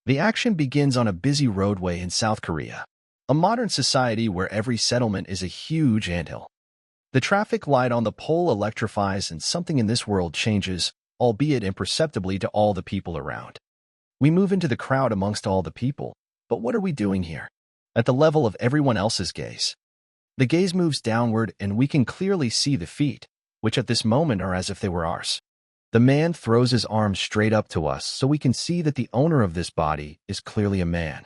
The action begins on a busy roadway in South Korea, a modern society where every settlement is a huge anthill. The traffic light on the pole electrifies and something in this world changes, albeit imperceptibly to all the people around. We move into the crowd amongst all the people, but what are we doing here? At the level of everyone else's gaze. The gaze moves downward and we can clearly see the feet, which at this moment are as if they were ours. The man throws his arms straight up to us so we can see that the owner of this body is clearly a man.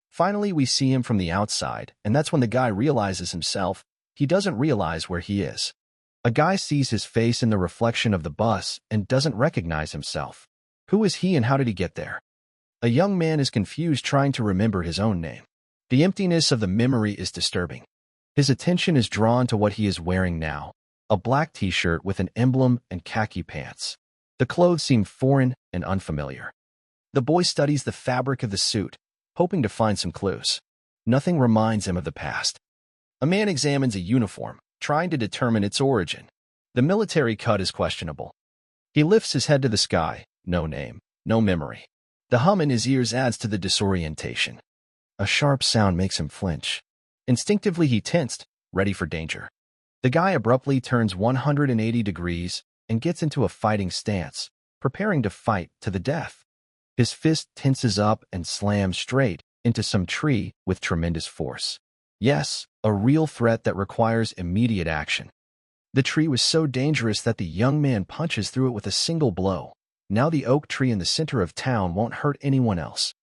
Finally, we see him from the outside, and that's when the guy realizes himself. He doesn't realize where he is. A guy sees his face in the reflection of the bus and doesn't recognize himself. Who is he and how did he get there? A young man is confused trying to remember his own name. The emptiness of the memory is disturbing. His attention is drawn to what he is wearing now, a black t-shirt with an emblem and khaki pants. The clothes seem foreign and unfamiliar. The boy studies the fabric of the suit, hoping to find some clues. Nothing reminds him of the past. A man examines a uniform, trying to determine its origin. The military cut is questionable. He lifts his head to the sky, no name, no memory. The hum in his ears adds to the disorientation. A sharp sound makes him flinch. Instinctively he tensed, ready for danger. The guy abruptly turns 180 degrees and gets into a fighting stance, preparing to fight to the death. His fist tenses up and slams straight into some tree with tremendous force. Yes, a real threat that requires immediate action. The tree was so dangerous that the young man punches through it with a single blow. Now the oak tree in the center of town won't hurt anyone else.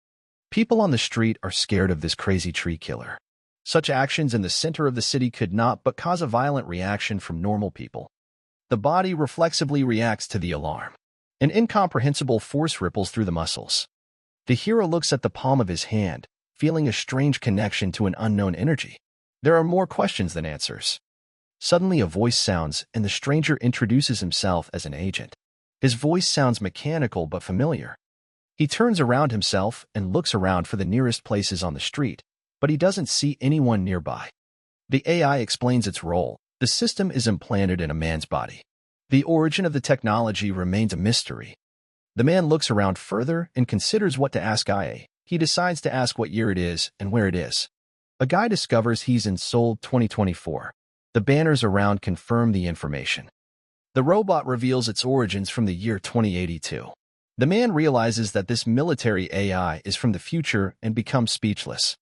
People on the street are scared of this crazy tree killer. Such actions in the center of the city could not but cause a violent reaction from normal people. The body reflexively reacts to the alarm. An incomprehensible force ripples through the muscles. The hero looks at the palm of his hand, feeling a strange connection to an unknown energy. There are more questions than answers. Suddenly a voice sounds, and the stranger introduces himself as an agent. His voice sounds mechanical but familiar. He turns around himself and looks around for the nearest places on the street, but he doesn't see anyone nearby. The AI explains its role. The system is implanted in a man's body. The origin of the technology remains a mystery. The man looks around further and considers what to ask IA. He decides to ask what year it is and where it is. A guy discovers he's in Seoul 2024. The banners around confirm the information. The robot reveals its origins from the year 2082. The man realizes that this military AI is from the future and becomes speechless.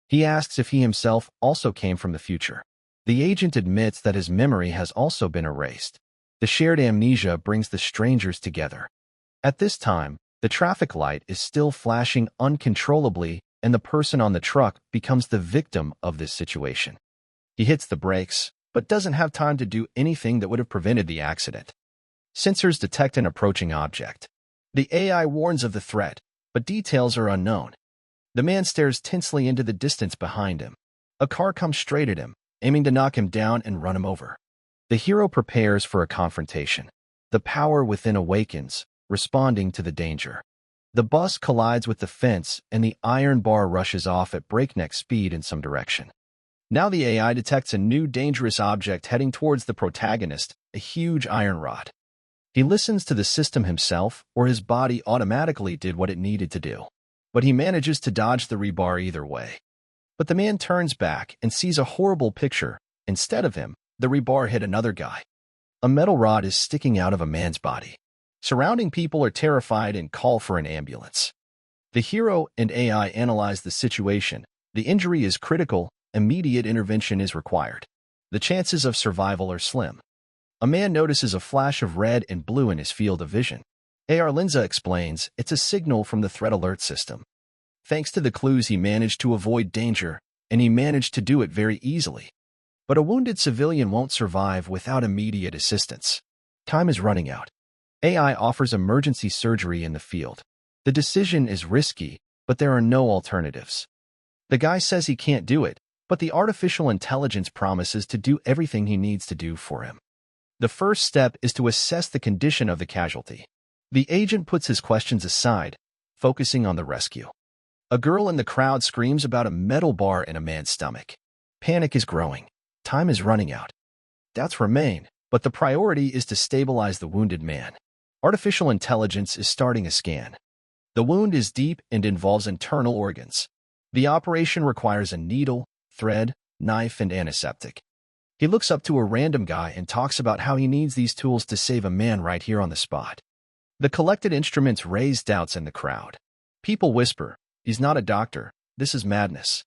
He asks if he himself also came from the future. The agent admits that his memory has also been erased. The shared amnesia brings the strangers together. At this time, the traffic light is still flashing uncontrollably, and the person on the truck becomes the victim of this situation. He hits the brakes, but doesn't have time to do anything that would have prevented the accident. Sensors detect an approaching object. The AI warns of the threat, but details are unknown. The man stares tensely into the distance behind him. A car comes straight at him, aiming to knock him down and run him over. The hero prepares for a confrontation. The power within awakens, responding to the danger. The bus collides with the fence and the iron bar rushes off at breakneck speed in some direction. Now the AI detects a new dangerous object heading towards the protagonist, a huge iron rod. He listens to the system himself, or his body automatically did what it needed to do. But he manages to dodge the rebar either way. But the man turns back and sees a horrible picture. Instead of him, the rebar hit another guy. A metal rod is sticking out of a man's body. Surrounding people are terrified and call for an ambulance. The hero and AI analyze the situation. The injury is critical. Immediate intervention is required. The chances of survival are slim. A man notices a flash of red and blue in his field of vision. Linza explains it's a signal from the threat alert system. Thanks to the clues, he managed to avoid danger, and he managed to do it very easily. But a wounded civilian won't survive without immediate assistance. Time is running out. AI offers emergency surgery in the field. The decision is risky, but there are no alternatives. The guy says he can't do it, but the artificial intelligence promises to do everything he needs to do for him. The first step is to assess the condition of the casualty. The agent puts his questions aside, focusing on the rescue. A girl in the crowd screams about a metal bar in a man's stomach. Panic is growing. Time is running out. Doubts remain, but the priority is to stabilize the wounded man. Artificial intelligence is starting a scan. The wound is deep and involves internal organs. The operation requires a needle, thread, knife, and antiseptic. He looks up to a random guy and talks about how he needs these tools to save a man right here on the spot. The collected instruments raise doubts in the crowd. People whisper, "He's not a doctor. This is madness."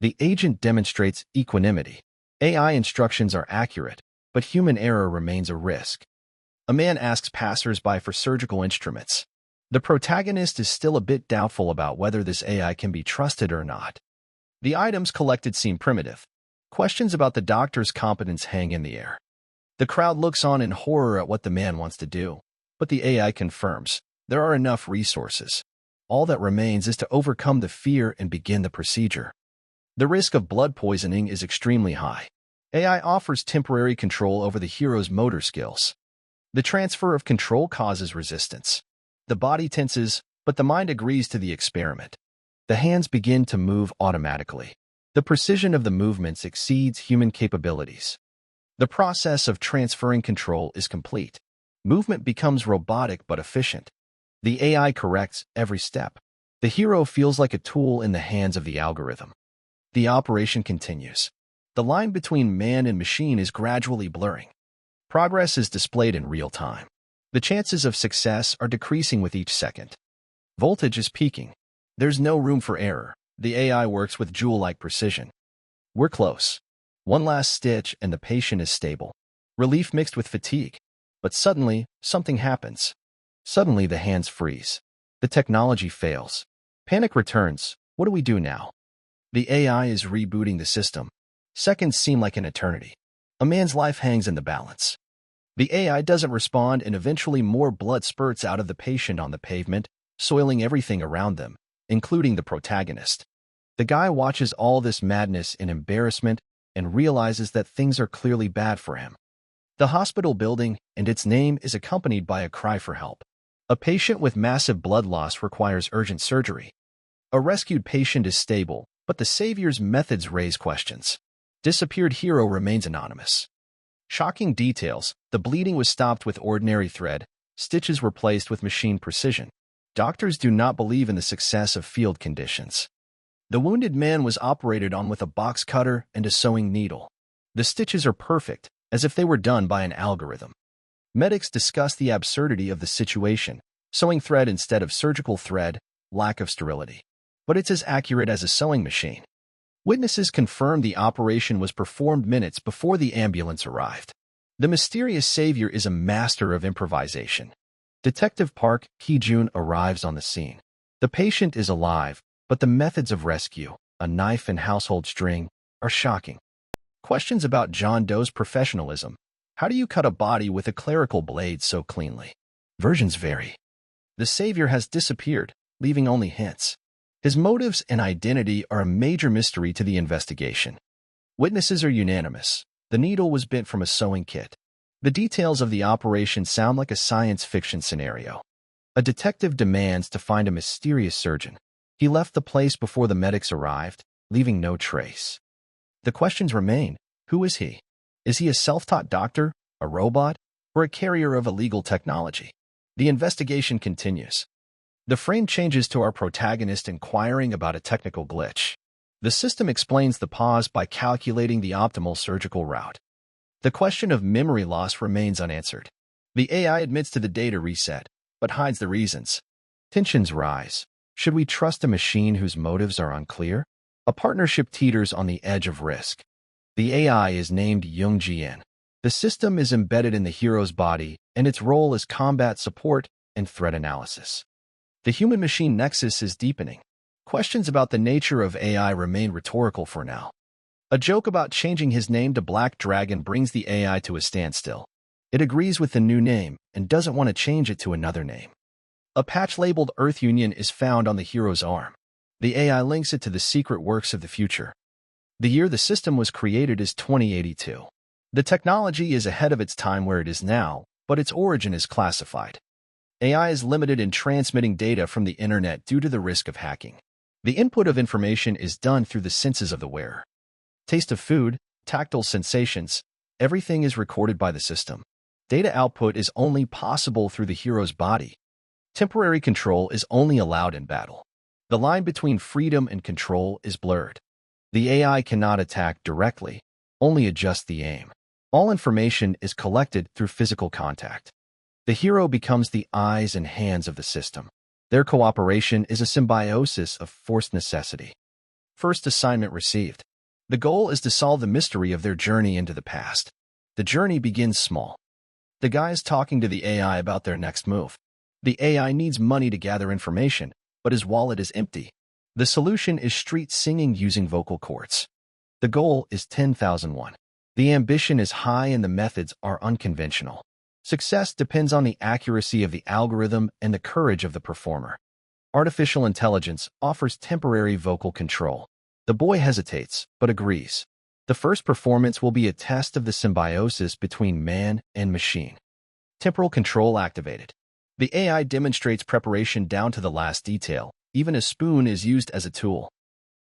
The agent demonstrates equanimity. AI instructions are accurate, but human error remains a risk. A man asks passers-by for surgical instruments. The protagonist is still a bit doubtful about whether this AI can be trusted or not. The items collected seem primitive. Questions about the doctor's competence hang in the air. The crowd looks on in horror at what the man wants to do, but the AI confirms there are enough resources. All that remains is to overcome the fear and begin the procedure. The risk of blood poisoning is extremely high. AI offers temporary control over the hero's motor skills. The transfer of control causes resistance. The body tenses, but the mind agrees to the experiment. The hands begin to move automatically. The precision of the movements exceeds human capabilities. The process of transferring control is complete. Movement becomes robotic but efficient. The AI corrects every step. The hero feels like a tool in the hands of the algorithm. The operation continues. The line between man and machine is gradually blurring. Progress is displayed in real time. The chances of success are decreasing with each second. Voltage is peaking. There's no room for error. The AI works with jewel-like precision. We're close. One last stitch and the patient is stable. Relief mixed with fatigue. But suddenly, something happens. Suddenly, the hands freeze. The technology fails. Panic returns. What do we do now? The AI is rebooting the system. Seconds seem like an eternity. A man's life hangs in the balance. The AI doesn't respond, and eventually more blood spurts out of the patient on the pavement, soiling everything around them, including the protagonist. The guy watches all this madness in embarrassment and realizes that things are clearly bad for him. The hospital building and its name is accompanied by a cry for help. A patient with massive blood loss requires urgent surgery. A rescued patient is stable, but the savior's methods raise questions. Disappeared hero remains anonymous. Shocking details: the bleeding was stopped with ordinary thread, stitches were placed with machine precision. Doctors do not believe in the success of field conditions. The wounded man was operated on with a box cutter and a sewing needle. The stitches are perfect, as if they were done by an algorithm. Medics discuss the absurdity of the situation: sewing thread instead of surgical thread, lack of sterility. But it's as accurate as a sewing machine. Witnesses confirm the operation was performed minutes before the ambulance arrived. The mysterious savior is a master of improvisation. Detective Park Ki-jun arrives on the scene. The patient is alive, but the methods of rescue, a knife and household string, are shocking. Questions about John Doe's professionalism. How do you cut a body with a clerical blade so cleanly? Versions vary. The savior has disappeared, leaving only hints. His motives and identity are a major mystery to the investigation. Witnesses are unanimous. The needle was bent from a sewing kit. The details of the operation sound like a science fiction scenario. A detective demands to find a mysterious surgeon. He left the place before the medics arrived, leaving no trace. The questions remain: who is he? Is he a self-taught doctor, a robot, or a carrier of illegal technology? The investigation continues. The frame changes to our protagonist inquiring about a technical glitch. The system explains the pause by calculating the optimal surgical route. The question of memory loss remains unanswered. The AI admits to the data reset, but hides the reasons. Tensions rise. Should we trust a machine whose motives are unclear? A partnership teeters on the edge of risk. The AI is named Young-jian. The system is embedded in the hero's body, and its role is combat support and threat analysis. The human-machine nexus is deepening. Questions about the nature of AI remain rhetorical for now. A joke about changing his name to Black Dragon brings the AI to a standstill. It agrees with the new name and doesn't want to change it to another name. A patch labeled Earth Union is found on the hero's arm. The AI links it to the secret works of the future. The year the system was created is 2082. The technology is ahead of its time where it is now, but its origin is classified. AI is limited in transmitting data from the internet due to the risk of hacking. The input of information is done through the senses of the wearer. Taste of food, tactile sensations, everything is recorded by the system. Data output is only possible through the hero's body. Temporary control is only allowed in battle. The line between freedom and control is blurred. The AI cannot attack directly, only adjust the aim. All information is collected through physical contact. The hero becomes the eyes and hands of the system. Their cooperation is a symbiosis of forced necessity. First assignment received. The goal is to solve the mystery of their journey into the past. The journey begins small. The guy is talking to the AI about their next move. The AI needs money to gather information, but his wallet is empty. The solution is street singing using vocal cords. The goal is 10,000 won. The ambition is high and the methods are unconventional. Success depends on the accuracy of the algorithm and the courage of the performer. Artificial intelligence offers temporary vocal control. The boy hesitates, but agrees. The first performance will be a test of the symbiosis between man and machine. Temporal control activated. The AI demonstrates preparation down to the last detail. Even a spoon is used as a tool.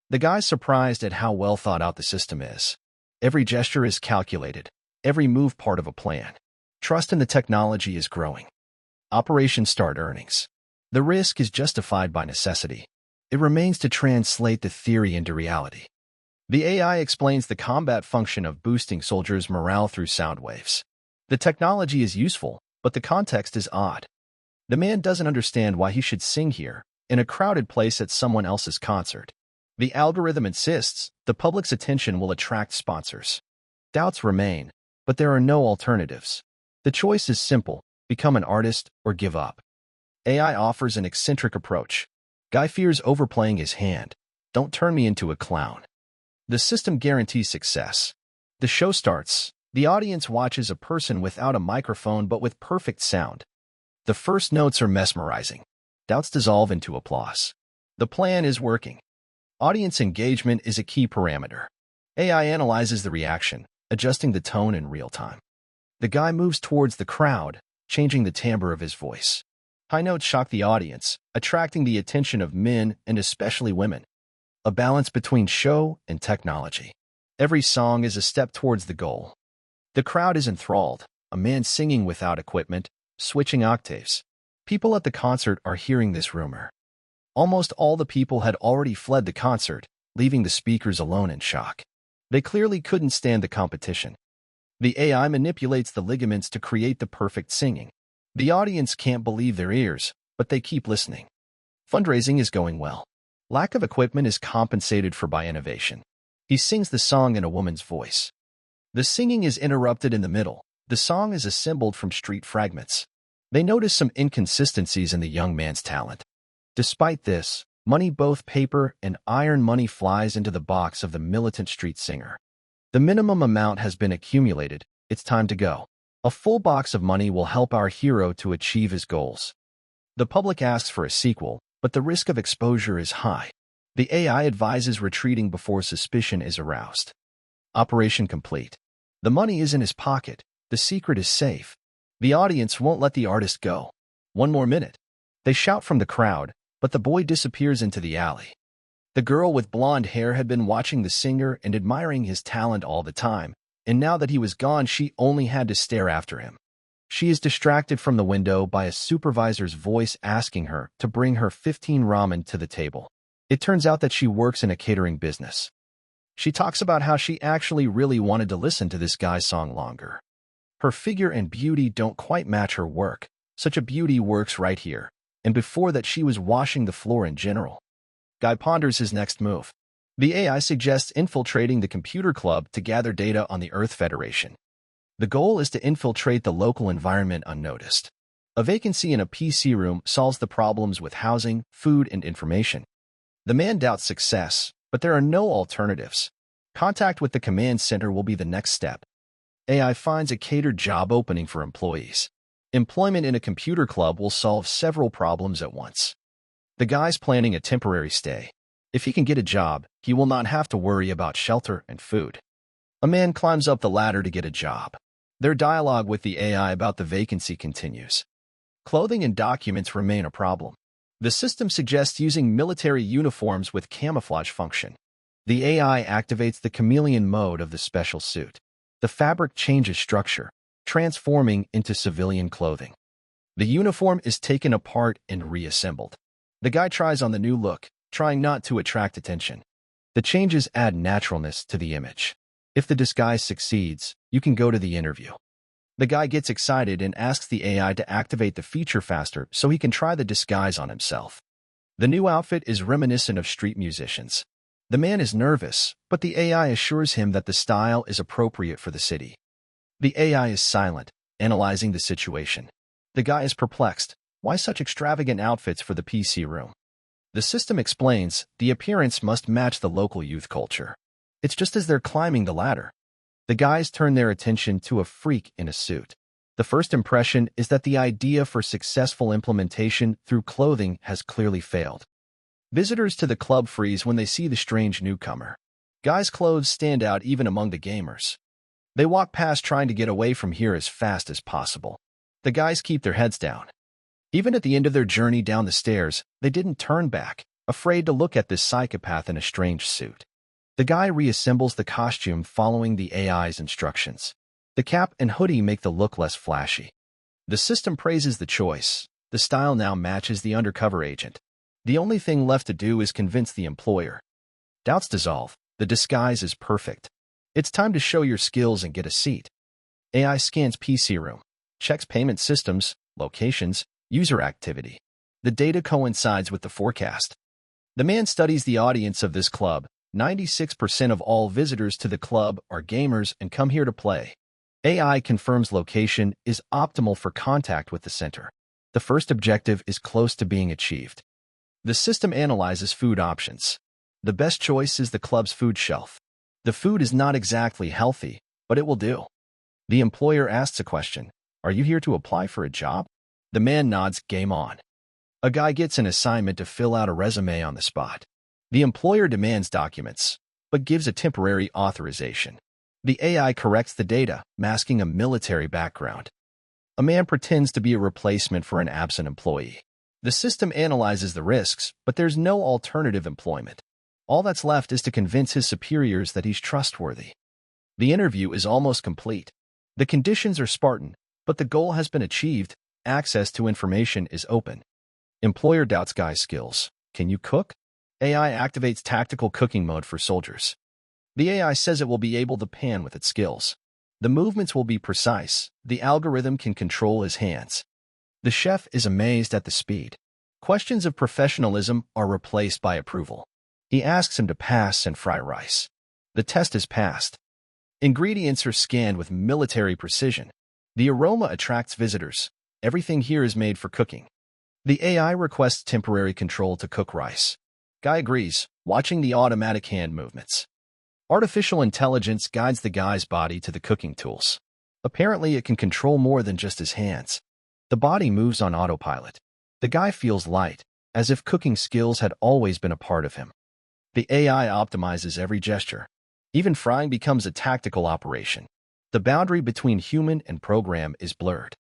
The guy's surprised at how well thought out the system is. Every gesture is calculated, every move part of a plan. Trust in the technology is growing. Operation Start Earnings. The risk is justified by necessity. It remains to translate the theory into reality. The AI explains the combat function of boosting soldiers' morale through sound waves. The technology is useful, but the context is odd. The man doesn't understand why he should sing here, in a crowded place at someone else's concert. The algorithm insists the public's attention will attract sponsors. Doubts remain, but there are no alternatives. The choice is simple: become an artist or give up. AI offers an eccentric approach. Guy fears overplaying his hand. Don't turn me into a clown. The system guarantees success. The show starts. The audience watches a person without a microphone but with perfect sound. The first notes are mesmerizing. Doubts dissolve into applause. The plan is working. Audience engagement is a key parameter. AI analyzes the reaction, adjusting the tone in real time. The guy moves towards the crowd, changing the timbre of his voice. High notes shock the audience, attracting the attention of men and especially women. A balance between show and technology. Every song is a step towards the goal. The crowd is enthralled, a man singing without equipment, switching octaves. People at the concert are hearing this rumor. Almost all the people had already fled the concert, leaving the speakers alone in shock. They clearly couldn't stand the competition. The AI manipulates the ligaments to create the perfect singing. The audience can't believe their ears, but they keep listening. Fundraising is going well. Lack of equipment is compensated for by innovation. He sings the song in a woman's voice. The singing is interrupted in the middle. The song is assembled from street fragments. They notice some inconsistencies in the young man's talent. Despite this, money, both paper and iron money, flies into the box of the militant street singer. The minimum amount has been accumulated. It's time to go. A full box of money will help our hero to achieve his goals. The public asks for a sequel, but the risk of exposure is high. The AI advises retreating before suspicion is aroused. Operation complete. The money is in his pocket. The secret is safe. The audience won't let the artist go. One more minute. They shout from the crowd, but the boy disappears into the alley. The girl with blonde hair had been watching the singer and admiring his talent all the time, and now that he was gone, she only had to stare after him. She is distracted from the window by a supervisor's voice asking her to bring her 15 ramen to the table. It turns out that she works in a catering business. She talks about how she actually really wanted to listen to this guy's song longer. Her figure and beauty don't quite match her work. Such a beauty works right here. And before that, she was washing the floor in general. Guy ponders his next move. The AI suggests infiltrating the computer club to gather data on the Earth Federation. The goal is to infiltrate the local environment unnoticed. A vacancy in a PC room solves the problems with housing, food, and information. The man doubts success, but there are no alternatives. Contact with the command center will be the next step. AI finds a catered job opening for employees. Employment in a computer club will solve several problems at once. The guy's planning a temporary stay. If he can get a job, he will not have to worry about shelter and food. A man climbs up the ladder to get a job. Their dialogue with the AI about the vacancy continues. Clothing and documents remain a problem. The system suggests using military uniforms with camouflage function. The AI activates the chameleon mode of the special suit. The fabric changes structure, transforming into civilian clothing. The uniform is taken apart and reassembled. The guy tries on the new look, trying not to attract attention. The changes add naturalness to the image. If the disguise succeeds, you can go to the interview. The guy gets excited and asks the AI to activate the feature faster so he can try the disguise on himself. The new outfit is reminiscent of street musicians. The man is nervous, but the AI assures him that the style is appropriate for the city. The AI is silent, analyzing the situation. The guy is perplexed. Why such extravagant outfits for the PC room? The system explains the appearance must match the local youth culture. It's just as they're climbing the ladder. The guys turn their attention to a freak in a suit. The first impression is that the idea for successful implementation through clothing has clearly failed. Visitors to the club freeze when they see the strange newcomer. Guys' clothes stand out even among the gamers. They walk past trying to get away from here as fast as possible. The guys keep their heads down. Even at the end of their journey down the stairs, they didn't turn back, afraid to look at this psychopath in a strange suit. The guy reassembles the costume following the AI's instructions. The cap and hoodie make the look less flashy. The system praises the choice. The style now matches the undercover agent. The only thing left to do is convince the employer. Doubts dissolve. The disguise is perfect. It's time to show your skills and get a seat. AI scans PC room, checks payment systems, locations, user activity. The data coincides with the forecast. The man studies the audience of this club. 96% of all visitors to the club are gamers and come here to play. AI confirms location is optimal for contact with the center. The first objective is close to being achieved. The system analyzes food options. The best choice is the club's food shelf. The food is not exactly healthy, but it will do. The employer asks a question. Are you here to apply for a job? The man nods, game on. A guy gets an assignment to fill out a resume on the spot. The employer demands documents, but gives a temporary authorization. The AI corrects the data, masking a military background. A man pretends to be a replacement for an absent employee. The system analyzes the risks, but there's no alternative employment. All that's left is to convince his superiors that he's trustworthy. The interview is almost complete. The conditions are Spartan, but the goal has been achieved. Access to information is open. Employer doubts guy's skills. Can you cook? AI activates tactical cooking mode for soldiers. The AI says it will be able to pan with its skills. The movements will be precise. The algorithm can control his hands. The chef is amazed at the speed. Questions of professionalism are replaced by approval. He asks him to pass and fry rice. The test is passed. Ingredients are scanned with military precision. The aroma attracts visitors. Everything here is made for cooking. The AI requests temporary control to cook rice. Guy agrees, watching the automatic hand movements. Artificial intelligence guides the guy's body to the cooking tools. Apparently, it can control more than just his hands. The body moves on autopilot. The guy feels light, as if cooking skills had always been a part of him. The AI optimizes every gesture. Even frying becomes a tactical operation. The boundary between human and program is blurred.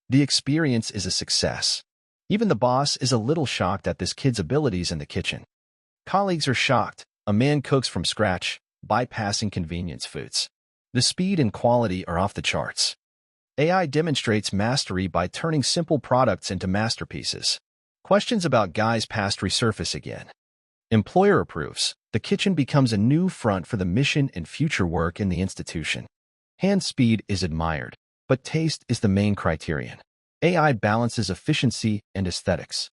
The experience is a success. Even the boss is a little shocked at this kid's abilities in the kitchen. Colleagues are shocked. A man cooks from scratch, bypassing convenience foods. The speed and quality are off the charts. AI demonstrates mastery by turning simple products into masterpieces. Questions about guy's past resurface again. Employer approves. The kitchen becomes a new front for the mission and future work in the institution. Hand speed is admired, but taste is the main criterion. AI balances efficiency and aesthetics.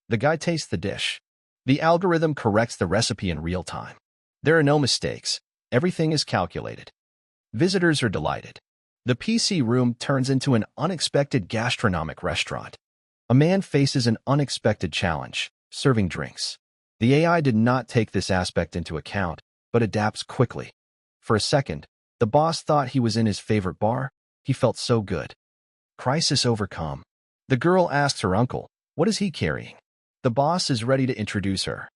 The guy tastes the dish. The algorithm corrects the recipe in real time. There are no mistakes. Everything is calculated. Visitors are delighted. The PC room turns into an unexpected gastronomic restaurant. A man faces an unexpected challenge, serving drinks. The AI did not take this aspect into account, but adapts quickly. For a second, the boss thought he was in his favorite bar. He felt so good. Crisis overcome. The girl asks her uncle, what is he carrying? The boss is ready to introduce her.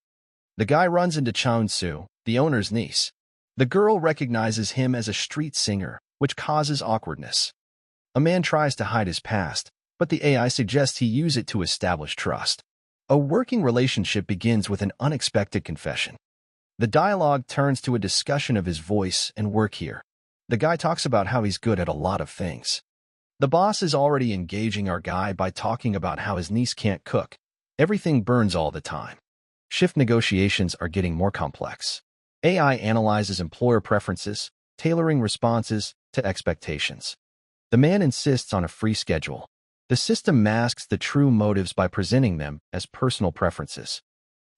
The guy runs into Chaun-soo, the owner's niece. The girl recognizes him as a street singer, which causes awkwardness. A man tries to hide his past, but the AI suggests he use it to establish trust. A working relationship begins with an unexpected confession. The dialogue turns to a discussion of his voice and work here. The guy talks about how he's good at a lot of things. The boss is already engaging our guy by talking about how his niece can't cook. Everything burns all the time. Shift negotiations are getting more complex. AI analyzes employer preferences, tailoring responses to expectations. The man insists on a free schedule. The system masks the true motives by presenting them as personal preferences.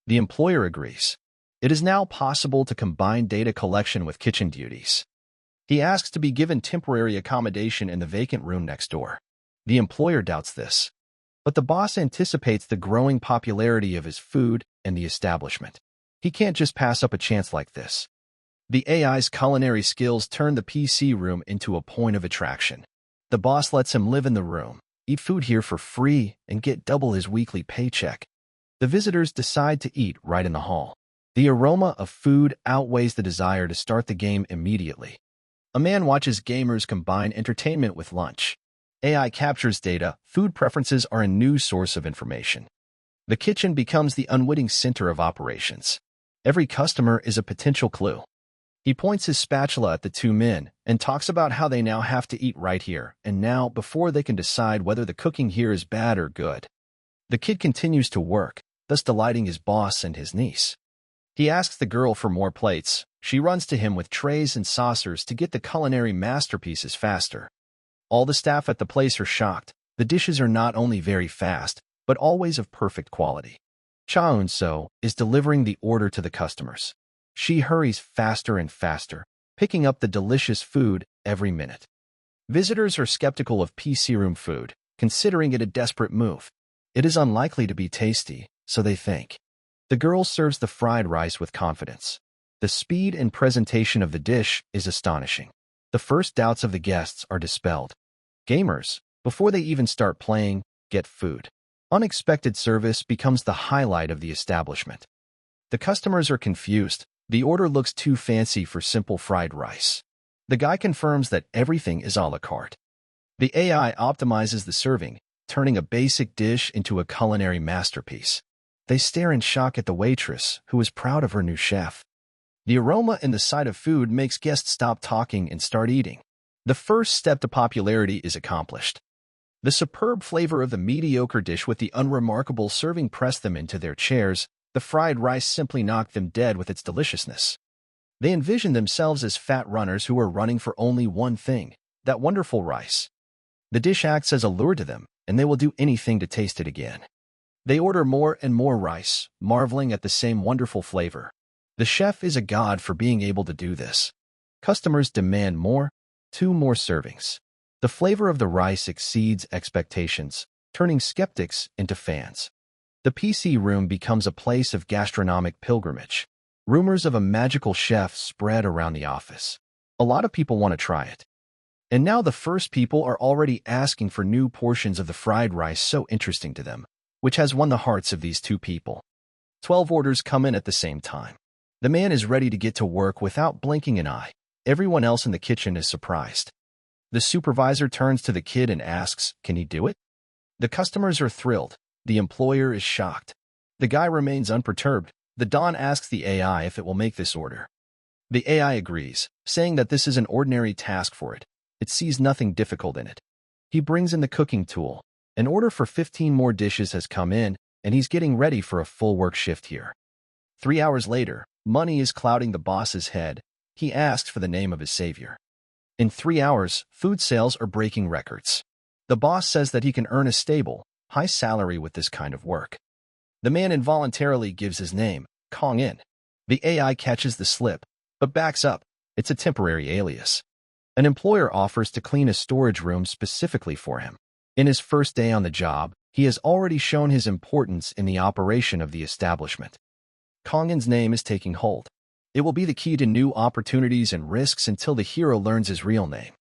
The employer agrees. It is now possible to combine data collection with kitchen duties. He asks to be given temporary accommodation in the vacant room next door. The employer doubts this. But the boss anticipates the growing popularity of his food and the establishment. He can't just pass up a chance like this. The AI's culinary skills turn the PC room into a point of attraction. The boss lets him live in the room, eat food here for free, and get double his weekly paycheck. The visitors decide to eat right in the hall. The aroma of food outweighs the desire to start the game immediately. A man watches gamers combine entertainment with lunch. AI captures data. Food preferences are a new source of information. The kitchen becomes the unwitting center of operations. Every customer is a potential clue. He points his spatula at the two men and talks about how they now have to eat right here and now before they can decide whether the cooking here is bad or good. The kid continues to work, thus delighting his boss and his niece. He asks the girl for more plates. She runs to him with trays and saucers to get the culinary masterpieces faster. All the staff at the place are shocked. The dishes are not only very fast, but always of perfect quality. Cha Eun-so is delivering the order to the customers. She hurries faster and faster, picking up the delicious food every minute. Visitors are skeptical of PC room food, considering it a desperate move. It is unlikely to be tasty, so they think. The girl serves the fried rice with confidence. The speed and presentation of the dish is astonishing. The first doubts of the guests are dispelled. Gamers, before they even start playing, get food. Unexpected service becomes the highlight of the establishment. The customers are confused. The order looks too fancy for simple fried rice. The guy confirms that everything is a la carte. The AI optimizes the serving, turning a basic dish into a culinary masterpiece. They stare in shock at the waitress, who is proud of her new chef. The aroma and the sight of food makes guests stop talking and start eating. The first step to popularity is accomplished. The superb flavor of the mediocre dish with the unremarkable serving pressed them into their chairs. The fried rice simply knocked them dead with its deliciousness. They envision themselves as fat runners who are running for only one thing, that wonderful rice. The dish acts as a lure to them, and they will do anything to taste it again. They order more and more rice, marveling at the same wonderful flavor. The chef is a god for being able to do this. Customers demand more, 2 more servings. The flavor of the rice exceeds expectations, turning skeptics into fans. The PC room becomes a place of gastronomic pilgrimage. Rumors of a magical chef spread around the office. A lot of people want to try it. And now the first people are already asking for new portions of the fried rice so interesting to them, which has won the hearts of these 2 people. 12 orders come in at the same time. The man is ready to get to work without blinking an eye. Everyone else in the kitchen is surprised. The supervisor turns to the kid and asks, "Can he do it?" The customers are thrilled. The employer is shocked. The guy remains unperturbed. The Don asks the AI if it will make this order. The AI agrees, saying that this is an ordinary task for it. It sees nothing difficult in it. He brings in the cooking tool. An order for 15 more dishes has come in, and he's getting ready for a full work shift here. 3 hours later, money is clouding the boss's head. He asks for the name of his savior. In 3 hours, food sales are breaking records. The boss says that he can earn a stable, high salary with this kind of work. The man involuntarily gives his name, Kong In. The AI catches the slip, but backs up. It's a temporary alias. An employer offers to clean a storage room specifically for him. In his first day on the job, he has already shown his importance in the operation of the establishment. Kong In's name is taking hold. It will be the key to new opportunities and risks until the hero learns his real name.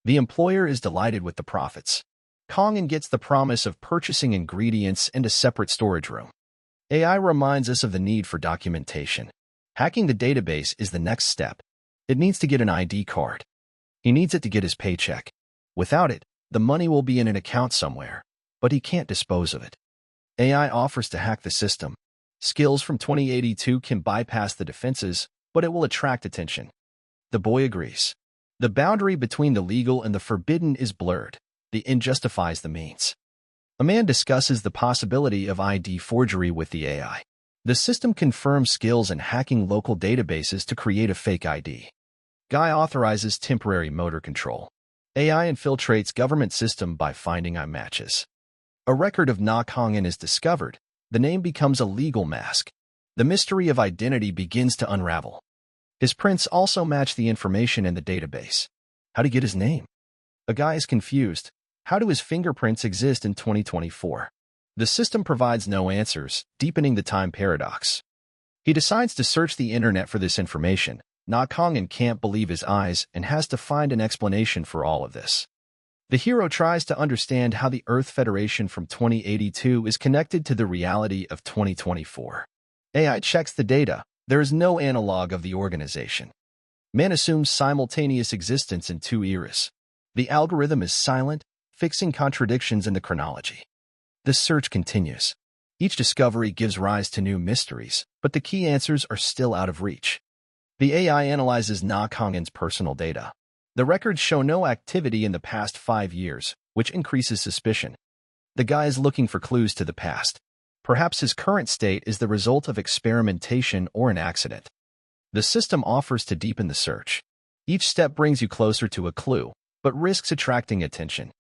The employer is delighted with the profits. Kong In gets the promise of purchasing ingredients and a separate storage room. AI reminds us of the need for documentation. Hacking the database is the next step. It needs to get an ID card. He needs it to get his paycheck. Without it, the money will be in an account somewhere, but he can't dispose of it. AI offers to hack the system. Skills from 2082 can bypass the defenses, but it will attract attention. The boy agrees. The boundary between the legal and the forbidden is blurred. The end justifies the means. A man discusses the possibility of ID forgery with the AI. The system confirms skills in hacking local databases to create a fake ID. Guy authorizes temporary motor control. AI infiltrates government system by finding eye matches. A record of Na Kongan is discovered. The name becomes a legal mask. The mystery of identity begins to unravel. His prints also match the information in the database. How to get his name? A guy is confused. How do his fingerprints exist in 2024? The system provides no answers, deepening the time paradox. He decides to search the internet for this information. Na Kongan can't believe his eyes and has to find an explanation for all of this. The hero tries to understand how the Earth Federation from 2082 is connected to the reality of 2024. AI checks the data. There is no analog of the organization. Man assumes simultaneous existence in two eras. The algorithm is silent, fixing contradictions in the chronology. The search continues. Each discovery gives rise to new mysteries, but the key answers are still out of reach. The AI analyzes Na Kongan's personal data. The records show no activity in the past 5 years, which increases suspicion. The guy is looking for clues to the past. Perhaps his current state is the result of experimentation or an accident. The system offers to deepen the search. Each step brings you closer to a clue, but risks attracting attention.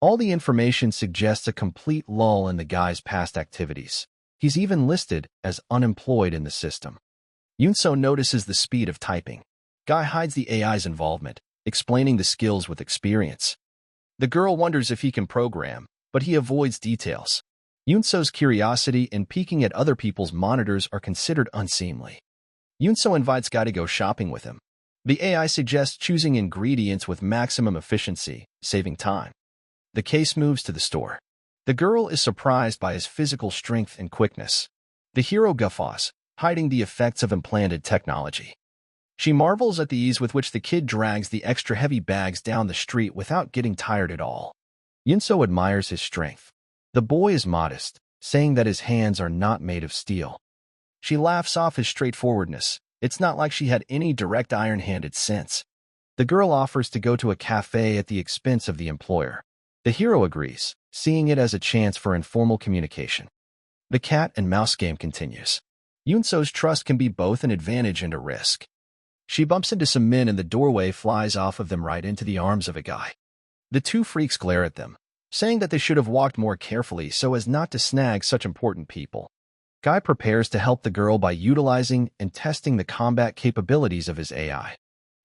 All the information suggests a complete lull in the guy's past activities. He's even listed as unemployed in the system. Yunso notices the speed of typing. Guy hides the AI's involvement, explaining the skills with experience. The girl wonders if he can program, but he avoids details. Yunso's curiosity and peeking at other people's monitors are considered unseemly. Yunso invites Guy to go shopping with him. The AI suggests choosing ingredients with maximum efficiency, saving time. The case moves to the store. The girl is surprised by his physical strength and quickness. The hero guffaws, hiding the effects of implanted technology. She marvels at the ease with which the kid drags the extra heavy bags down the street without getting tired at all. Yunso admires his strength. The boy is modest, saying that his hands are not made of steel. She laughs off his straightforwardness. It's not like she had any direct iron-handed sense. The girl offers to go to a cafe at the expense of the employer. The hero agrees, seeing it as a chance for informal communication. The cat and mouse game continues. Yunso's trust can be both an advantage and a risk. She bumps into some men and the doorway flies off of them right into the arms of a guy. The two freaks glare at them, saying that they should have walked more carefully so as not to snag such important people. Guy prepares to help the girl by utilizing and testing the combat capabilities of his AI.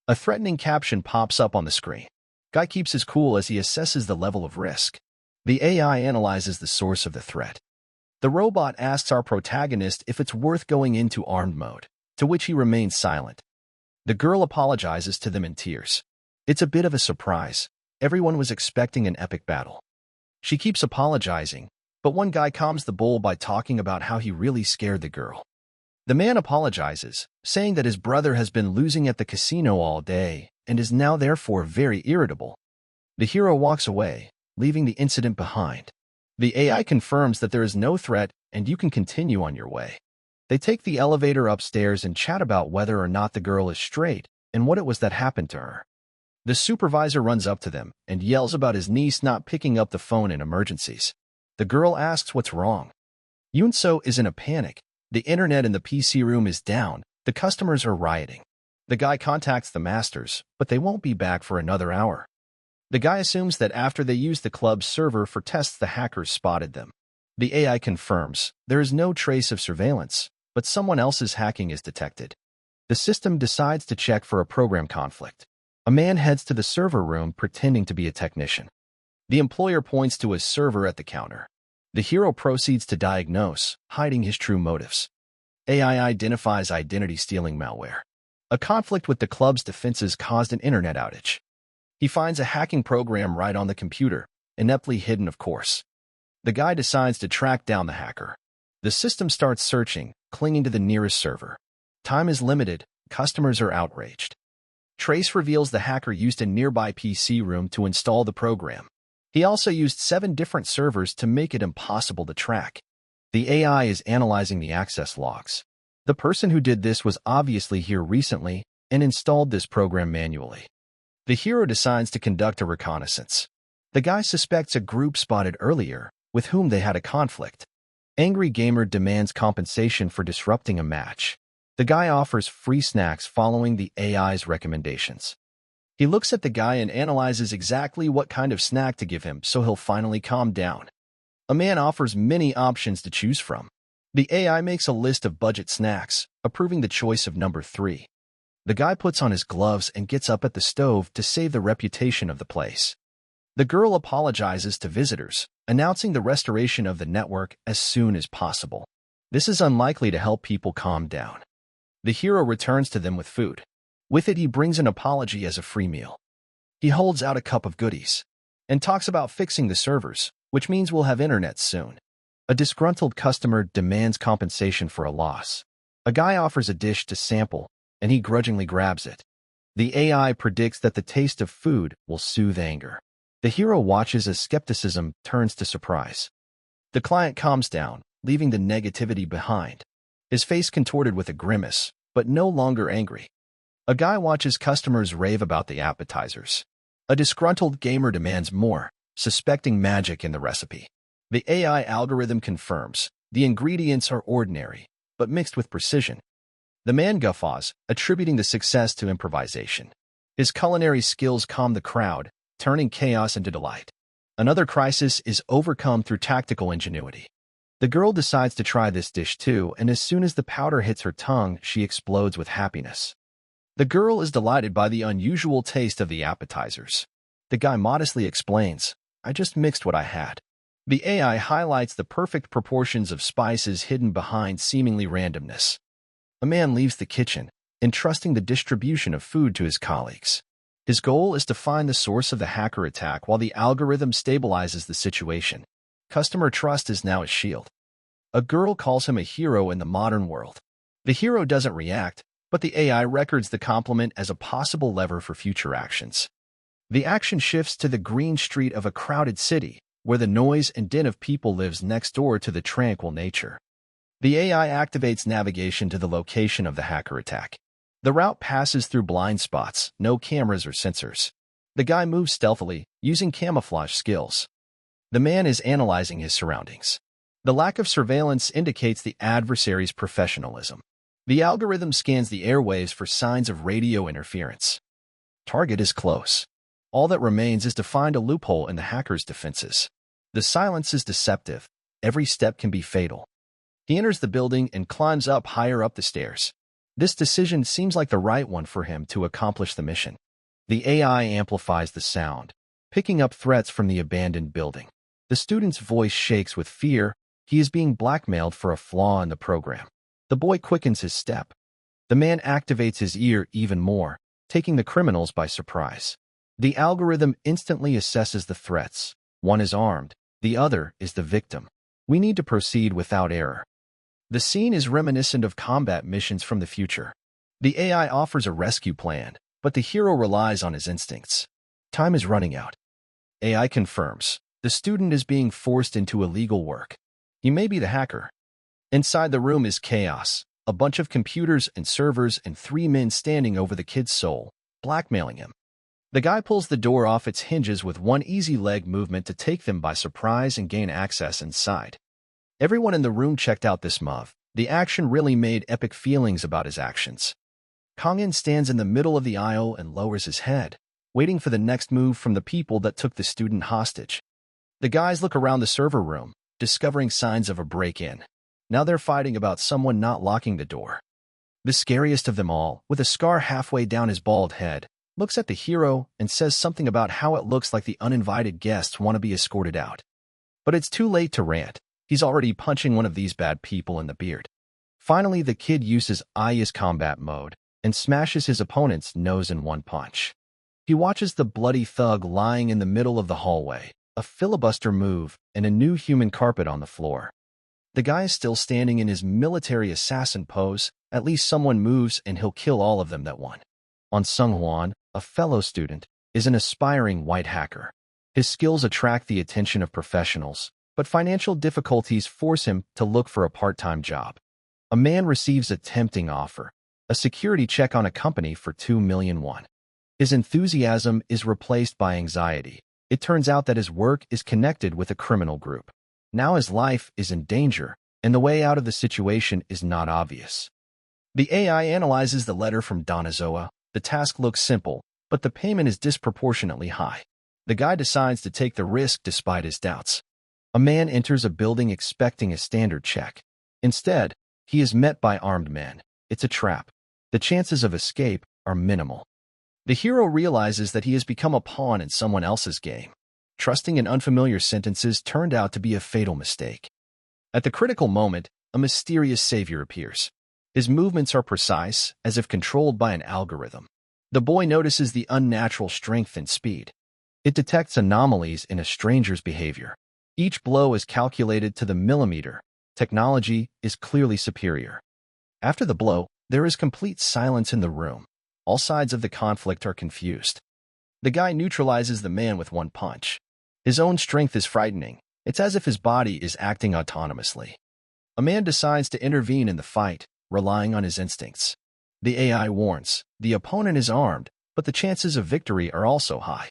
A threatening caption pops up on the screen. Guy keeps his cool as he assesses the level of risk. The AI analyzes the source of the threat. The robot asks our protagonist if it's worth going into armed mode, to which he remains silent. The girl apologizes to them in tears. It's a bit of a surprise. Everyone was expecting an epic battle. She keeps apologizing, but one guy calms the bull by talking about how he really scared the girl. The man apologizes, saying that his brother has been losing at the casino all day and is now therefore very irritable. The hero walks away, leaving the incident behind. The AI confirms that there is no threat and you can continue on your way. They take the elevator upstairs and chat about whether or not the girl is straight and what it was that happened to her. The supervisor runs up to them and yells about his niece not picking up the phone in emergencies. The girl asks what's wrong. Yunso is in a panic. The internet in the PC room is down. The customers are rioting. The guy contacts the masters, but they won't be back for another hour. The guy assumes that after they used the club's server for tests, the hackers spotted them. The AI confirms there is no trace of surveillance, but someone else's hacking is detected. The system decides to check for a program conflict. A man heads to the server room pretending to be a technician. The employer points to his server at the counter. The hero proceeds to diagnose, hiding his true motives. AI identifies identity-stealing malware. A conflict with the club's defenses caused an internet outage. He finds a hacking program right on the computer, ineptly hidden of course. The guy decides to track down the hacker. The system starts searching, clinging to the nearest server. Time is limited, customers are outraged. Trace reveals the hacker used a nearby PC room to install the program. He also used 7 different servers to make it impossible to track. The AI is analyzing the access logs. The person who did this was obviously here recently and installed this program manually. The hero decides to conduct a reconnaissance. The guy suspects a group spotted earlier, with whom they had a conflict. Angry gamer demands compensation for disrupting a match. The guy offers free snacks following the AI's recommendations. He looks at the guy and analyzes exactly what kind of snack to give him so he'll finally calm down. A man offers many options to choose from. The AI makes a list of budget snacks, approving the choice of number 3. The guy puts on his gloves and gets up at the stove to save the reputation of the place. The girl apologizes to visitors, announcing the restoration of the network as soon as possible. This is unlikely to help people calm down. The hero returns to them with food. With it, he brings an apology as a free meal. He holds out a cup of goodies and talks about fixing the servers, which means we'll have internet soon. A disgruntled customer demands compensation for a loss. A guy offers a dish to sample, and he grudgingly grabs it. The AI predicts that the taste of food will soothe anger. The hero watches as skepticism turns to surprise. The client calms down, leaving the negativity behind. His face contorted with a grimace, but no longer angry. A guy watches customers rave about the appetizers. A disgruntled gamer demands more, suspecting magic in the recipe. The AI algorithm confirms the ingredients are ordinary, but mixed with precision. The man guffaws, attributing the success to improvisation. His culinary skills calm the crowd, turning chaos into delight. Another crisis is overcome through tactical ingenuity. The girl decides to try this dish too, and as soon as the powder hits her tongue, she explodes with happiness. The girl is delighted by the unusual taste of the appetizers. The guy modestly explains, "I just mixed what I had." The AI highlights the perfect proportions of spices hidden behind seemingly randomness. A man leaves the kitchen, entrusting the distribution of food to his colleagues. His goal is to find the source of the hacker attack while the algorithm stabilizes the situation. Customer trust is now his shield. A girl calls him a hero in the modern world. The hero doesn't react, but the AI records the compliment as a possible lever for future actions. The action shifts to the green street of a crowded city, where the noise and din of people lives next door to the tranquil nature. The AI activates navigation to the location of the hacker attack. The route passes through blind spots, no cameras or sensors. The guy moves stealthily, using camouflage skills. The man is analyzing his surroundings. The lack of surveillance indicates the adversary's professionalism. The algorithm scans the airwaves for signs of radio interference. Target is close. All that remains is to find a loophole in the hacker's defenses. The silence is deceptive. Every step can be fatal. He enters the building and climbs up higher up the stairs. This decision seems like the right one for him to accomplish the mission. The AI amplifies the sound, picking up threats from the abandoned building. The student's voice shakes with fear. He is being blackmailed for a flaw in the program. The boy quickens his step. The man activates his ear even more, taking the criminals by surprise. The algorithm instantly assesses the threats. One is armed, the other is the victim. We need to proceed without error. The scene is reminiscent of combat missions from the future. The AI offers a rescue plan, but the hero relies on his instincts. Time is running out. AI confirms the student is being forced into illegal work. He may be the hacker. Inside the room is chaos, a bunch of computers and servers and 3 men standing over the kid's soul, blackmailing him. The guy pulls the door off its hinges with one easy leg movement to take them by surprise and gain access inside. Everyone in the room checked out this move. The action really made epic feelings about his actions. Kangin stands in the middle of the aisle and lowers his head, waiting for the next move from the people that took the student hostage. The guys look around the server room, discovering signs of a break-in. Now they're fighting about someone not locking the door. The scariest of them all, with a scar halfway down his bald head, looks at the hero and says something about how it looks like the uninvited guests want to be escorted out. But it's too late to rant. He's already punching one of these bad people in the beard. Finally, the kid uses IS combat mode and smashes his opponent's nose in one punch. He watches the bloody thug lying in the middle of the hallway, a filibuster move, and a new human carpet on the floor. The guy is still standing in his military assassin pose. At least someone moves and he'll kill all of them that one. On Sung Hwan, a fellow student, is an aspiring white hacker. His skills attract the attention of professionals, but financial difficulties force him to look for a part-time job. A man receives a tempting offer, a security check on a company for 2 million won. His enthusiasm is replaced by anxiety. It turns out that his work is connected with a criminal group. Now his life is in danger, and the way out of the situation is not obvious. The AI analyzes the letter from Donazoa. The task looks simple, but the payment is disproportionately high. The guy decides to take the risk despite his doubts. A man enters a building expecting a standard check. Instead, he is met by armed men. It's a trap. The chances of escape are minimal. The hero realizes that he has become a pawn in someone else's game. Trusting in unfamiliar sentences turned out to be a fatal mistake. At the critical moment, a mysterious savior appears. His movements are precise, as if controlled by an algorithm. The boy notices the unnatural strength and speed. It detects anomalies in a stranger's behavior. Each blow is calculated to the millimeter. Technology is clearly superior. After the blow, there is complete silence in the room. All sides of the conflict are confused. The guy neutralizes the man with one punch. His own strength is frightening. It's as if his body is acting autonomously. A man decides to intervene in the fight, relying on his instincts. The AI warns, the opponent is armed, but the chances of victory are also high.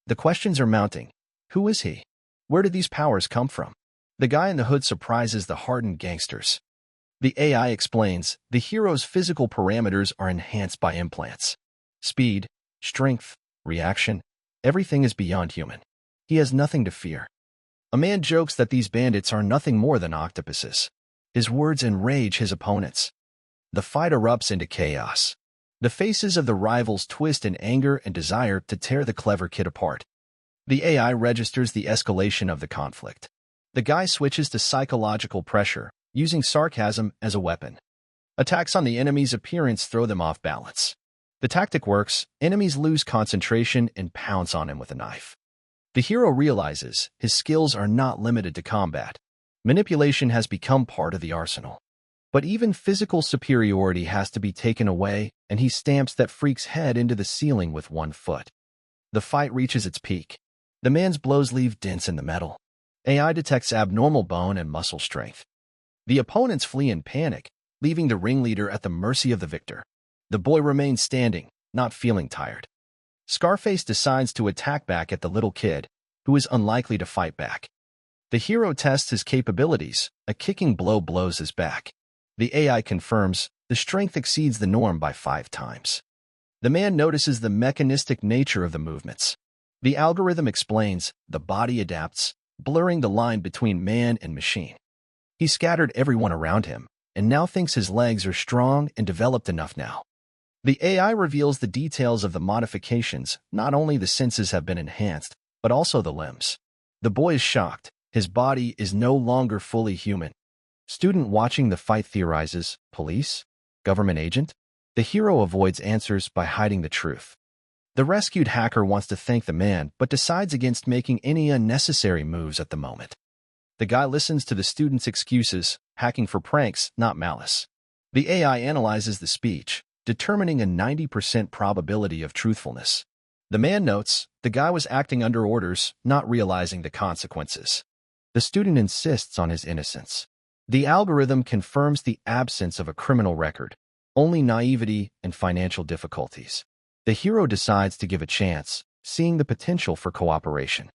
The questions are mounting. Who is he? Where did these powers come from? The guy in the hood surprises the hardened gangsters. The AI explains, the hero's physical parameters are enhanced by implants. Speed, strength, reaction, everything is beyond human. He has nothing to fear. A man jokes that these bandits are nothing more than octopuses. His words enrage his opponents. The fight erupts into chaos. The faces of the rivals twist in anger and desire to tear the clever kid apart. The AI registers the escalation of the conflict. The guy switches to psychological pressure, using sarcasm as a weapon. Attacks on the enemy's appearance throw them off balance. The tactic works, enemies lose concentration and pounce on him with a knife. The hero realizes his skills are not limited to combat. Manipulation has become part of the arsenal. But even physical superiority has to be taken away, and he stamps that freak's head into the ceiling with one foot. The fight reaches its peak. The man's blows leave dents in the metal. AI detects abnormal bone and muscle strength. The opponents flee in panic, leaving the ringleader at the mercy of the victor. The boy remains standing, not feeling tired. Scarface decides to attack back at the little kid, who is unlikely to fight back. The hero tests his capabilities. A kicking blow blows his back. The AI confirms the strength exceeds the norm by 5 times. The man notices the mechanistic nature of the movements. The algorithm explains the body adapts, blurring the line between man and machine. He scattered everyone around him, and now thinks his legs are strong and developed enough now. The AI reveals the details of the modifications. Not only the senses have been enhanced, but also the limbs. The boy is shocked. His body is no longer fully human. Student watching the fight theorizes, police? Government agent? The hero avoids answers by hiding the truth. The rescued hacker wants to thank the man, but decides against making any unnecessary moves at the moment. The guy listens to the student's excuses, hacking for pranks, not malice. The AI analyzes the speech, determining a 90% probability of truthfulness. The man notes, the guy was acting under orders, not realizing the consequences. The student insists on his innocence. The algorithm confirms the absence of a criminal record, only naivety and financial difficulties. The hero decides to give a chance, seeing the potential for cooperation.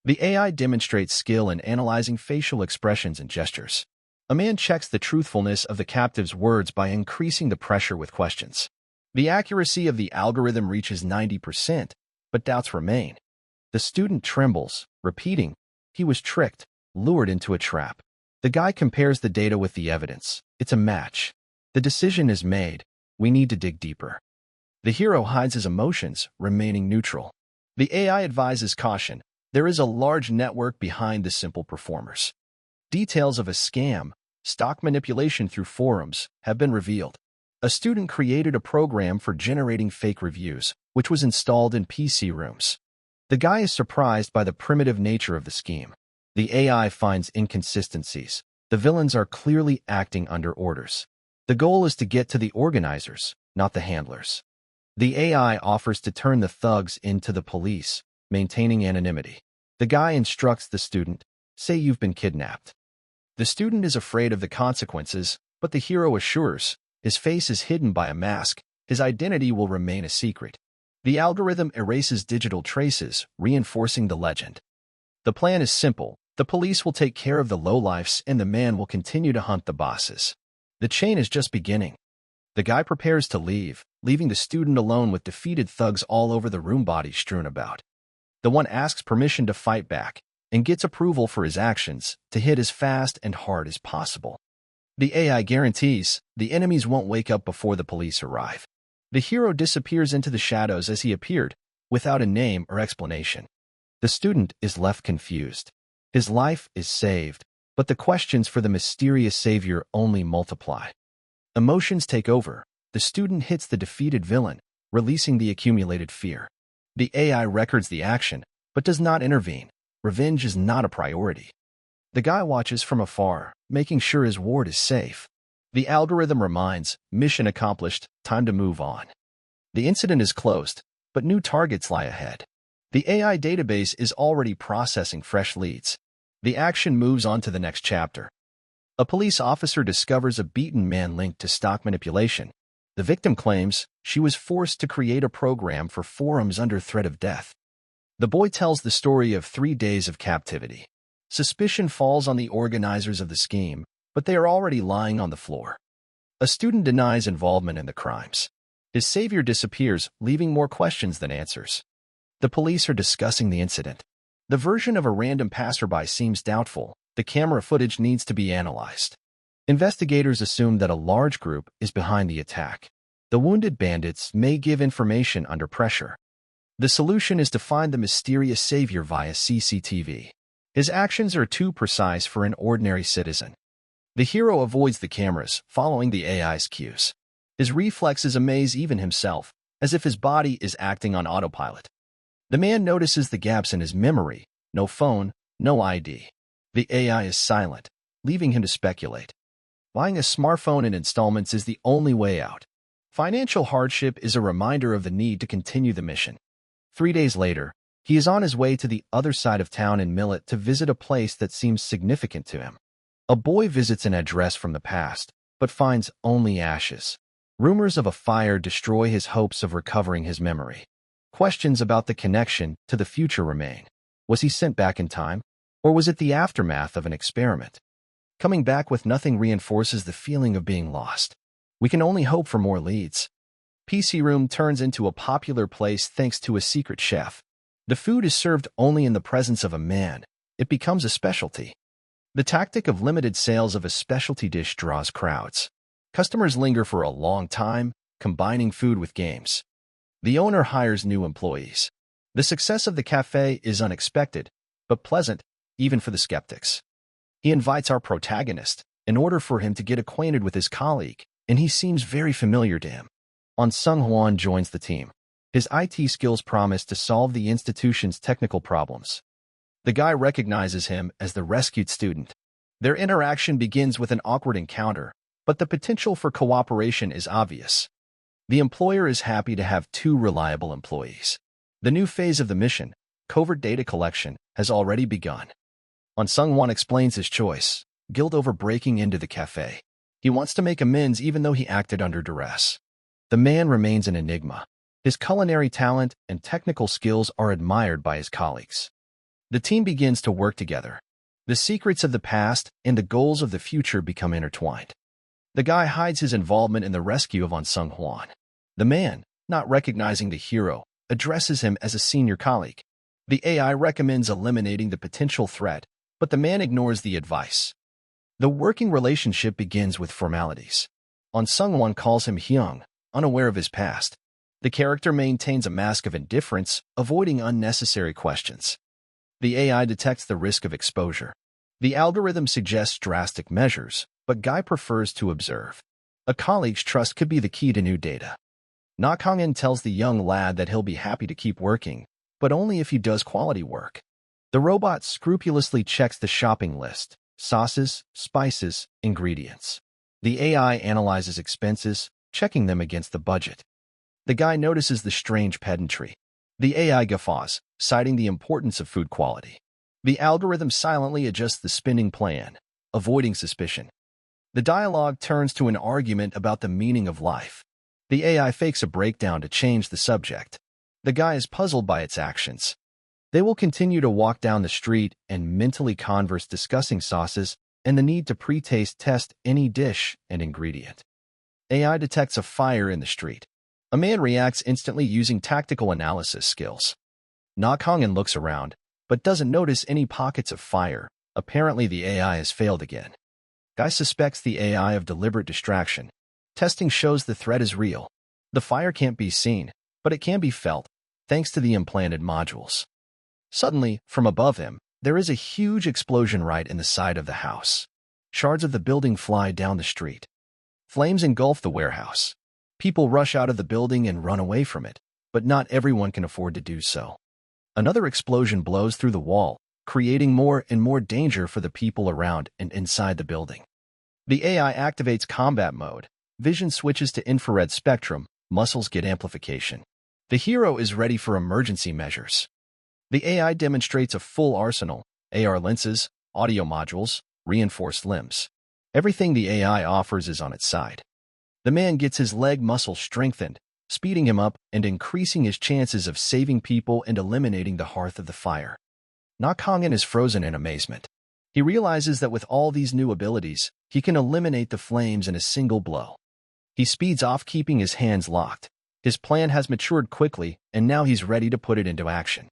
The AI demonstrates skill in analyzing facial expressions and gestures. A man checks the truthfulness of the captive's words by increasing the pressure with questions. The accuracy of the algorithm reaches 90%, but doubts remain. The student trembles, repeating, he was tricked, lured into a trap. The guy compares the data with the evidence. It's a match. The decision is made. We need to dig deeper. The hero hides his emotions, remaining neutral. The AI advises caution. There is a large network behind the simple performers. Details of a scam, stock manipulation through forums, have been revealed. A student created a program for generating fake reviews, which was installed in PC rooms. The guy is surprised by the primitive nature of the scheme. The AI finds inconsistencies. The villains are clearly acting under orders. The goal is to get to the organizers, not the handlers. The AI offers to turn the thugs into the police, maintaining anonymity. The guy instructs the student, say you've been kidnapped. The student is afraid of the consequences, but the hero assures, his face is hidden by a mask, his identity will remain a secret. The algorithm erases digital traces, reinforcing the legend. The plan is simple. The police will take care of the lowlifes and the man will continue to hunt the bosses. The chain is just beginning. The guy prepares to leave, leaving the student alone with defeated thugs all over the room, bodies strewn about. The one asks permission to fight back and gets approval for his actions to hit as fast and hard as possible. The AI guarantees the enemies won't wake up before the police arrive. The hero disappears into the shadows as he appeared, without a name or explanation. The student is left confused. His life is saved, but the questions for the mysterious savior only multiply. Emotions take over. The student hits the defeated villain, releasing the accumulated fear. The AI records the action, but does not intervene. Revenge is not a priority. The guy watches from afar, making sure his ward is safe. The algorithm reminds, mission accomplished, time to move on. The incident is closed, but new targets lie ahead. The AI database is already processing fresh leads. The action moves on to the next chapter. A police officer discovers a beaten man linked to stock manipulation. The victim claims she was forced to create a program for forums under threat of death. The boy tells the story of 3 days of captivity. Suspicion falls on the organizers of the scheme, but they are already lying on the floor. A student denies involvement in the crimes. His savior disappears, leaving more questions than answers. The police are discussing the incident. The version of a random passerby seems doubtful. The camera footage needs to be analyzed. Investigators assume that a large group is behind the attack. The wounded bandits may give information under pressure. The solution is to find the mysterious savior via CCTV. His actions are too precise for an ordinary citizen. The hero avoids the cameras, following the AI's cues. His reflexes amaze even himself, as if his body is acting on autopilot. The man notices the gaps in his memory: no phone, no ID. The AI is silent, leaving him to speculate. Buying a smartphone in installments is the only way out. Financial hardship is a reminder of the need to continue the mission. 3 days later, he is on his way to the other side of town in Millet to visit a place that seems significant to him. A boy visits an address from the past, but finds only ashes. Rumors of a fire destroy his hopes of recovering his memory. Questions about the connection to the future remain. Was he sent back in time? Or was it the aftermath of an experiment? Coming back with nothing reinforces the feeling of being lost. We can only hope for more leads. PC Room turns into a popular place thanks to a secret chef. The food is served only in the presence of a man. It becomes a specialty. The tactic of limited sales of a specialty dish draws crowds. Customers linger for a long time, combining food with games. The owner hires new employees. The success of the cafe is unexpected, but pleasant, even for the skeptics. He invites our protagonist in order for him to get acquainted with his colleague, and he seems very familiar to him. Sung Hwan joins the team. His IT skills promise to solve the institution's technical problems. The guy recognizes him as the rescued student. Their interaction begins with an awkward encounter, but the potential for cooperation is obvious. The employer is happy to have 2 reliable employees. The new phase of the mission, covert data collection, has already begun. Sung Hwan explains his choice: guilt over breaking into the cafe. He wants to make amends even though he acted under duress. The man remains an enigma. His culinary talent and technical skills are admired by his colleagues. The team begins to work together. The secrets of the past and the goals of the future become intertwined. The guy hides his involvement in the rescue of Sung Hwan. The man, not recognizing the hero, addresses him as a senior colleague. The AI recommends eliminating the potential threat, but the man ignores the advice. The working relationship begins with formalities. Sung Hwan calls him Hyung, unaware of his past. The character maintains a mask of indifference, avoiding unnecessary questions. The AI detects the risk of exposure. The algorithm suggests drastic measures, but Guy prefers to observe. A colleague's trust could be the key to new data. Nak Hong-in tells the young lad that he'll be happy to keep working, but only if he does quality work. The robot scrupulously checks the shopping list: sauces, spices, ingredients. The AI analyzes expenses, checking them against the budget. The guy notices the strange pedantry. The AI guffaws, citing the importance of food quality. The algorithm silently adjusts the spending plan, avoiding suspicion. The dialogue turns to an argument about the meaning of life. The AI fakes a breakdown to change the subject. The guy is puzzled by its actions. They will continue to walk down the street and mentally converse, discussing sauces and the need to pre-taste test any dish and ingredient. AI detects a fire in the street. A man reacts instantly using tactical analysis skills. Na Kongan looks around, but doesn't notice any pockets of fire. Apparently the AI has failed again. Guy suspects the AI of deliberate distraction. Testing shows the threat is real. The fire can't be seen, but it can be felt, thanks to the implanted modules. Suddenly, from above him, there is a huge explosion right in the side of the house. Shards of the building fly down the street. Flames engulf the warehouse. People rush out of the building and run away from it, but not everyone can afford to do so. Another explosion blows through the wall, creating more and more danger for the people around and inside the building. The AI activates combat mode. Vision switches to infrared spectrum, muscles get amplification. The hero is ready for emergency measures. The AI demonstrates a full arsenal: AR lenses, audio modules, reinforced limbs. Everything the AI offers is on its side. The man gets his leg muscle strengthened, speeding him up and increasing his chances of saving people and eliminating the hearth of the fire. Na Kongan is frozen in amazement. He realizes that with all these new abilities, he can eliminate the flames in a single blow. He speeds off, keeping his hands locked. His plan has matured quickly, and now he's ready to put it into action.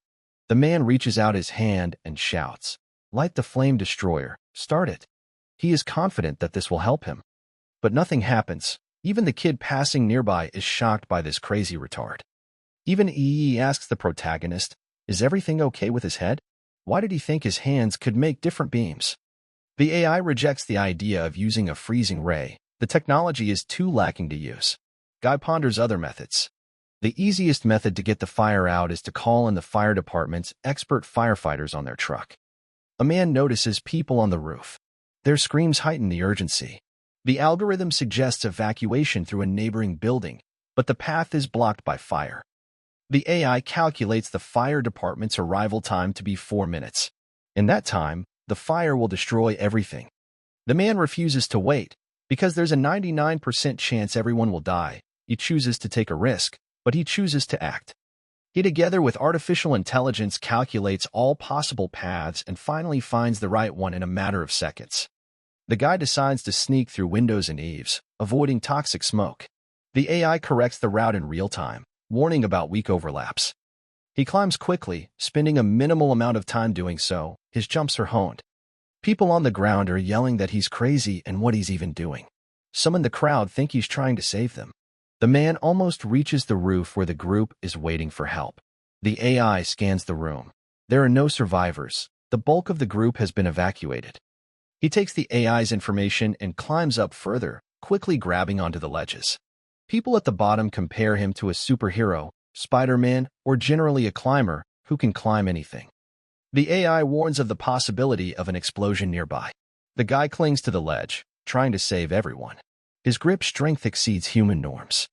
The man reaches out his hand and shouts, "Light the flame destroyer, start it." He is confident that this will help him. But nothing happens. Even the kid passing nearby is shocked by this crazy retard. Even EE asks the protagonist, is everything okay with his head? Why did he think his hands could make different beams? The AI rejects the idea of using a freezing ray. The technology is too lacking to use. Guy ponders other methods. The easiest method to get the fire out is to call in the fire department's expert firefighters on their truck. A man notices people on the roof. Their screams heighten the urgency. The algorithm suggests evacuation through a neighboring building, but the path is blocked by fire. The AI calculates the fire department's arrival time to be 4 minutes. In that time, the fire will destroy everything. The man refuses to wait. Because there's a 99% chance everyone will die, he chooses to take a risk, but he chooses to act. He, together with artificial intelligence, calculates all possible paths and finally finds the right one in a matter of seconds. The guy decides to sneak through windows and eaves, avoiding toxic smoke. The AI corrects the route in real time, warning about weak overlaps. He climbs quickly, spending a minimal amount of time doing so. His jumps are honed. People on the ground are yelling that he's crazy and what he's even doing. Some in the crowd think he's trying to save them. The man almost reaches the roof where the group is waiting for help. The AI scans the room. There are no survivors. The bulk of the group has been evacuated. He takes the AI's information and climbs up further, quickly grabbing onto the ledges. People at the bottom compare him to a superhero, Spider-Man, or generally a climber who can climb anything. The AI warns of the possibility of an explosion nearby. The guy clings to the ledge, trying to save everyone. His grip strength exceeds human norms.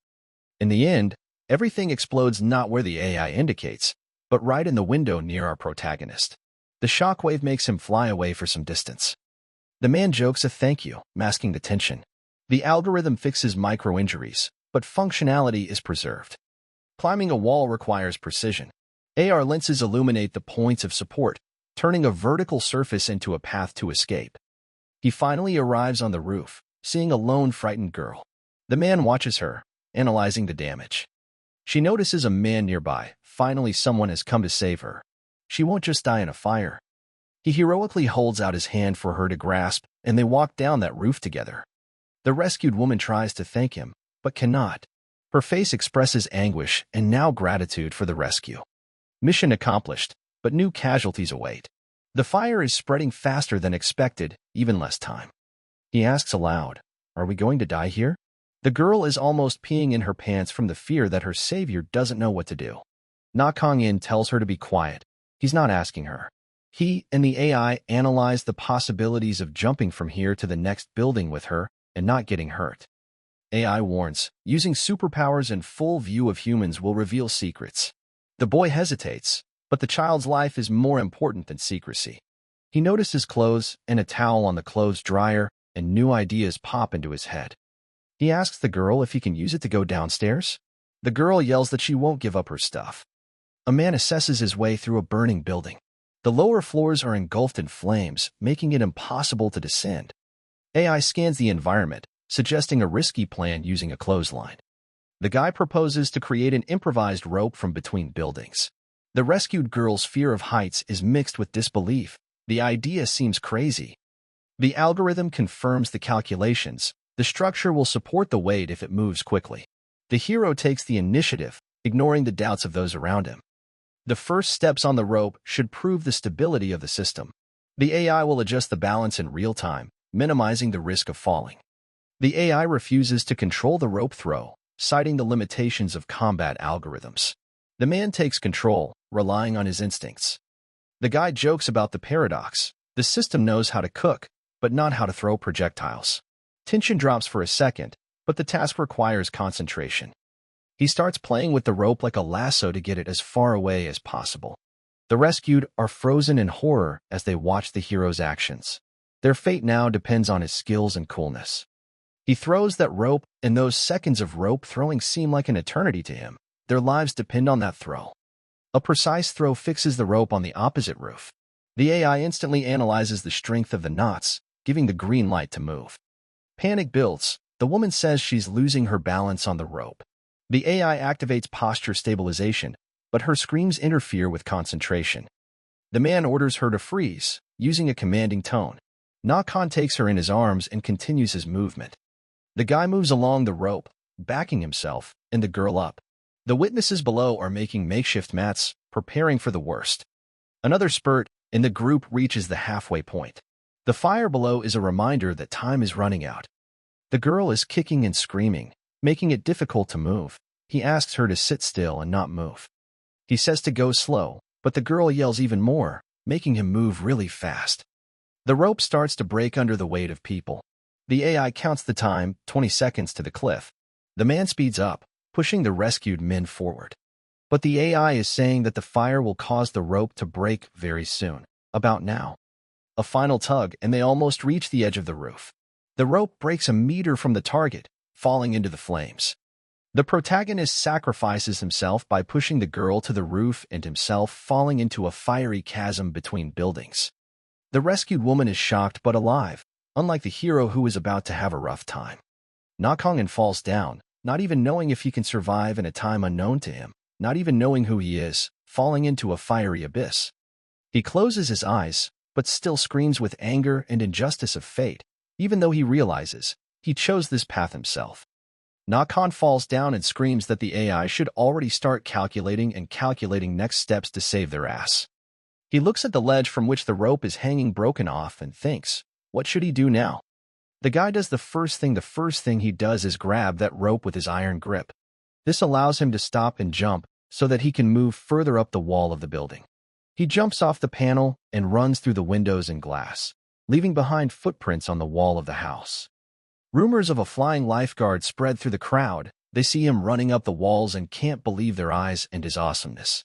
In the end, everything explodes not where the AI indicates, but right in the window near our protagonist. The shockwave makes him fly away for some distance. The man jokes a thank you, masking the tension. The algorithm fixes micro-injuries, but functionality is preserved. Climbing a wall requires precision. AR lenses illuminate the points of support, turning a vertical surface into a path to escape. He finally arrives on the roof, seeing a lone, frightened girl. The man watches her, analyzing the damage. She notices a man nearby. Finally, someone has come to save her. She won't just die in a fire. He heroically holds out his hand for her to grasp, and they walk down that roof together. The rescued woman tries to thank him, but cannot. Her face expresses anguish and now gratitude for the rescue. Mission accomplished, but new casualties await. The fire is spreading faster than expected, even less time. He asks aloud, "Are we going to die here?" The girl is almost peeing in her pants from the fear that her savior doesn't know what to do. Na Kong-in tells her to be quiet. He's not asking her. He and the AI analyze the possibilities of jumping from here to the next building with her and not getting hurt. AI warns, using superpowers in full view of humans will reveal secrets. The boy hesitates, but the child's life is more important than secrecy. He notices clothes and a towel on the clothes dryer, and new ideas pop into his head. He asks the girl if he can use it to go downstairs. The girl yells that she won't give up her stuff. A man assesses his way through a burning building. The lower floors are engulfed in flames, making it impossible to descend. AI scans the environment, suggesting a risky plan using a clothesline. The guy proposes to create an improvised rope from between buildings. The rescued girl's fear of heights is mixed with disbelief. The idea seems crazy. The algorithm confirms the calculations. The structure will support the weight if it moves quickly. The hero takes the initiative, ignoring the doubts of those around him. The first steps on the rope should prove the stability of the system. The AI will adjust the balance in real time, minimizing the risk of falling. The AI refuses to control the rope throw, citing the limitations of combat algorithms. The man takes control, relying on his instincts. The guy jokes about the paradox. The system knows how to cook, but not how to throw projectiles. Tension drops for a second, but the task requires concentration. He starts playing with the rope like a lasso to get it as far away as possible. The rescued are frozen in horror as they watch the hero's actions. Their fate now depends on his skills and coolness. He throws that rope, and those seconds of rope throwing seem like an eternity to him. Their lives depend on that throw. A precise throw fixes the rope on the opposite roof. The AI instantly analyzes the strength of the knots, giving the green light to move. Panic builds. The woman says she's losing her balance on the rope. The AI activates posture stabilization, but her screams interfere with concentration. The man orders her to freeze, using a commanding tone. Nakan takes her in his arms and continues his movement. The guy moves along the rope, backing himself and the girl up. The witnesses below are making makeshift mats, preparing for the worst. Another spurt, and the group reaches the halfway point. The fire below is a reminder that time is running out. The girl is kicking and screaming, making it difficult to move. He asks her to sit still and not move. He says to go slow, but the girl yells even more, making him move really fast. The rope starts to break under the weight of people. The AI counts the time, 20 seconds to the cliff. The man speeds up, pushing the rescued men forward. But the AI is saying that the fire will cause the rope to break very soon, about now. A final tug, and they almost reach the edge of the roof. The rope breaks a meter from the target, falling into the flames. The protagonist sacrifices himself by pushing the girl to the roof and himself falling into a fiery chasm between buildings. The rescued woman is shocked but alive, unlike the hero who is about to have a rough time. Nakongan falls down, not even knowing if he can survive in a time unknown to him, not even knowing who he is, falling into a fiery abyss. He closes his eyes, but still screams with anger and injustice of fate, even though he realizes he chose this path himself. Nakan falls down and screams that the AI should already start calculating next steps to save their ass. He looks at the ledge from which the rope is hanging broken off and thinks, what should he do now? The guy does the first thing he does is grab that rope with his iron grip. This allows him to stop and jump so that he can move further up the wall of the building. He jumps off the panel and runs through the windows and glass, leaving behind footprints on the wall of the house. Rumors of a flying lifeguard spread through the crowd. They see him running up the walls and can't believe their eyes and his awesomeness.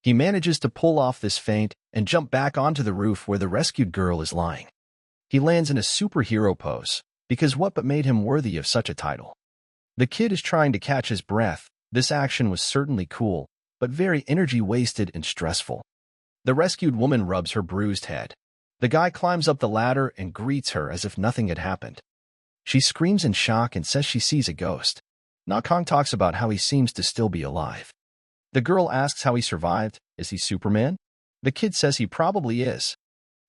He manages to pull off this feint and jump back onto the roof where the rescued girl is lying. He lands in a superhero pose, because what but made him worthy of such a title? The kid is trying to catch his breath. This action was certainly cool, but very energy wasted and stressful. The rescued woman rubs her bruised head. The guy climbs up the ladder and greets her as if nothing had happened. She screams in shock and says she sees a ghost. Nakong talks about how he seems to still be alive. The girl asks how he survived. Is he Superman? The kid says he probably is.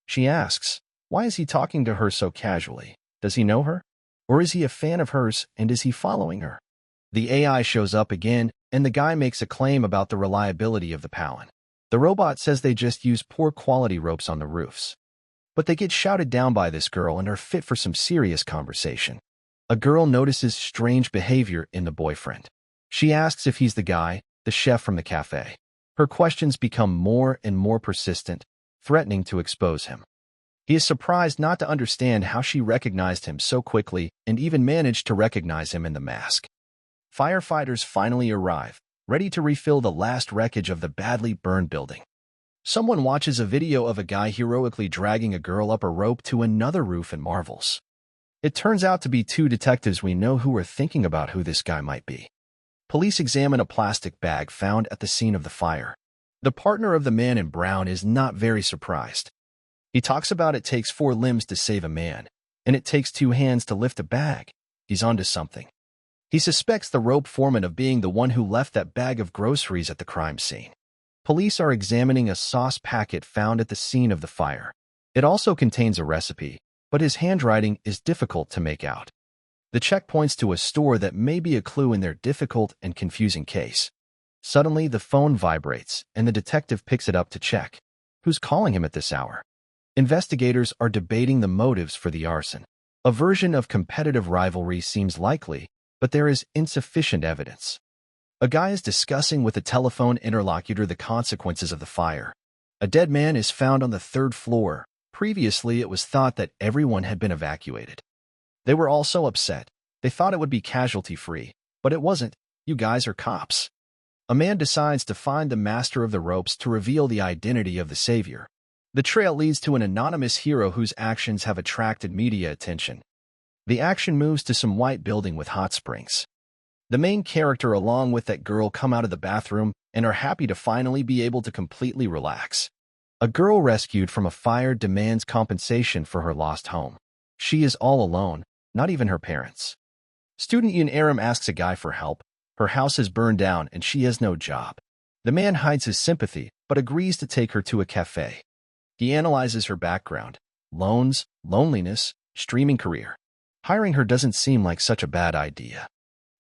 She asks, why is he talking to her so casually? Does he know her? Or is he a fan of hers and is he following her? The AI shows up again, and the guy makes a claim about the reliability of the Powan. The robot says they just use poor quality ropes on the roofs. But they get shouted down by this girl and are fit for some serious conversation. A girl notices strange behavior in the boyfriend. She asks if he's the guy, the chef from the cafe. Her questions become more and more persistent, threatening to expose him. He is surprised not to understand how she recognized him so quickly and even managed to recognize him in the mask. Firefighters finally arrive, ready to refill the last wreckage of the badly burned building. Someone watches a video of a guy heroically dragging a girl up a rope to another roof and marvels. It turns out to be two detectives we know who are thinking about who this guy might be. Police examine a plastic bag found at the scene of the fire. The partner of the man in brown is not very surprised. He talks about it takes 4 limbs to save a man, and it takes 2 hands to lift a bag. He's onto something. He suspects the rope foreman of being the one who left that bag of groceries at the crime scene. Police are examining a sauce packet found at the scene of the fire. It also contains a recipe, but his handwriting is difficult to make out. The check points to a store that may be a clue in their difficult and confusing case. Suddenly, the phone vibrates, and the detective picks it up to check. Who's calling him at this hour? Investigators are debating the motives for the arson. A version of competitive rivalry seems likely, but there is insufficient evidence. A guy is discussing with a telephone interlocutor the consequences of the fire. A dead man is found on the 3rd floor. Previously, it was thought that everyone had been evacuated. They were all so upset. They thought it would be casualty-free, but it wasn't. You guys are cops. A man decides to find the master of the ropes to reveal the identity of the savior. The trail leads to an anonymous hero whose actions have attracted media attention. The action moves to some white building with hot springs. The main character along with that girl come out of the bathroom and are happy to finally be able to completely relax. A girl rescued from a fire demands compensation for her lost home. She is all alone, not even her parents. Student Yoon Aram asks a guy for help. Her house is burned down and she has no job. The man hides his sympathy, but agrees to take her to a cafe. He analyzes her background, loans, loneliness, streaming career. Hiring her doesn't seem like such a bad idea.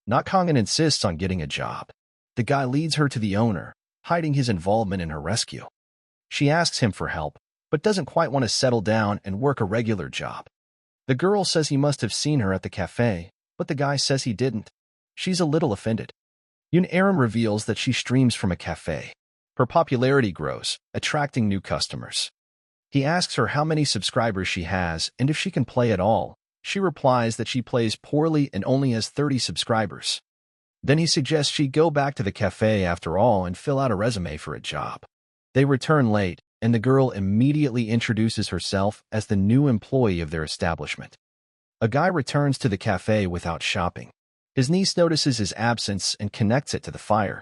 Nak Kongan insists on getting a job. The guy leads her to the owner, hiding his involvement in her rescue. She asks him for help, but doesn't quite want to settle down and work a regular job. The girl says he must have seen her at the cafe, but the guy says he didn't. She's a little offended. Yoon Aram reveals that she streams from a cafe. Her popularity grows, attracting new customers. He asks her how many subscribers she has and if she can play at all. She replies that she plays poorly and only has 30 subscribers. Then he suggests she go back to the cafe after all and fill out a resume for a job. They return late, and the girl immediately introduces herself as the new employee of their establishment. A guy returns to the cafe without shopping. His niece notices his absence and connects it to the fire.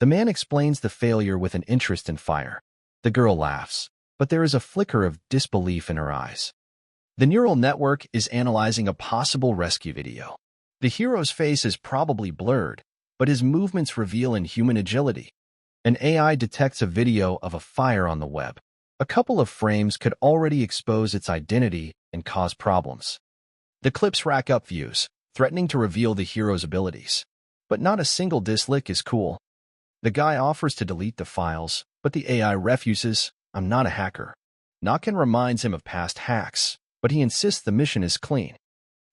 The man explains the failure with an interest in fire. The girl laughs, but there is a flicker of disbelief in her eyes. The neural network is analyzing a possible rescue video. The hero's face is probably blurred, but his movements reveal inhuman agility. An AI detects a video of a fire on the web. A couple of frames could already expose its identity and cause problems. The clips rack up views, threatening to reveal the hero's abilities. But not a single dislike is cool. The guy offers to delete the files, but the AI refuses. I'm not a hacker. Nakan reminds him of past hacks, but he insists the mission is clean.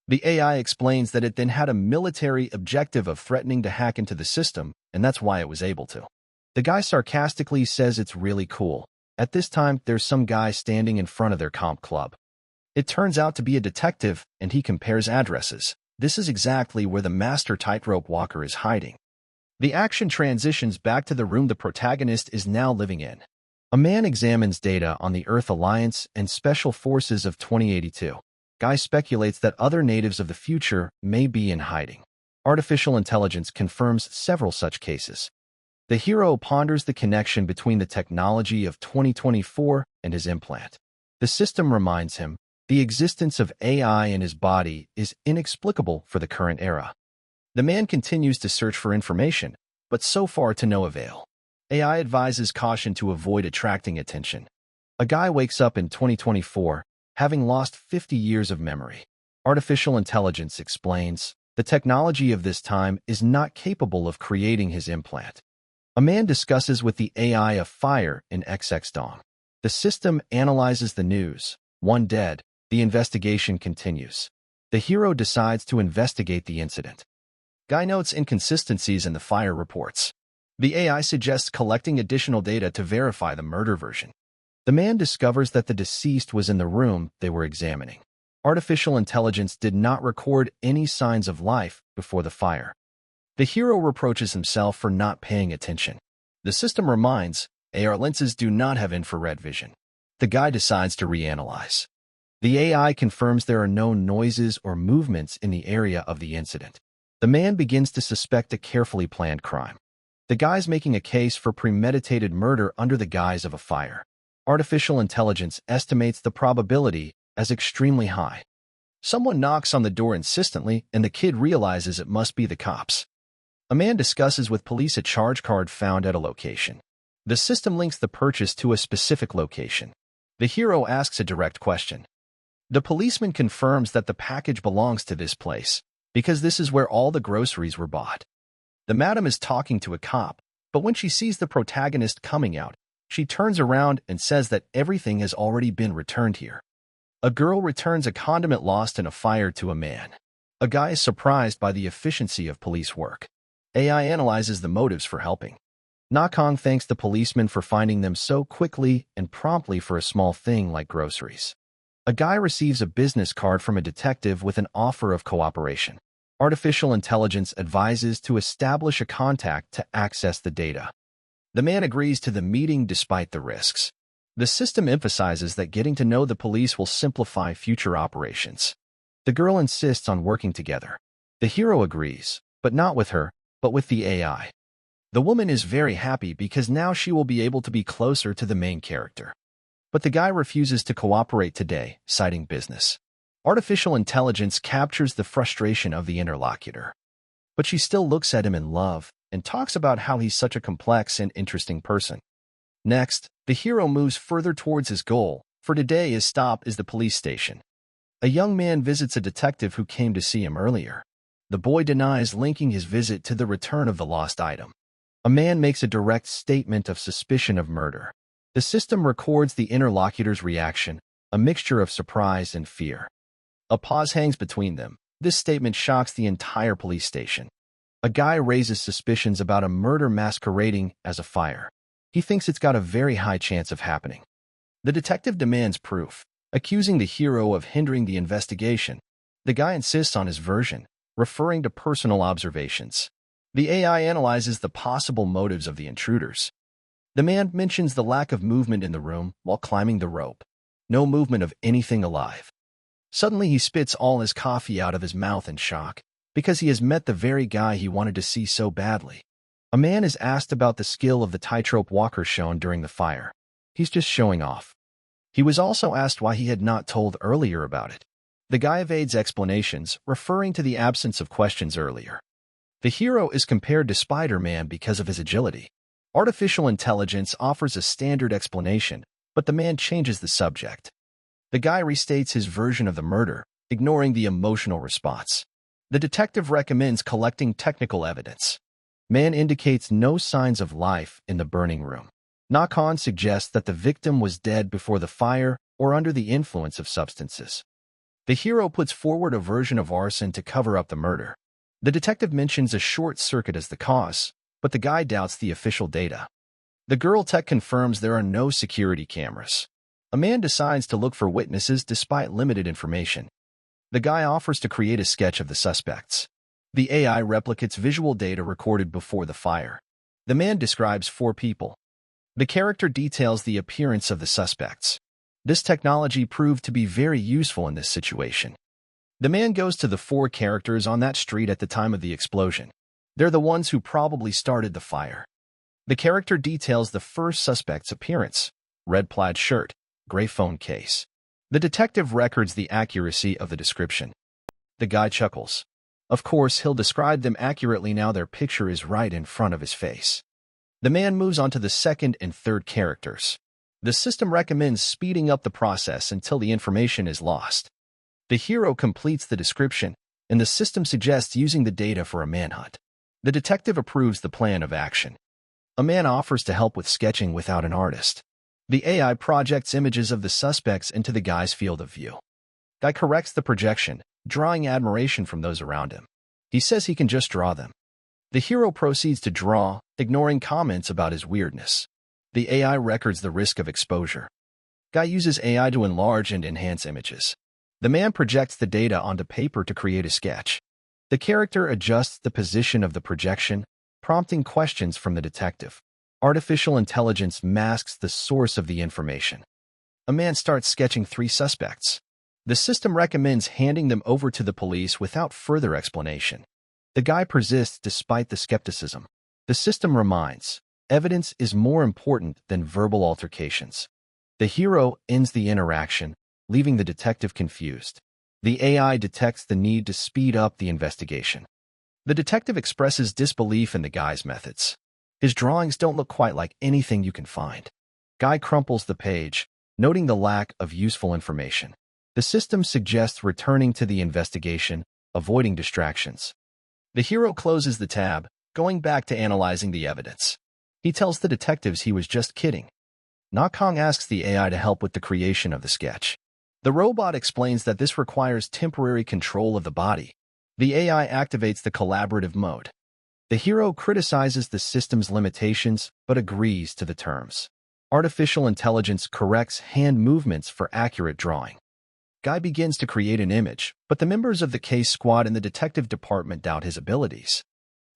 The AI explains that it then had a military objective of threatening to hack into the system, and that's why it was able to. The guy sarcastically says it's really cool. At this time, there's some guy standing in front of their comp club. It turns out to be a detective, and he compares addresses. This is exactly where the master tightrope walker is hiding. The action transitions back to the room the protagonist is now living in. A man examines data on the Earth Alliance and Special Forces of 2082. Guy speculates that other natives of the future may be in hiding. Artificial intelligence confirms several such cases. The hero ponders the connection between the technology of 2024 and his implant. The system reminds him the existence of AI in his body is inexplicable for the current era. The man continues to search for information, but so far to no avail. AI advises caution to avoid attracting attention. A guy wakes up in 2024, having lost 50 years of memory. Artificial intelligence explains the technology of this time is not capable of creating his implant. A man discusses with the AI a fire in XX Dong. The system analyzes the news. One dead. The investigation continues. The hero decides to investigate the incident. Guy notes inconsistencies in the fire reports. The AI suggests collecting additional data to verify the murder version. The man discovers that the deceased was in the room they were examining. Artificial intelligence did not record any signs of life before the fire. The hero reproaches himself for not paying attention. The system reminds, AR lenses do not have infrared vision. The guy decides to reanalyze. The AI confirms there are no noises or movements in the area of the incident. The man begins to suspect a carefully planned crime. The guy's making a case for premeditated murder under the guise of a fire. Artificial intelligence estimates the probability as extremely high. Someone knocks on the door insistently, and the kid realizes it must be the cops. A man discusses with police a charge card found at a location. The system links the purchase to a specific location. The hero asks a direct question. The policeman confirms that the package belongs to this place, because this is where all the groceries were bought. The madam is talking to a cop, but when she sees the protagonist coming out, she turns around and says that everything has already been returned here. A girl returns a condiment lost in a fire to a man. A guy is surprised by the efficiency of police work. AI analyzes the motives for helping. Nakong thanks the policeman for finding them so quickly and promptly for a small thing like groceries. A guy receives a business card from a detective with an offer of cooperation. Artificial intelligence advises to establish a contact to access the data. The man agrees to the meeting despite the risks. The system emphasizes that getting to know the police will simplify future operations. The girl insists on working together. The hero agrees, but not with her, but with the AI. The woman is very happy because now she will be able to be closer to the main character. But the guy refuses to cooperate today, citing business. Artificial intelligence captures the frustration of the interlocutor. But she still looks at him in love and talks about how he's such a complex and interesting person. Next, the hero moves further towards his goal. For today, his stop is the police station. A young man visits a detective who came to see him earlier. The boy denies linking his visit to the return of the lost item. A man makes a direct statement of suspicion of murder. The system records the interlocutor's reaction, a mixture of surprise and fear. A pause hangs between them. This statement shocks the entire police station. A guy raises suspicions about a murder masquerading as a fire. He thinks it's got a very high chance of happening. The detective demands proof, accusing the hero of hindering the investigation. The guy insists on his version, referring to personal observations. The AI analyzes the possible motives of the intruders. The man mentions the lack of movement in the room while climbing the rope. No movement of anything alive. Suddenly he spits all his coffee out of his mouth in shock, because he has met the very guy he wanted to see so badly. A man is asked about the skill of the tightrope walker shown during the fire. He's just showing off. He was also asked why he had not told earlier about it. The guy evades explanations, referring to the absence of questions earlier. The hero is compared to Spider-Man because of his agility. Artificial intelligence offers a standard explanation, but the man changes the subject. The guy restates his version of the murder, ignoring the emotional response. The detective recommends collecting technical evidence. Man indicates no signs of life in the burning room. Nakon suggests that the victim was dead before the fire or under the influence of substances. The hero puts forward a version of arson to cover up the murder. The detective mentions a short circuit as the cause, but the guy doubts the official data. The girl tech confirms there are no security cameras. A man decides to look for witnesses despite limited information. The guy offers to create a sketch of the suspects. The AI replicates visual data recorded before the fire. The man describes 4 people. The character details the appearance of the suspects. This technology proved to be very useful in this situation. The man goes to the 4 characters on that street at the time of the explosion. They're the ones who probably started the fire. The character details the first suspect's appearance: red plaid shirt, gray phone case. The detective records the accuracy of the description. The guy chuckles. Of course, he'll describe them accurately now their picture is right in front of his face. The man moves on to the second and third characters. The system recommends speeding up the process until the information is lost. The hero completes the description, and the system suggests using the data for a manhunt. The detective approves the plan of action. A man offers to help with sketching without an artist. The AI projects images of the suspects into the guy's field of view. Guy corrects the projection, drawing admiration from those around him. He says he can just draw them. The hero proceeds to draw, ignoring comments about his weirdness. The AI records the risk of exposure. Guy uses AI to enlarge and enhance images. The man projects the data onto paper to create a sketch. The character adjusts the position of the projection, prompting questions from the detective. Artificial intelligence masks the source of the information. A man starts sketching 3 suspects. The system recommends handing them over to the police without further explanation. The guy persists despite the skepticism. The system reminds, evidence is more important than verbal altercations. The hero ends the interaction, leaving the detective confused. The AI detects the need to speed up the investigation. The detective expresses disbelief in the guy's methods. His drawings don't look quite like anything you can find. Guy crumples the page, noting the lack of useful information. The system suggests returning to the investigation, avoiding distractions. The hero closes the tab, going back to analyzing the evidence. He tells the detectives he was just kidding. Nakong asks the AI to help with the creation of the sketch. The robot explains that this requires temporary control of the body. The AI activates the collaborative mode. The hero criticizes the system's limitations, but agrees to the terms. Artificial intelligence corrects hand movements for accurate drawing. Guy begins to create an image, but the members of the case squad in the detective department doubt his abilities.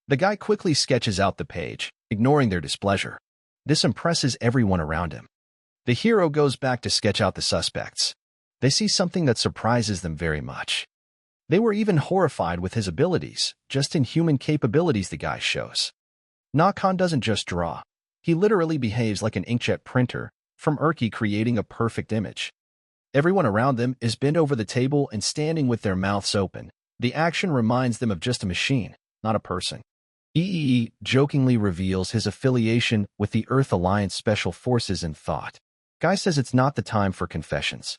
The guy quickly sketches out the page, ignoring their displeasure. This impresses everyone around him. The hero goes back to sketch out the suspects. They see something that surprises them very much. They were even horrified with his abilities, just inhuman capabilities the guy shows. Nakan doesn't just draw. He literally behaves like an inkjet printer, from Urki creating a perfect image. Everyone around them is bent over the table and standing with their mouths open. The action reminds them of just a machine, not a person. EEE jokingly reveals his affiliation with the Earth Alliance Special Forces in thought. Guy says it's not the time for confessions.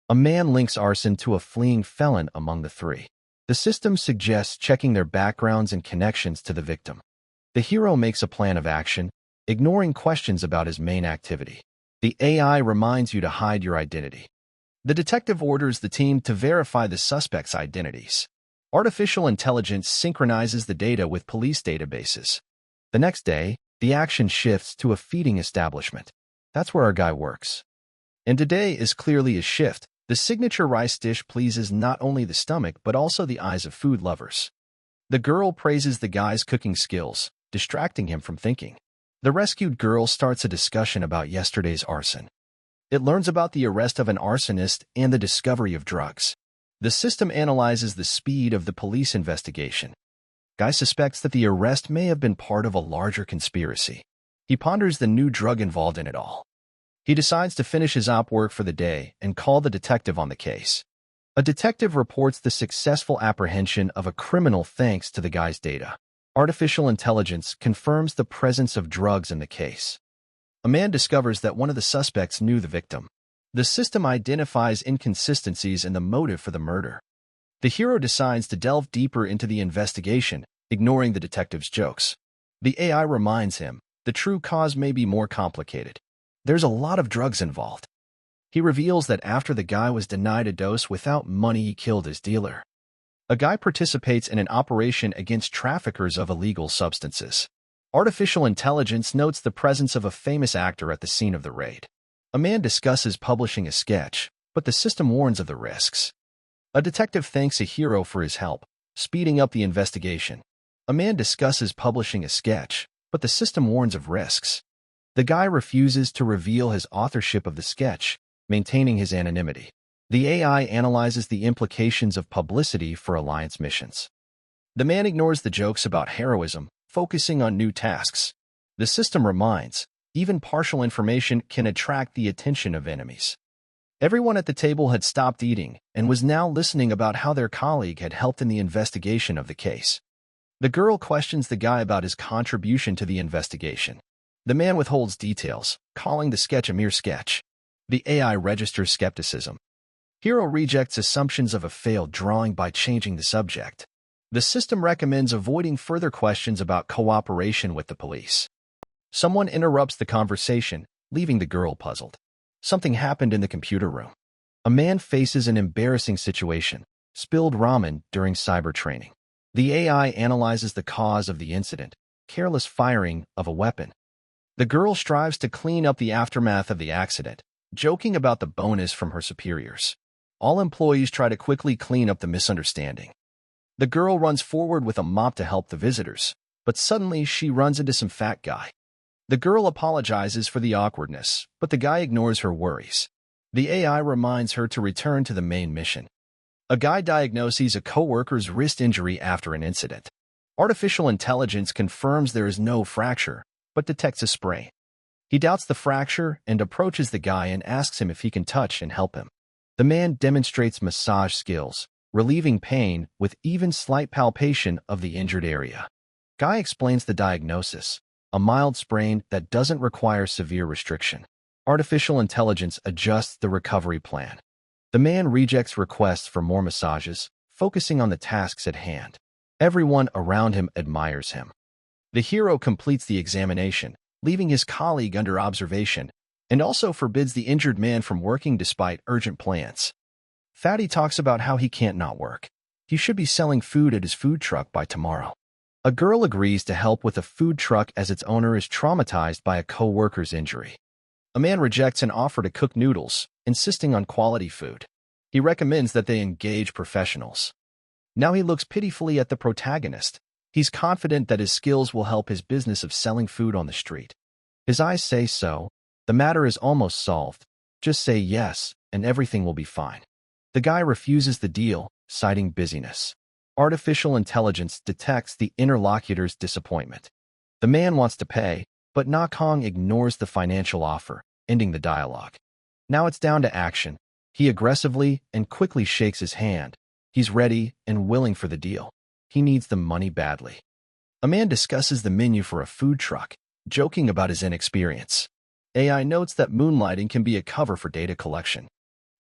A man links arson to a fleeing felon among the three. The system suggests checking their backgrounds and connections to the victim. The hero makes a plan of action, ignoring questions about his main activity. The AI reminds you to hide your identity. The detective orders the team to verify the suspects' identities. Artificial intelligence synchronizes the data with police databases. The next day, the action shifts to a feeding establishment. That's where our guy works. And today is clearly a shift. The signature rice dish pleases not only the stomach but also the eyes of food lovers. The girl praises the guy's cooking skills, distracting him from thinking. The rescued girl starts a discussion about yesterday's arson. It learns about the arrest of an arsonist and the discovery of drugs. The system analyzes the speed of the police investigation. Guy suspects that the arrest may have been part of a larger conspiracy. He ponders the new drug involved in it all. He decides to finish his op work for the day and call the detective on the case. A detective reports the successful apprehension of a criminal thanks to the guy's data. Artificial intelligence confirms the presence of drugs in the case. A man discovers that one of the suspects knew the victim. The system identifies inconsistencies in the motive for the murder. The hero decides to delve deeper into the investigation, ignoring the detective's jokes. The AI reminds him, the true cause may be more complicated. There's a lot of drugs involved. He reveals that after the guy was denied a dose without money, he killed his dealer. A guy participates in an operation against traffickers of illegal substances. Artificial intelligence notes the presence of a famous actor at the scene of the raid. A man discusses publishing a sketch, but the system warns of the risks. A detective thanks a hero for his help, speeding up the investigation. A man discusses publishing a sketch, but the system warns of risks. The guy refuses to reveal his authorship of the sketch, maintaining his anonymity. The AI analyzes the implications of publicity for Alliance missions. The man ignores the jokes about heroism, focusing on new tasks. The system reminds, even partial information can attract the attention of enemies. Everyone at the table had stopped eating and was now listening about how their colleague had helped in the investigation of the case. The girl questions the guy about his contribution to the investigation. The man withholds details, calling the sketch a mere sketch. The AI registers skepticism. Hero rejects assumptions of a failed drawing by changing the subject. The system recommends avoiding further questions about cooperation with the police. Someone interrupts the conversation, leaving the girl puzzled. Something happened in the computer room. A man faces an embarrassing situation, spilled ramen during cyber training. The AI analyzes the cause of the incident, careless firing of a weapon. The girl strives to clean up the aftermath of the accident, joking about the bonus from her superiors. All employees try to quickly clean up the misunderstanding. The girl runs forward with a mop to help the visitors, but suddenly she runs into some fat guy. The girl apologizes for the awkwardness, but the guy ignores her worries. The AI reminds her to return to the main mission. A guy diagnoses a coworker's wrist injury after an incident. Artificial intelligence confirms there is no fracture, but detects a sprain. He doubts the fracture and approaches the guy and asks him if he can touch and help him. The man demonstrates massage skills, relieving pain with even slight palpation of the injured area. Guy explains the diagnosis, a mild sprain that doesn't require severe restriction. Artificial intelligence adjusts the recovery plan. The man rejects requests for more massages, focusing on the tasks at hand. Everyone around him admires him. The hero completes the examination, leaving his colleague under observation, and also forbids the injured man from working despite urgent plans. Fatty talks about how he can't not work. He should be selling food at his food truck by tomorrow. A girl agrees to help with a food truck as its owner is traumatized by a co-worker's injury. A man rejects an offer to cook noodles, insisting on quality food. He recommends that they engage professionals. Now he looks pitifully at the protagonist. He's confident that his skills will help his business of selling food on the street. His eyes say so. The matter is almost solved. Just say yes, and everything will be fine. The guy refuses the deal, citing busyness. Artificial intelligence detects the interlocutor's disappointment. The man wants to pay, but Na Kong ignores the financial offer, ending the dialogue. Now it's down to action. He aggressively and quickly shakes his hand. He's ready and willing for the deal. He needs the money badly. A man discusses the menu for a food truck, joking about his inexperience. AI notes that moonlighting can be a cover for data collection.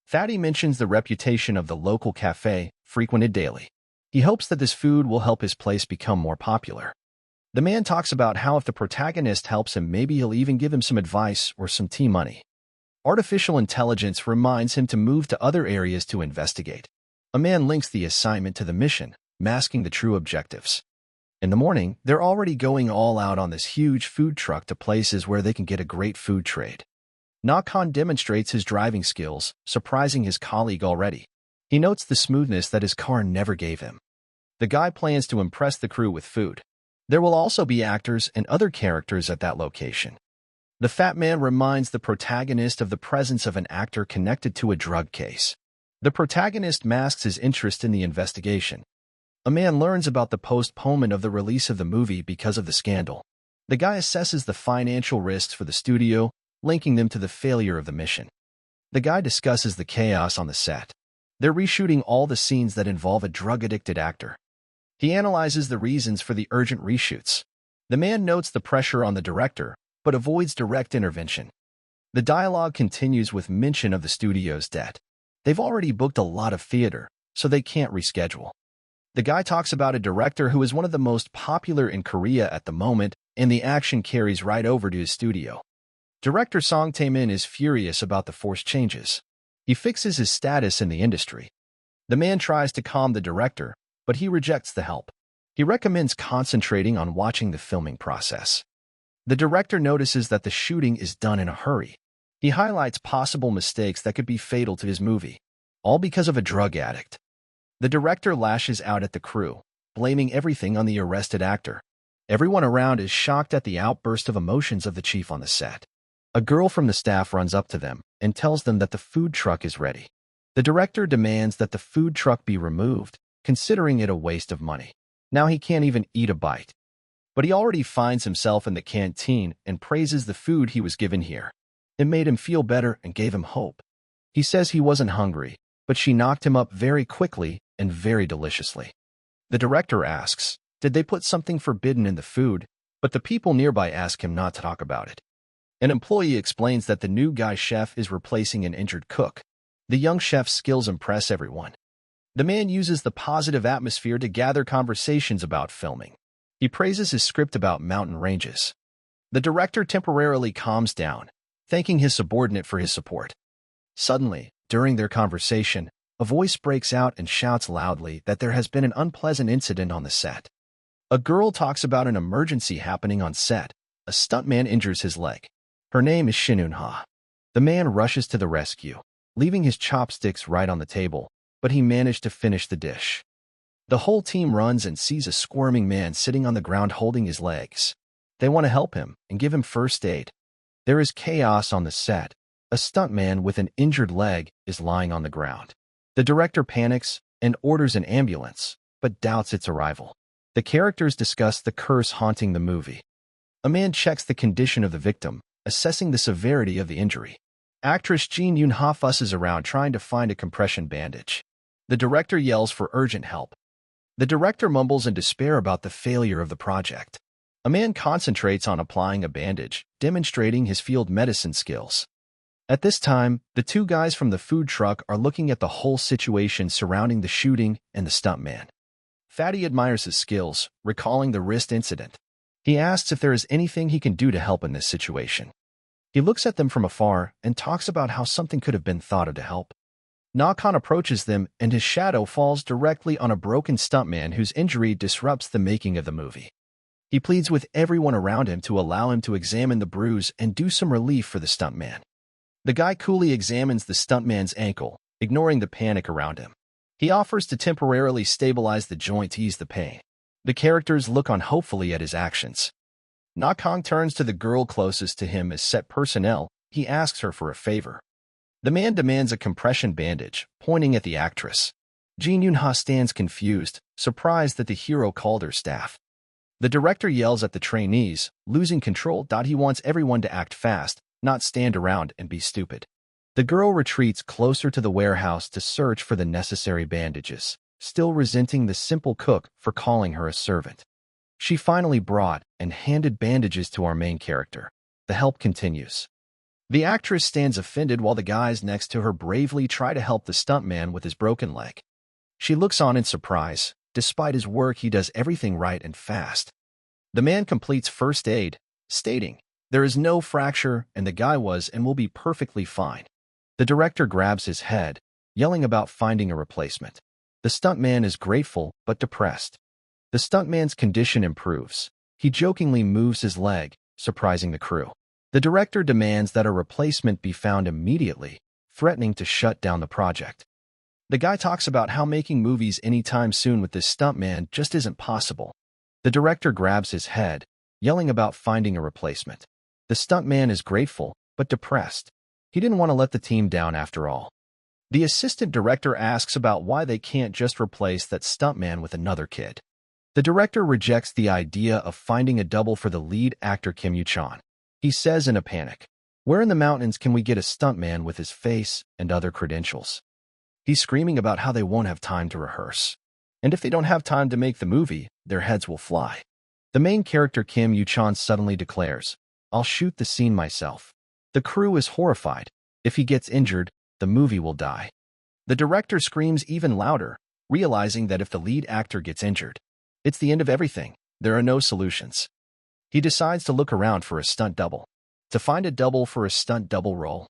Fatty mentions the reputation of the local cafe, frequented daily. He hopes that this food will help his place become more popular. The man talks about how if the protagonist helps him, maybe he'll even give him some advice or some tea money. Artificial intelligence reminds him to move to other areas to investigate. A man links the assignment to the mission, masking the true objectives. In the morning, they're already going all out on this huge food truck to places where they can get a great food trade. Nakan demonstrates his driving skills, surprising his colleague already. He notes the smoothness that his car never gave him. The guy plans to impress the crew with food. There will also be actors and other characters at that location. The fat man reminds the protagonist of the presence of an actor connected to a drug case. The protagonist masks his interest in the investigation. A man learns about the postponement of the release of the movie because of the scandal. The guy assesses the financial risks for the studio, linking them to the failure of the mission. The guy discusses the chaos on the set. They're reshooting all the scenes that involve a drug-addicted actor. He analyzes the reasons for the urgent reshoots. The man notes the pressure on the director, but avoids direct intervention. The dialogue continues with mention of the studio's debt. They've already booked a lot of theater, so they can't reschedule. The guy talks about a director who is one of the most popular in Korea at the moment, and the action carries right over to his studio. Director Song Tae-min is furious about the forced changes. He fixes his status in the industry. The man tries to calm the director, but he rejects the help. He recommends concentrating on watching the filming process. The director notices that the shooting is done in a hurry. He highlights possible mistakes that could be fatal to his movie, all because of a drug addict. The director lashes out at the crew, blaming everything on the arrested actor. Everyone around is shocked at the outburst of emotions of the chief on the set. A girl from the staff runs up to them and tells them that the food truck is ready. The director demands that the food truck be removed, considering it a waste of money. Now he can't even eat a bite. But he already finds himself in the canteen and praises the food he was given here. It made him feel better and gave him hope. He says he wasn't hungry, but she knocked him up very quickly and very deliciously. The director asks, did they put something forbidden in the food? But the people nearby ask him not to talk about it. An employee explains that the new guy chef is replacing an injured cook. The young chef's skills impress everyone. The man uses the positive atmosphere to gather conversations about filming. He praises his script about mountain ranges. The director temporarily calms down, thanking his subordinate for his support. Suddenly, during their conversation, a voice breaks out and shouts loudly that there has been an unpleasant incident on the set. A girl talks about an emergency happening on set. A stuntman injures his leg. Her name is Shinun-ha. The man rushes to the rescue, leaving his chopsticks right on the table, but he managed to finish the dish. The whole team runs and sees a squirming man sitting on the ground holding his legs. They want to help him and give him first aid. There is chaos on the set. A stuntman with an injured leg is lying on the ground. The director panics and orders an ambulance, but doubts its arrival. The characters discuss the curse haunting the movie. A man checks the condition of the victim, assessing the severity of the injury. Actress Jin Yoon-ha fusses around trying to find a compression bandage. The director yells for urgent help. The director mumbles in despair about the failure of the project. A man concentrates on applying a bandage, demonstrating his field medicine skills. At this time, the two guys from the food truck are looking at the whole situation surrounding the shooting and the stuntman. Fatty admires his skills, recalling the wrist incident. He asks if there is anything he can do to help in this situation. He looks at them from afar and talks about how something could have been thought of to help. Na-kan approaches them and his shadow falls directly on a broken stuntman whose injury disrupts the making of the movie. He pleads with everyone around him to allow him to examine the bruise and do some relief for the stuntman. The guy coolly examines the stuntman's ankle, ignoring the panic around him. He offers to temporarily stabilize the joint to ease the pain. The characters look on hopefully at his actions. Na-kan turns to the girl closest to him as set personnel. He asks her for a favor. The man demands a compression bandage, pointing at the actress. Jin Yoon-ha stands confused, surprised that the hero called her staff. The director yells at the trainees, losing control. He wants everyone to act fast, not stand around and be stupid. The girl retreats closer to the warehouse to search for the necessary bandages, still resenting the simple cook for calling her a servant. She finally brought and handed bandages to our main character. The help continues. The actress stands offended while the guys next to her bravely try to help the stuntman with his broken leg. She looks on in surprise. Despite his work, he does everything right and fast. The man completes first aid, stating, "There is no fracture and the guy was and will be perfectly fine." The director grabs his head, yelling about finding a replacement. The stuntman is grateful but depressed. The stuntman's condition improves. He jokingly moves his leg, surprising the crew. The director demands that a replacement be found immediately, threatening to shut down the project. The guy talks about how making movies anytime soon with this stuntman just isn't possible. The director grabs his head, yelling about finding a replacement. The stuntman is grateful but depressed. He didn't want to let the team down after all. The assistant director asks about why they can't just replace that stuntman with another kid. The director rejects the idea of finding a double for the lead actor Kim Yoo-chan. He says in a panic, "Where in the mountains can we get a stuntman with his face and other credentials?" He's screaming about how they won't have time to rehearse. And if they don't have time to make the movie, their heads will fly. The main character Kim Yoo-chan suddenly declares, "I'll shoot the scene myself." The crew is horrified. If he gets injured, the movie will die. The director screams even louder, realizing that if the lead actor gets injured, it's the end of everything. There are no solutions. He decides to look around for a stunt double. To find a double for a stunt double role,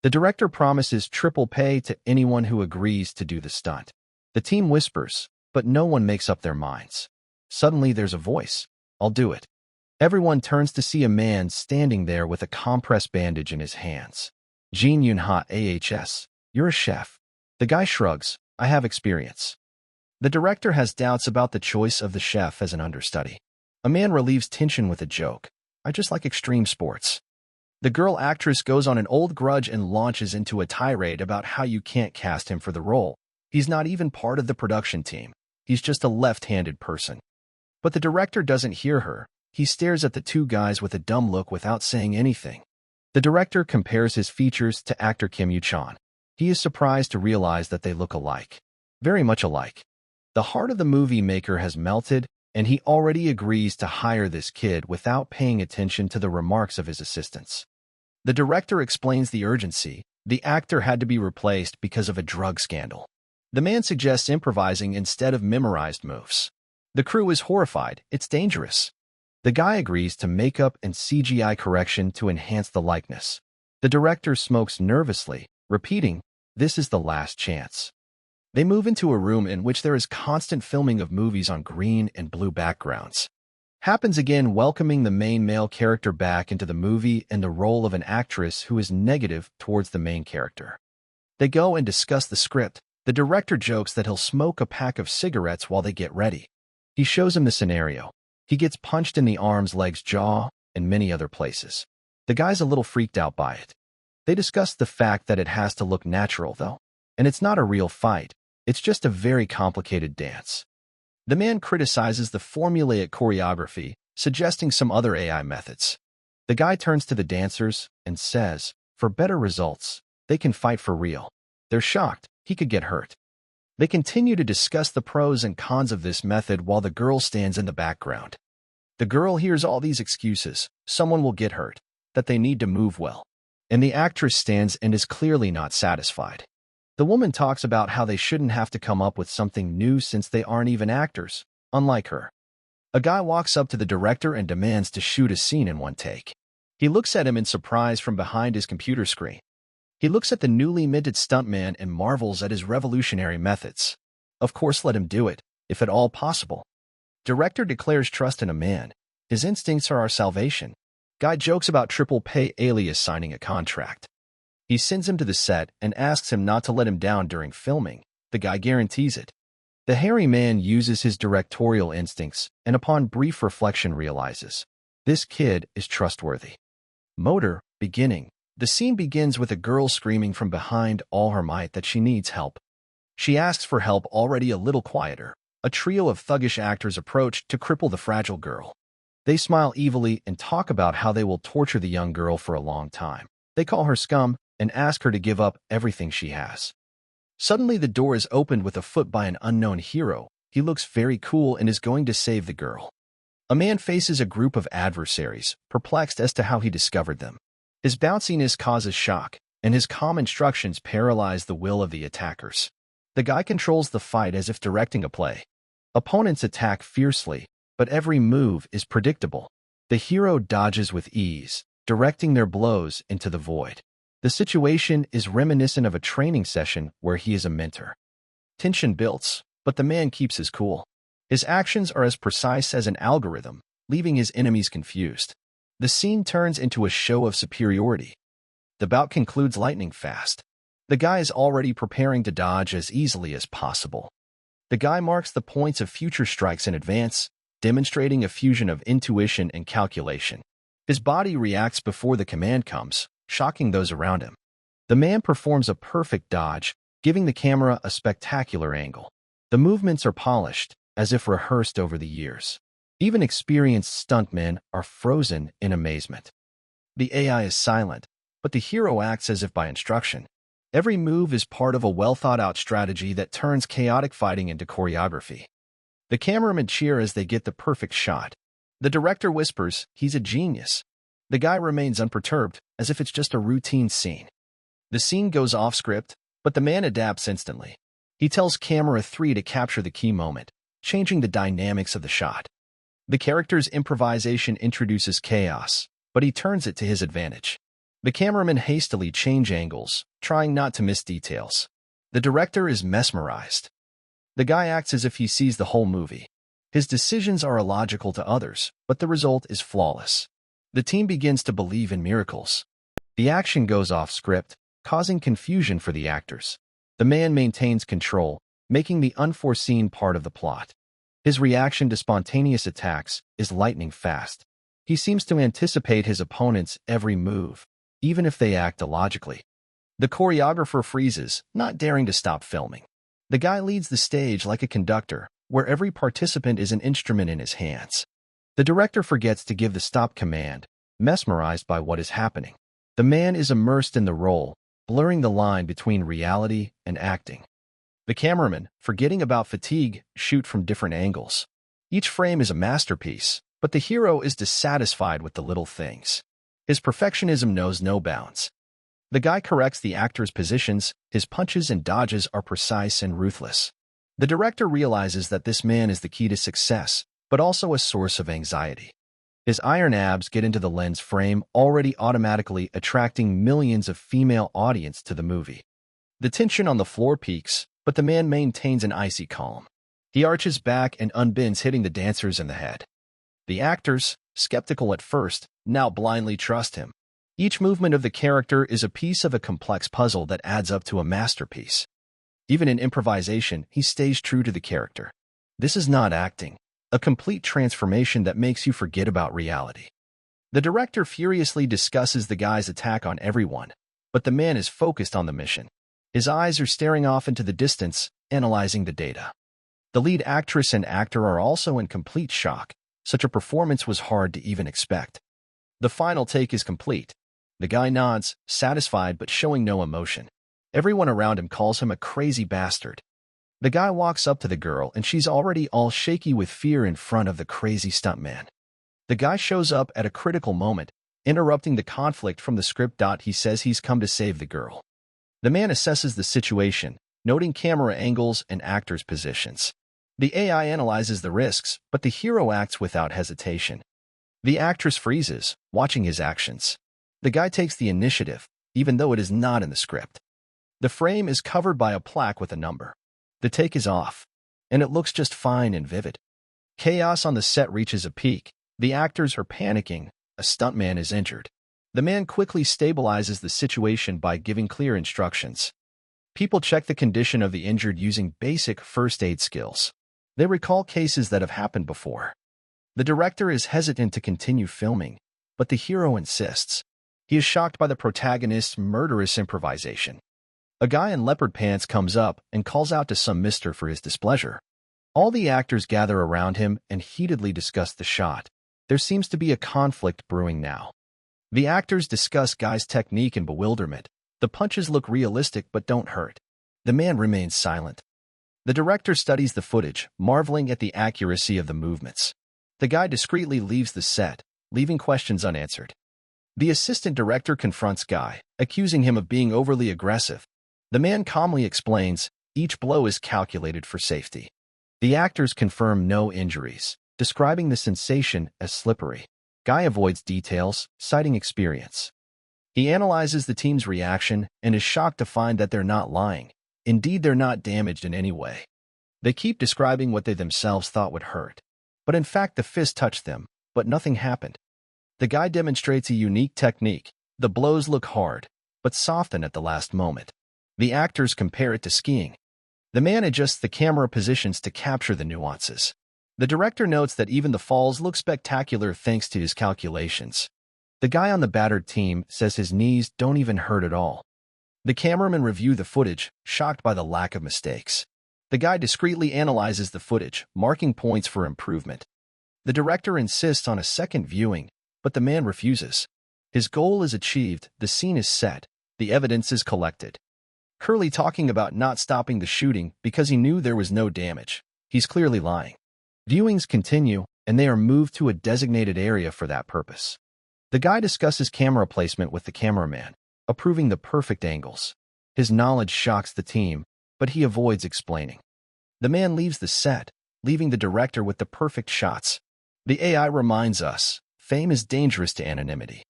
the director promises triple pay to anyone who agrees to do the stunt. The team whispers, but no one makes up their minds. Suddenly there's a voice. "I'll do it." Everyone turns to see a man standing there with a compressed bandage in his hands. Jin Yoon-ha ahs, "You're a chef." The guy shrugs, "I have experience." The director has doubts about the choice of the chef as an understudy. A man relieves tension with a joke. "I just like extreme sports." The girl actress goes on an old grudge and launches into a tirade about how you can't cast him for the role. He's not even part of the production team. He's just a left-handed person. But the director doesn't hear her. He stares at the two guys with a dumb look without saying anything. The director compares his features to actor Kim Yoo-chan. He is surprised to realize that they look alike. Very much alike. The heart of the movie maker has melted, and he already agrees to hire this kid without paying attention to the remarks of his assistants. The director explains the urgency. The actor had to be replaced because of a drug scandal. The man suggests improvising instead of memorized moves. The crew is horrified. It's dangerous. The guy agrees to makeup and CGI correction to enhance the likeness. The director smokes nervously, repeating, "This is the last chance." They move into a room in which there is constant filming of movies on green and blue backgrounds. Happens again, welcoming the main male character back into the movie and the role of an actress who is negative towards the main character. They go and discuss the script. The director jokes that he'll smoke a pack of cigarettes while they get ready. He shows him the scenario. He gets punched in the arms, legs, jaw, and many other places. The guy's a little freaked out by it. They discuss the fact that it has to look natural, though. And it's not a real fight. It's just a very complicated dance. The man criticizes the formulaic choreography, suggesting some other AI methods. The guy turns to the dancers and says, for better results, they can fight for real. They're shocked he could get hurt. They continue to discuss the pros and cons of this method while the girl stands in the background. The girl hears all these excuses, someone will get hurt, that they need to move well. And the actress stands and is clearly not satisfied. The woman talks about how they shouldn't have to come up with something new since they aren't even actors, unlike her. A guy walks up to the director and demands to shoot a scene in one take. He looks at him in surprise from behind his computer screen. He looks at the newly minted stuntman and marvels at his revolutionary methods. Of course, let him do it, if at all possible. Director declares trust in a man. His instincts are our salvation. Guy jokes about triple pay alias signing a contract. He sends him to the set and asks him not to let him down during filming. The guy guarantees it. The hairy man uses his directorial instincts and upon brief reflection realizes, this kid is trustworthy. Motor, beginning. The scene begins with a girl screaming from behind all her might that she needs help. She asks for help already a little quieter. A trio of thuggish actors approach to cripple the fragile girl. They smile evilly and talk about how they will torture the young girl for a long time. They call her scum and ask her to give up everything she has. Suddenly the door is opened with a foot by an unknown hero. He looks very cool and is going to save the girl. A man faces a group of adversaries, perplexed as to how he discovered them. His bounciness causes shock, and his calm instructions paralyze the will of the attackers. The guy controls the fight as if directing a play. Opponents attack fiercely, but every move is predictable. The hero dodges with ease, directing their blows into the void. The situation is reminiscent of a training session where he is a mentor. Tension builds, but the man keeps his cool. His actions are as precise as an algorithm, leaving his enemies confused. The scene turns into a show of superiority. The bout concludes lightning fast. The guy is already preparing to dodge as easily as possible. The guy marks the points of future strikes in advance, demonstrating a fusion of intuition and calculation. His body reacts before the command comes, shocking those around him. The man performs a perfect dodge, giving the camera a spectacular angle. The movements are polished, as if rehearsed over the years. Even experienced stuntmen are frozen in amazement. The AI is silent, but the hero acts as if by instruction. Every move is part of a well-thought-out strategy that turns chaotic fighting into choreography. The cameramen cheer as they get the perfect shot. The director whispers, he's a genius. The guy remains unperturbed, as if it's just a routine scene. The scene goes off script, but the man adapts instantly. He tells camera 3 to capture the key moment, changing the dynamics of the shot. The character's improvisation introduces chaos, but he turns it to his advantage. The cameramen hastily change angles, trying not to miss details. The director is mesmerized. The guy acts as if he sees the whole movie. His decisions are illogical to others, but the result is flawless. The team begins to believe in miracles. The action goes off script, causing confusion for the actors. The man maintains control, making the unforeseen part of the plot. His reaction to spontaneous attacks is lightning fast. He seems to anticipate his opponent's every move, even if they act illogically. The choreographer freezes, not daring to stop filming. The guy leads the stage like a conductor, where every participant is an instrument in his hands. The director forgets to give the stop command, mesmerized by what is happening. The man is immersed in the role, blurring the line between reality and acting. The cameramen, forgetting about fatigue, shoot from different angles. Each frame is a masterpiece, but the hero is dissatisfied with the little things. His perfectionism knows no bounds. The guy corrects the actor's positions, his punches and dodges are precise and ruthless. The director realizes that this man is the key to success, but also a source of anxiety. His iron abs get into the lens frame, already automatically attracting millions of female audience to the movie. The tension on the floor peaks, but the man maintains an icy calm. He arches back and unbends, hitting the dancers in the head. The actors, skeptical at first, now blindly trust him. Each movement of the character is a piece of a complex puzzle that adds up to a masterpiece. Even in improvisation, he stays true to the character. This is not acting, a complete transformation that makes you forget about reality. The director furiously discusses the guy's attack on everyone, but the man is focused on the mission. His eyes are staring off into the distance, analyzing the data. The lead actress and actor are also in complete shock. Such a performance was hard to even expect. The final take is complete. The guy nods, satisfied but showing no emotion. Everyone around him calls him a crazy bastard. The guy walks up to the girl and she's already all shaky with fear in front of the crazy stuntman. The guy shows up at a critical moment, interrupting the conflict from the script. He says he's come to save the girl. The man assesses the situation, noting camera angles and actors' positions. The AI analyzes the risks, but the hero acts without hesitation. The actress freezes, watching his actions. The guy takes the initiative, even though it is not in the script. The frame is covered by a plaque with a number. The take is off, and it looks just fine and vivid. Chaos on the set reaches a peak. The actors are panicking. A stuntman is injured. The man quickly stabilizes the situation by giving clear instructions. People check the condition of the injured using basic first aid skills. They recall cases that have happened before. The director is hesitant to continue filming, but the hero insists. He is shocked by the protagonist's murderous improvisation. A guy in leopard pants comes up and calls out to some mister for his displeasure. All the actors gather around him and heatedly discuss the shot. There seems to be a conflict brewing now. The actors discuss guy's technique in bewilderment. The punches look realistic but don't hurt. The man remains silent. The director studies the footage, marveling at the accuracy of the movements. The guy discreetly leaves the set, leaving questions unanswered. The assistant director confronts Guy, accusing him of being overly aggressive. The man calmly explains, each blow is calculated for safety. The actors confirm no injuries, describing the sensation as slippery. Guy avoids details, citing experience. He analyzes the team's reaction and is shocked to find that they're not lying. Indeed, they're not damaged in any way. They keep describing what they themselves thought would hurt. But in fact, the fist touched them, but nothing happened. The guy demonstrates a unique technique. The blows look hard, but soften at the last moment. The actors compare it to skiing. The man adjusts the camera positions to capture the nuances. The director notes that even the falls look spectacular thanks to his calculations. The guy on the battered team says his knees don't even hurt at all. The cameramen review the footage, shocked by the lack of mistakes. The guy discreetly analyzes the footage, marking points for improvement. The director insists on a second viewing, but the man refuses. His goal is achieved, the scene is set, the evidence is collected. Curly talking about not stopping the shooting because he knew there was no damage. He's clearly lying. Viewings continue, and they are moved to a designated area for that purpose. The guy discusses camera placement with the cameraman, approving the perfect angles. His knowledge shocks the team, but he avoids explaining. The man leaves the set, leaving the director with the perfect shots. The AI reminds us, fame is dangerous to anonymity.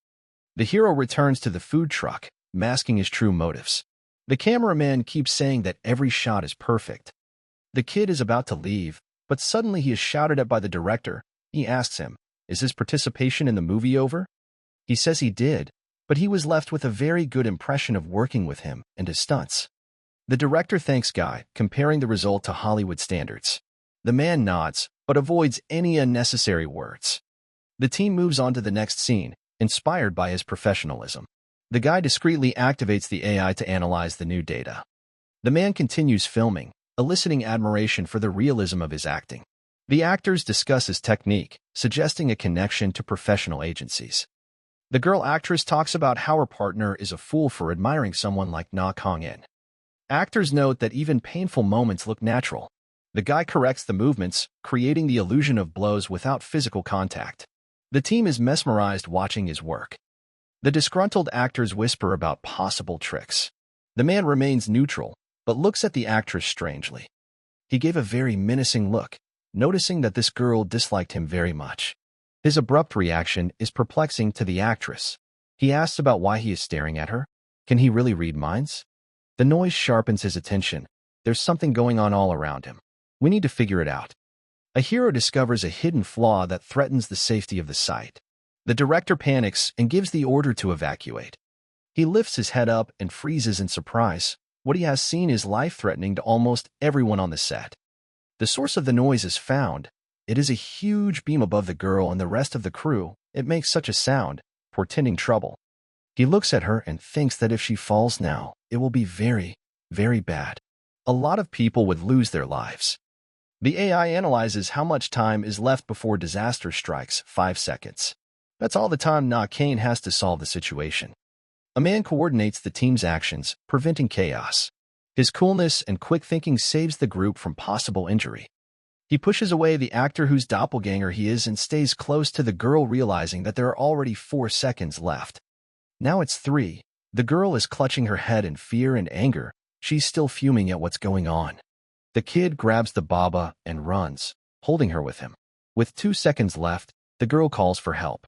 The hero returns to the food truck, masking his true motives. The cameraman keeps saying that every shot is perfect. The kid is about to leave, but suddenly he is shouted at by the director. He asks him, is his participation in the movie over? He says he did, but he was left with a very good impression of working with him and his stunts. The director thanks Guy, comparing the result to Hollywood standards. The man nods, but avoids any unnecessary words. The team moves on to the next scene, inspired by his professionalism. The guy discreetly activates the AI to analyze the new data. The man continues filming, eliciting admiration for the realism of his acting. The actors discuss his technique, suggesting a connection to professional agencies. The girl actress talks about how her partner is a fool for admiring someone like Na Kong-in. Actors note that even painful moments look natural. The guy corrects the movements, creating the illusion of blows without physical contact. The team is mesmerized watching his work. The disgruntled actors whisper about possible tricks. The man remains neutral, but looks at the actress strangely. He gave a very menacing look, noticing that this girl disliked him very much. His abrupt reaction is perplexing to the actress. He asks about why he is staring at her. Can he really read minds? The noise sharpens his attention. There's something going on all around him. We need to figure it out. A hero discovers a hidden flaw that threatens the safety of the site. The director panics and gives the order to evacuate. He lifts his head up and freezes in surprise. What he has seen is life-threatening to almost everyone on the set. The source of the noise is found. It is a huge beam above the girl and the rest of the crew. It makes such a sound, portending trouble. He looks at her and thinks that if she falls now, it will be very, very bad. A lot of people would lose their lives. The AI analyzes how much time is left before disaster strikes, 5 seconds. That's all the time Kane has to solve the situation. A man coordinates the team's actions, preventing chaos. His coolness and quick thinking saves the group from possible injury. He pushes away the actor whose doppelganger he is and stays close to the girl, realizing that there are already 4 seconds left. Now it's 3. The girl is clutching her head in fear and anger. She's still fuming at what's going on. The kid grabs the baba and runs, holding her with him. With 2 seconds left, the girl calls for help.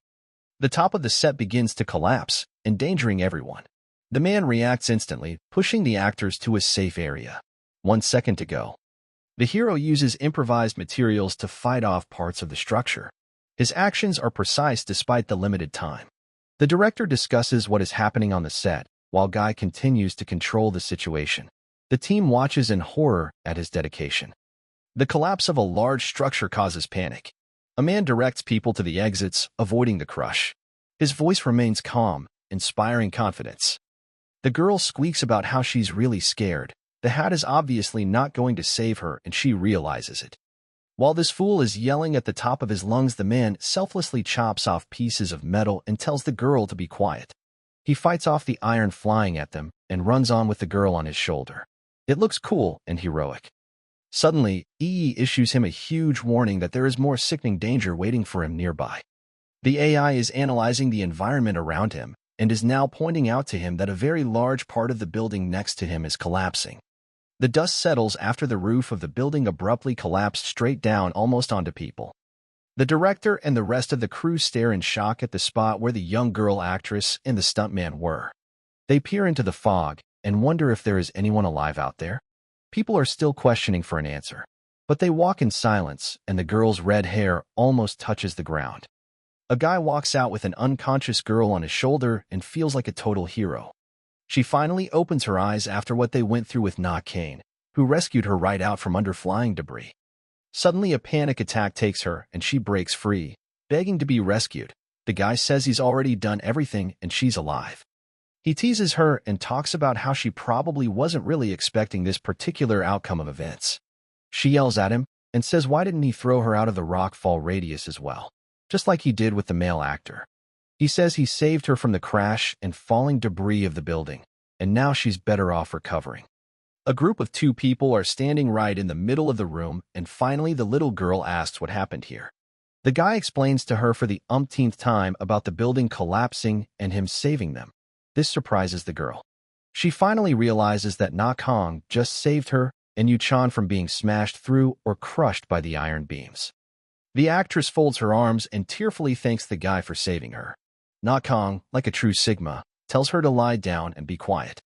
The top of the set begins to collapse, endangering everyone. The man reacts instantly, pushing the actors to a safe area. 1 second to go. The hero uses improvised materials to fight off parts of the structure. His actions are precise despite the limited time. The director discusses what is happening on the set, while Guy continues to control the situation. The team watches in horror at his dedication. The collapse of a large structure causes panic. A man directs people to the exits, avoiding the crush. His voice remains calm, inspiring confidence. The girl squeaks about how she's really scared. The hat is obviously not going to save her, and she realizes it. While this fool is yelling at the top of his lungs, the man selflessly chops off pieces of metal and tells the girl to be quiet. He fights off the iron flying at them and runs on with the girl on his shoulder. It looks cool and heroic. Suddenly, EE issues him a huge warning that there is more sickening danger waiting for him nearby. The AI is analyzing the environment around him and is now pointing out to him that a very large part of the building next to him is collapsing. The dust settles after the roof of the building abruptly collapsed straight down almost onto people. The director and the rest of the crew stare in shock at the spot where the young girl actress and the stuntman were. They peer into the fog and wonder if there is anyone alive out there. People are still questioning for an answer, but they walk in silence and the girl's red hair almost touches the ground. A guy walks out with an unconscious girl on his shoulder and feels like a total hero. She finally opens her eyes after what they went through with Kane, who rescued her right out from under flying debris. Suddenly a panic attack takes her and she breaks free, begging to be rescued. The guy says he's already done everything and she's alive. He teases her and talks about how she probably wasn't really expecting this particular outcome of events. She yells at him and says why didn't he throw her out of the rock fall radius as well, just like he did with the male actor. He says he saved her from the crash and falling debris of the building, and now she's better off recovering. A group of 2 people are standing right in the middle of the room, and finally the little girl asks what happened here. The guy explains to her for the umpteenth time about the building collapsing and him saving them. This surprises the girl. She finally realizes that Kong just saved her and Yu-chan from being smashed through or crushed by the iron beams. The actress folds her arms and tearfully thanks the guy for saving her. Kong, like a true Sigma, tells her to lie down and be quiet.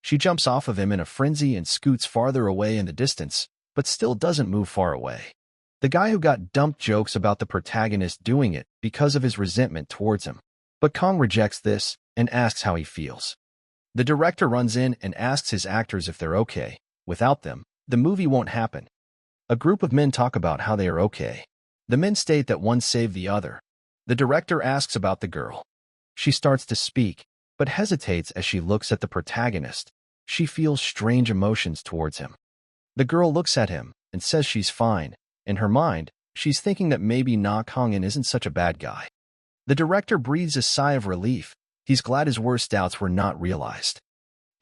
She jumps off of him in a frenzy and scoots farther away in the distance, but still doesn't move far away. The guy who got dumped jokes about the protagonist doing it because of his resentment towards him, but Kong rejects this and asks how he feels. The director runs in and asks his actors if they're okay. Without them, the movie won't happen. A group of men talk about how they are okay. The men state that one saved the other. The director asks about the girl. She starts to speak, but hesitates as she looks at the protagonist. She feels strange emotions towards him. The girl looks at him and says she's fine. In her mind, she's thinking that maybe Kong isn't such a bad guy. The director breathes a sigh of relief. He's glad his worst doubts were not realized.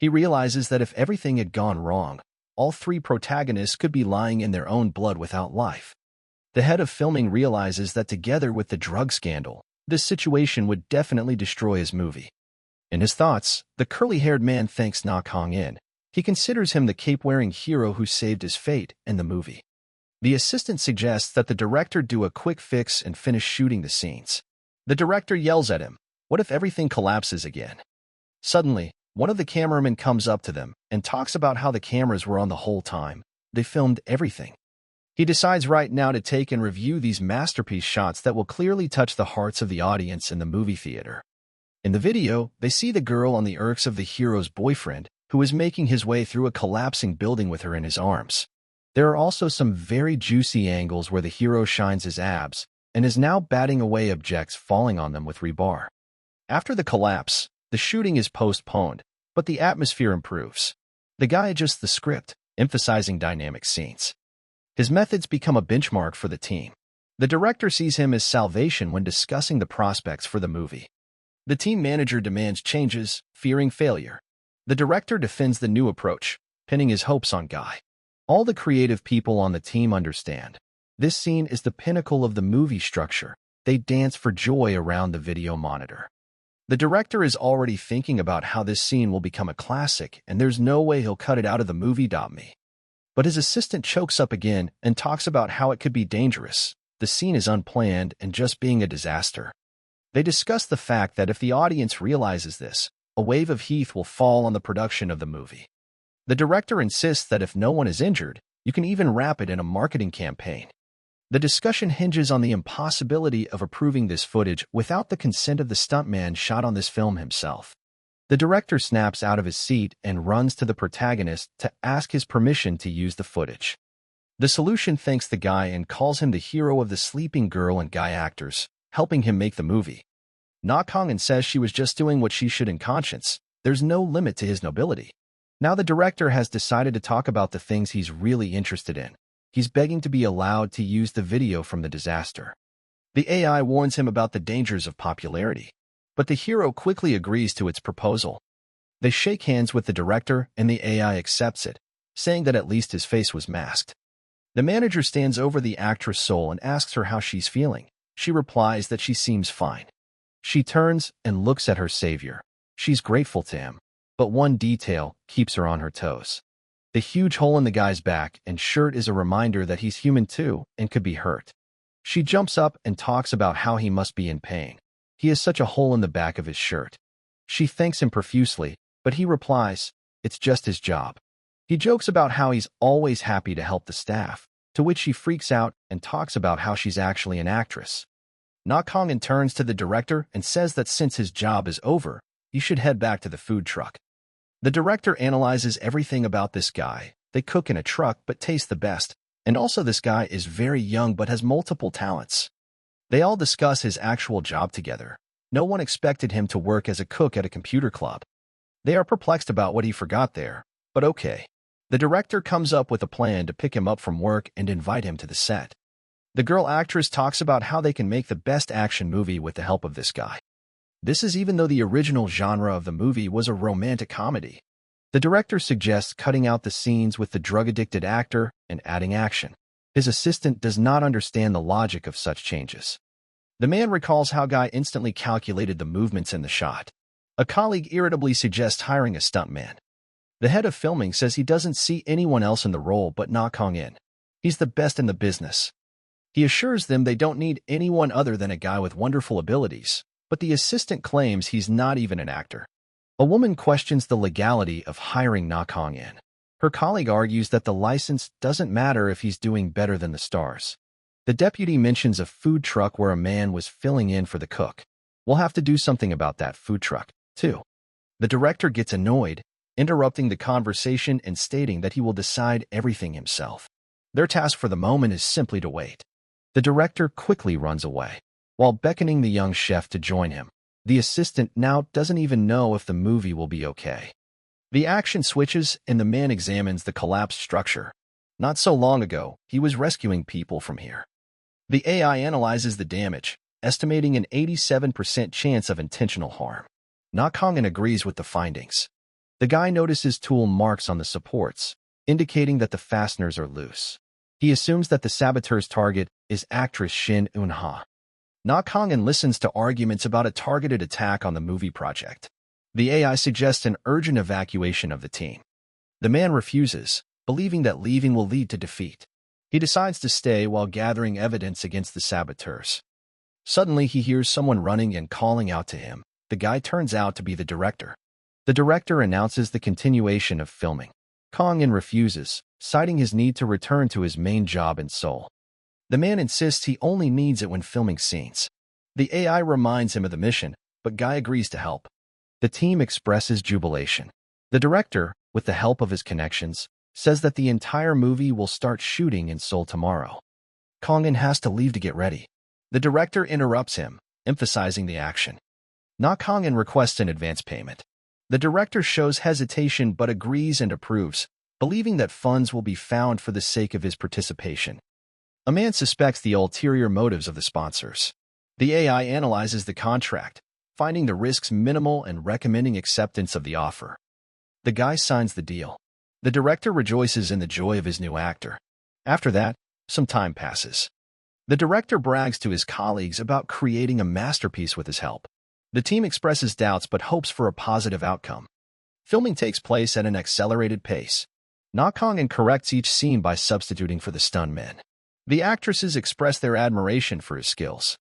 He realizes that if everything had gone wrong, all 3 protagonists could be lying in their own blood without life. The head of filming realizes that together with the drug scandal, this situation would definitely destroy his movie. In his thoughts, the curly-haired man thanks Kong in. He considers him the cape-wearing hero who saved his fate in the movie. The assistant suggests that the director do a quick fix and finish shooting the scenes. The director yells at him, "What if everything collapses again?" Suddenly, one of the cameramen comes up to them and talks about how the cameras were on the whole time. They filmed everything. He decides right now to take and review these masterpiece shots that will clearly touch the hearts of the audience in the movie theater. In the video, they see the girl on the irks of the hero's boyfriend, who is making his way through a collapsing building with her in his arms. There are also some very juicy angles where the hero shines his abs and is now batting away objects falling on them with rebar. After the collapse, the shooting is postponed, but the atmosphere improves. The guy adjusts the script, emphasizing dynamic scenes. His methods become a benchmark for the team. The director sees him as salvation when discussing the prospects for the movie. The team manager demands changes, fearing failure. The director defends the new approach, pinning his hopes on Guy. All the creative people on the team understand. This scene is the pinnacle of the movie structure. They dance for joy around the video monitor. The director is already thinking about how this scene will become a classic, and there's no way he'll cut it out of the movie. Me. But his assistant chokes up again and talks about how it could be dangerous. The scene is unplanned and just being a disaster. They discuss the fact that if the audience realizes this, a wave of heat will fall on the production of the movie. The director insists that if no one is injured, you can even wrap it in a marketing campaign. The discussion hinges on the impossibility of approving this footage without the consent of the stuntman shot on this film himself. The director snaps out of his seat and runs to the protagonist to ask his permission to use the footage. The solution thanks the guy and calls him the hero of the sleeping girl and guy actors, helping him make the movie. Na Kongan says she was just doing what she should in conscience. There's no limit to his nobility. Now the director has decided to talk about the things he's really interested in. He's begging to be allowed to use the video from the disaster. The AI warns him about the dangers of popularity, but the hero quickly agrees to its proposal. They shake hands with the director and the AI accepts it, saying that at least his face was masked. The manager stands over the actress Soul and asks her how she's feeling. She replies that she seems fine. She turns and looks at her savior. She's grateful to him, but one detail keeps her on her toes. The huge hole in the guy's back and shirt is a reminder that he's human too and could be hurt. She jumps up and talks about how he must be in pain. He has such a hole in the back of his shirt. She thanks him profusely, but he replies, it's just his job. He jokes about how he's always happy to help the staff, to which she freaks out and talks about how she's actually an actress. Na Kongan turns to the director and says that since his job is over, he should head back to the food truck. The director analyzes everything about this guy. They cook in a truck but taste the best, and also this guy is very young but has multiple talents. They all discuss his actual job together. No one expected him to work as a cook at a computer club. They are perplexed about what he forgot there, but okay. The director comes up with a plan to pick him up from work and invite him to the set. The girl actress talks about how they can make the best action movie with the help of this guy. This is even though the original genre of the movie was a romantic comedy. The director suggests cutting out the scenes with the drug-addicted actor and adding action. His assistant does not understand the logic of such changes. The man recalls how Guy instantly calculated the movements in the shot. A colleague irritably suggests hiring a stuntman. The head of filming says he doesn't see anyone else in the role but Na Kongan. He's the best in the business. He assures them they don't need anyone other than a guy with wonderful abilities, but the assistant claims he's not even an actor. A woman questions the legality of hiring Na Kongan. Her colleague argues that the license doesn't matter if he's doing better than the stars. The deputy mentions a food truck where a man was filling in for the cook. We'll have to do something about that food truck, too. The director gets annoyed, interrupting the conversation and stating that he will decide everything himself. Their task for the moment is simply to wait. The director quickly runs away, while beckoning the young chef to join him. The assistant now doesn't even know if the movie will be okay. The action switches and the man examines the collapsed structure. Not so long ago, he was rescuing people from here. The AI analyzes the damage, estimating an 87% chance of intentional harm. Na Kongan agrees with the findings. The guy notices tool marks on the supports, indicating that the fasteners are loose. He assumes that the saboteur's target is actress Shin Eun-ha. Na Kongan listens to arguments about a targeted attack on the movie project. The AI suggests an urgent evacuation of the team. The man refuses, believing that leaving will lead to defeat. He decides to stay while gathering evidence against the saboteurs. Suddenly, he hears someone running and calling out to him. The guy turns out to be the director. The director announces the continuation of filming. Kongan refuses, citing his need to return to his main job in Seoul. The man insists he only needs it when filming scenes. The AI reminds him of the mission, but Guy agrees to help. The team expresses jubilation. The director, with the help of his connections, says that the entire movie will start shooting in Seoul tomorrow. Kongan has to leave to get ready. The director interrupts him, emphasizing the action. Na Kongan requests an advance payment. The director shows hesitation but agrees and approves, believing that funds will be found for the sake of his participation. A man suspects the ulterior motives of the sponsors. The AI analyzes the contract, finding the risks minimal and recommending acceptance of the offer. The guy signs the deal. The director rejoices in the joy of his new actor. After that, some time passes. The director brags to his colleagues about creating a masterpiece with his help. The team expresses doubts but hopes for a positive outcome. Filming takes place at an accelerated pace. Nakong corrects each scene by substituting for the stuntmen. The actresses express their admiration for his skills.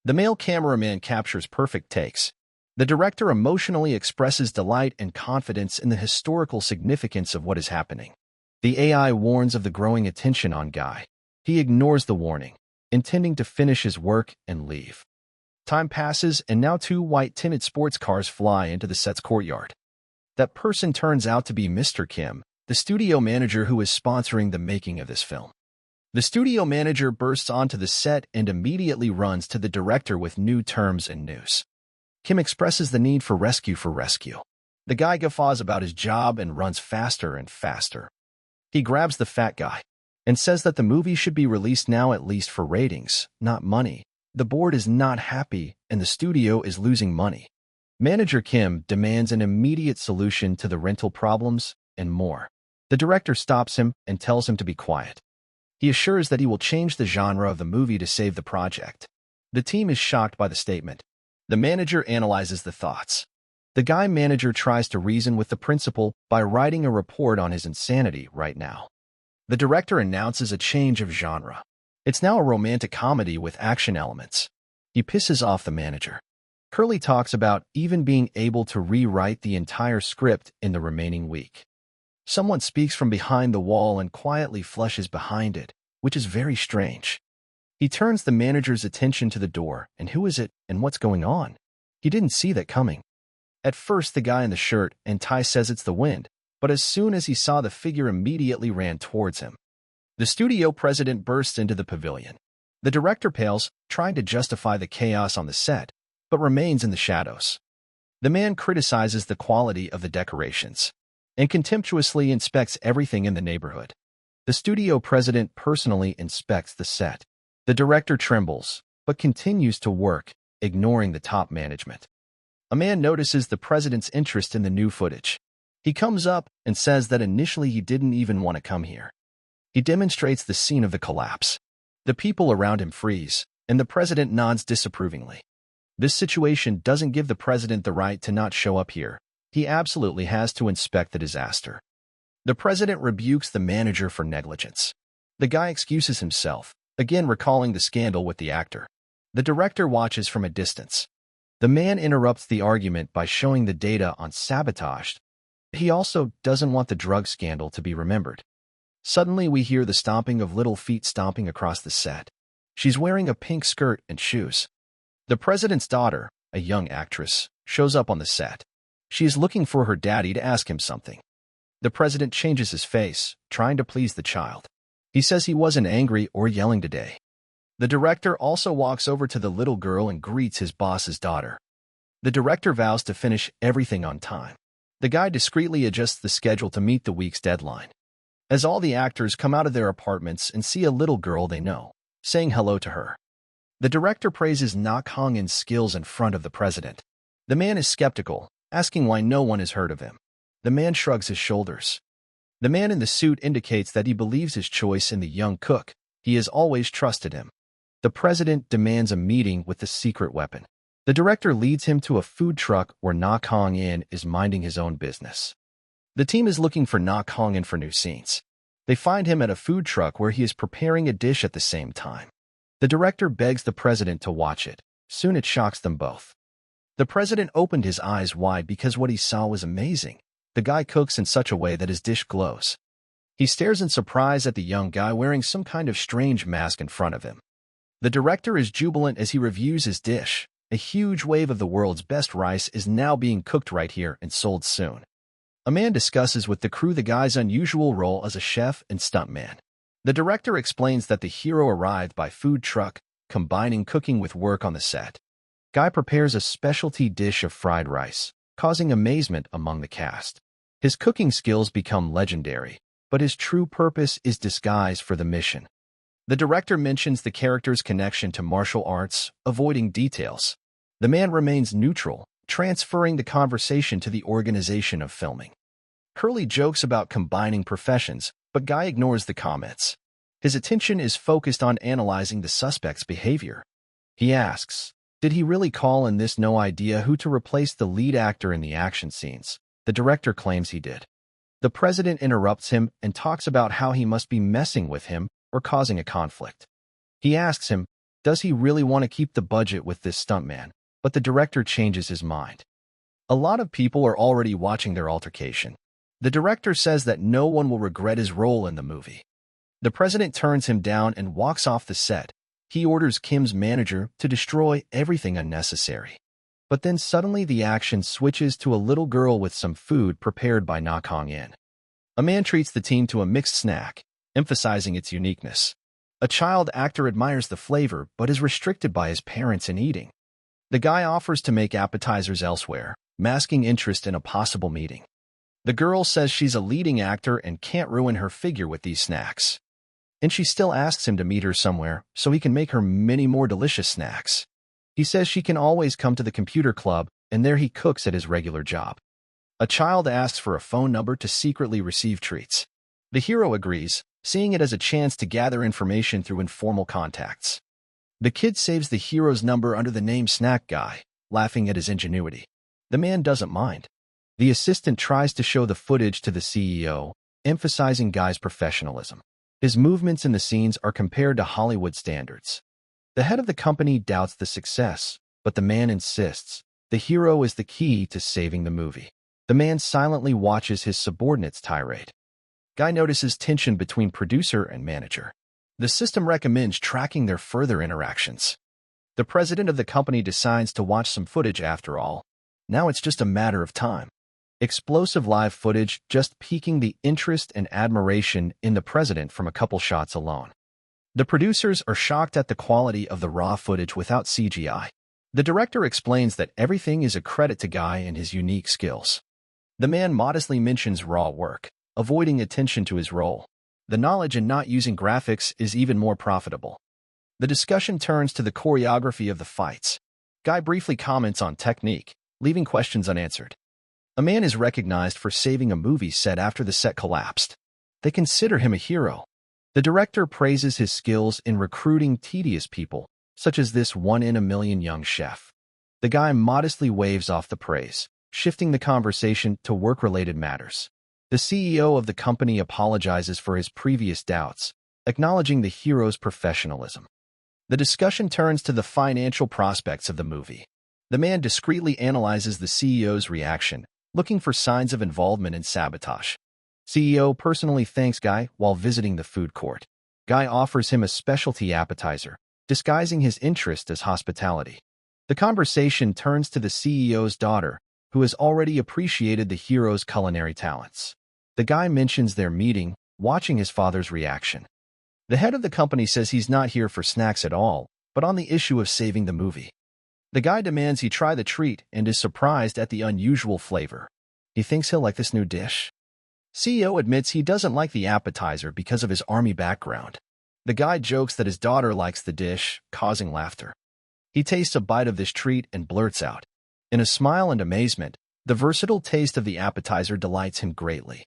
The male cameraman captures perfect takes. The director emotionally expresses delight and confidence in the historical significance of what is happening. The AI warns of the growing attention on Guy. He ignores the warning, intending to finish his work and leave. Time passes, and now two white timid sports cars fly into the set's courtyard. That person turns out to be Mr. Kim, the studio manager who is sponsoring the making of this film. The studio manager bursts onto the set and immediately runs to the director with new terms and news. Kim expresses the need for rescue. The guy guffaws about his job and runs faster and faster. He grabs the fat guy and says that the movie should be released now, at least for ratings, not money. The board is not happy and the studio is losing money. Manager Kim demands an immediate solution to the rental problems and more. The director stops him and tells him to be quiet. He assures that he will change the genre of the movie to save the project. The team is shocked by the statement. The manager analyzes the thoughts. The guy manager tries to reason with the principal by writing a report on his insanity right now. The director announces a change of genre. It's now a romantic comedy with action elements. He pisses off the manager. Curly talks about even being able to rewrite the entire script in the remaining week. Someone speaks from behind the wall and quietly flushes behind it, which is very strange. He turns the manager's attention to the door, and who is it, and what's going on? He didn't see that coming. At first, the guy in the shirt and tie says it's the wind, but as soon as he saw the figure, immediately ran towards him. The studio president bursts into the pavilion. The director pales, trying to justify the chaos on the set, but remains in the shadows. The man criticizes the quality of the decorations and contemptuously inspects everything in the neighborhood. The studio president personally inspects the set. The director trembles, but continues to work, ignoring the top management. A man notices the president's interest in the new footage. He comes up and says that initially he didn't even want to come here. He demonstrates the scene of the collapse. The people around him freeze, and the president nods disapprovingly. This situation doesn't give the president the right to not show up here. He absolutely has to inspect the disaster. The president rebukes the manager for negligence. The guy excuses himself, again recalling the scandal with the actor. The director watches from a distance. The man interrupts the argument by showing the data on sabotage. He also doesn't want the drug scandal to be remembered. Suddenly, we hear the stomping of little feet stomping across the set. She's wearing a pink skirt and shoes. The president's daughter, a young actress, shows up on the set. She is looking for her daddy to ask him something. The president changes his face, trying to please the child. He says he wasn't angry or yelling today. The director also walks over to the little girl and greets his boss's daughter. The director vows to finish everything on time. The guy discreetly adjusts the schedule to meet the week's deadline. As all the actors come out of their apartments and see a little girl they know, saying hello to her. The director praises Nak Hong-in's skills in front of the president. The man is skeptical, asking why no one has heard of him. The man shrugs his shoulders. The man in the suit indicates that he believes his choice in the young cook. He has always trusted him. The president demands a meeting with the secret weapon. The director leads him to a food truck where Nak Hong-in is minding his own business. The team is looking for Nak Hong-in for new scenes. They find him at a food truck where he is preparing a dish at the same time. The director begs the president to watch it. Soon it shocks them both. The president opened his eyes wide because what he saw was amazing. The guy cooks in such a way that his dish glows. He stares in surprise at the young guy wearing some kind of strange mask in front of him. The director is jubilant as he reviews his dish. A huge wave of the world's best rice is now being cooked right here and sold soon. A man discusses with the crew the guy's unusual role as a chef and stuntman. The director explains that the hero arrived by food truck, combining cooking with work on the set. Guy prepares a specialty dish of fried rice, causing amazement among the cast. His cooking skills become legendary. but his true purpose is disguise for the mission. The director mentions the character's connection to martial arts, avoiding details. The man remains neutral, transferring the conversation to the organization of filming. Curly jokes about combining professions, but Guy ignores the comments. His attention is focused on analyzing the suspect's behavior. He asks, did he really call in this no idea who to replace the lead actor in the action scenes? The director claims he did. The president interrupts him and talks about how he must be messing with him or causing a conflict. He asks him, does he really want to keep the budget with this stuntman? But the director changes his mind. A lot of people are already watching their altercation. The director says that no one will regret his role in the movie. The president turns him down and walks off the set. He orders Kim's manager to destroy everything unnecessary. But then suddenly the action switches to a little girl with some food prepared by Na Kong-in. A man treats the team to a mixed snack, emphasizing its uniqueness. A child actor admires the flavor but is restricted by his parents in eating. The guy offers to make appetizers elsewhere, masking interest in a possible meeting. The girl says she's a leading actor and can't ruin her figure with these snacks. And she still asks him to meet her somewhere so he can make her many more delicious snacks. He says she can always come to the computer club, and there he cooks at his regular job. A child asks for a phone number to secretly receive treats. The hero agrees, seeing it as a chance to gather information through informal contacts. The kid saves the hero's number under the name Snack Guy, laughing at his ingenuity. The man doesn't mind. The assistant tries to show the footage to the CEO, emphasizing Guy's professionalism. His movements in the scenes are compared to Hollywood standards. The head of the company doubts the success, but the man insists. The hero is the key to saving the movie. The man silently watches his subordinates tirade. Guy notices tension between producer and manager. The system recommends tracking their further interactions. The president of the company decides to watch some footage after all. Now it's just a matter of time. Explosive live footage just piquing the interest and admiration in the president from a couple shots alone. The producers are shocked at the quality of the raw footage without CGI. The director explains that everything is a credit to Guy and his unique skills. The man modestly mentions raw work, avoiding attention to his role. The knowledge in not using graphics is even more profitable. The discussion turns to the choreography of the fights. Guy briefly comments on technique, leaving questions unanswered. A man is recognized for saving a movie set after the set collapsed. They consider him a hero. The director praises his skills in recruiting tedious people, such as this one-in-a-million young chef. The guy modestly waves off the praise, shifting the conversation to work-related matters. The CEO of the company apologizes for his previous doubts, acknowledging the hero's professionalism. The discussion turns to the financial prospects of the movie. The man discreetly analyzes the CEO's reaction, looking for signs of involvement in sabotage. CEO personally thanks Guy while visiting the food court. Guy offers him a specialty appetizer, disguising his interest as hospitality. The conversation turns to the CEO's daughter, who has already appreciated the hero's culinary talents. The guy mentions their meeting, watching his father's reaction. The head of the company says he's not here for snacks at all, but on the issue of saving the movie. The guy demands he try the treat and is surprised at the unusual flavor. He thinks he'll like this new dish. CEO admits he doesn't like the appetizer because of his army background. The guy jokes that his daughter likes the dish, causing laughter. He tastes a bite of this treat and blurts out. In a smile and amazement, the versatile taste of the appetizer delights him greatly.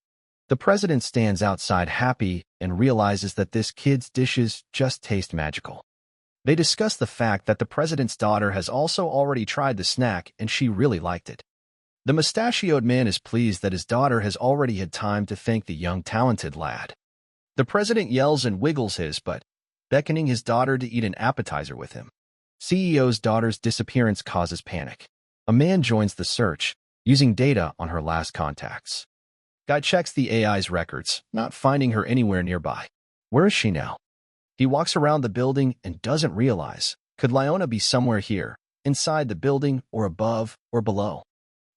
The president stands outside happy and realizes that this kid's dishes just taste magical. They discuss the fact that the president's daughter has also already tried the snack and she really liked it. The mustachioed man is pleased that his daughter has already had time to thank the young talented lad. The president yells and wiggles his butt, beckoning his daughter to eat an appetizer with him. CEO's daughter's disappearance causes panic. A man joins the search, using data on her last contacts. Guy checks the AI's records, not finding her anywhere nearby. Where is she now? He walks around the building and doesn't realize, could Leona be somewhere here, inside the building or above or below?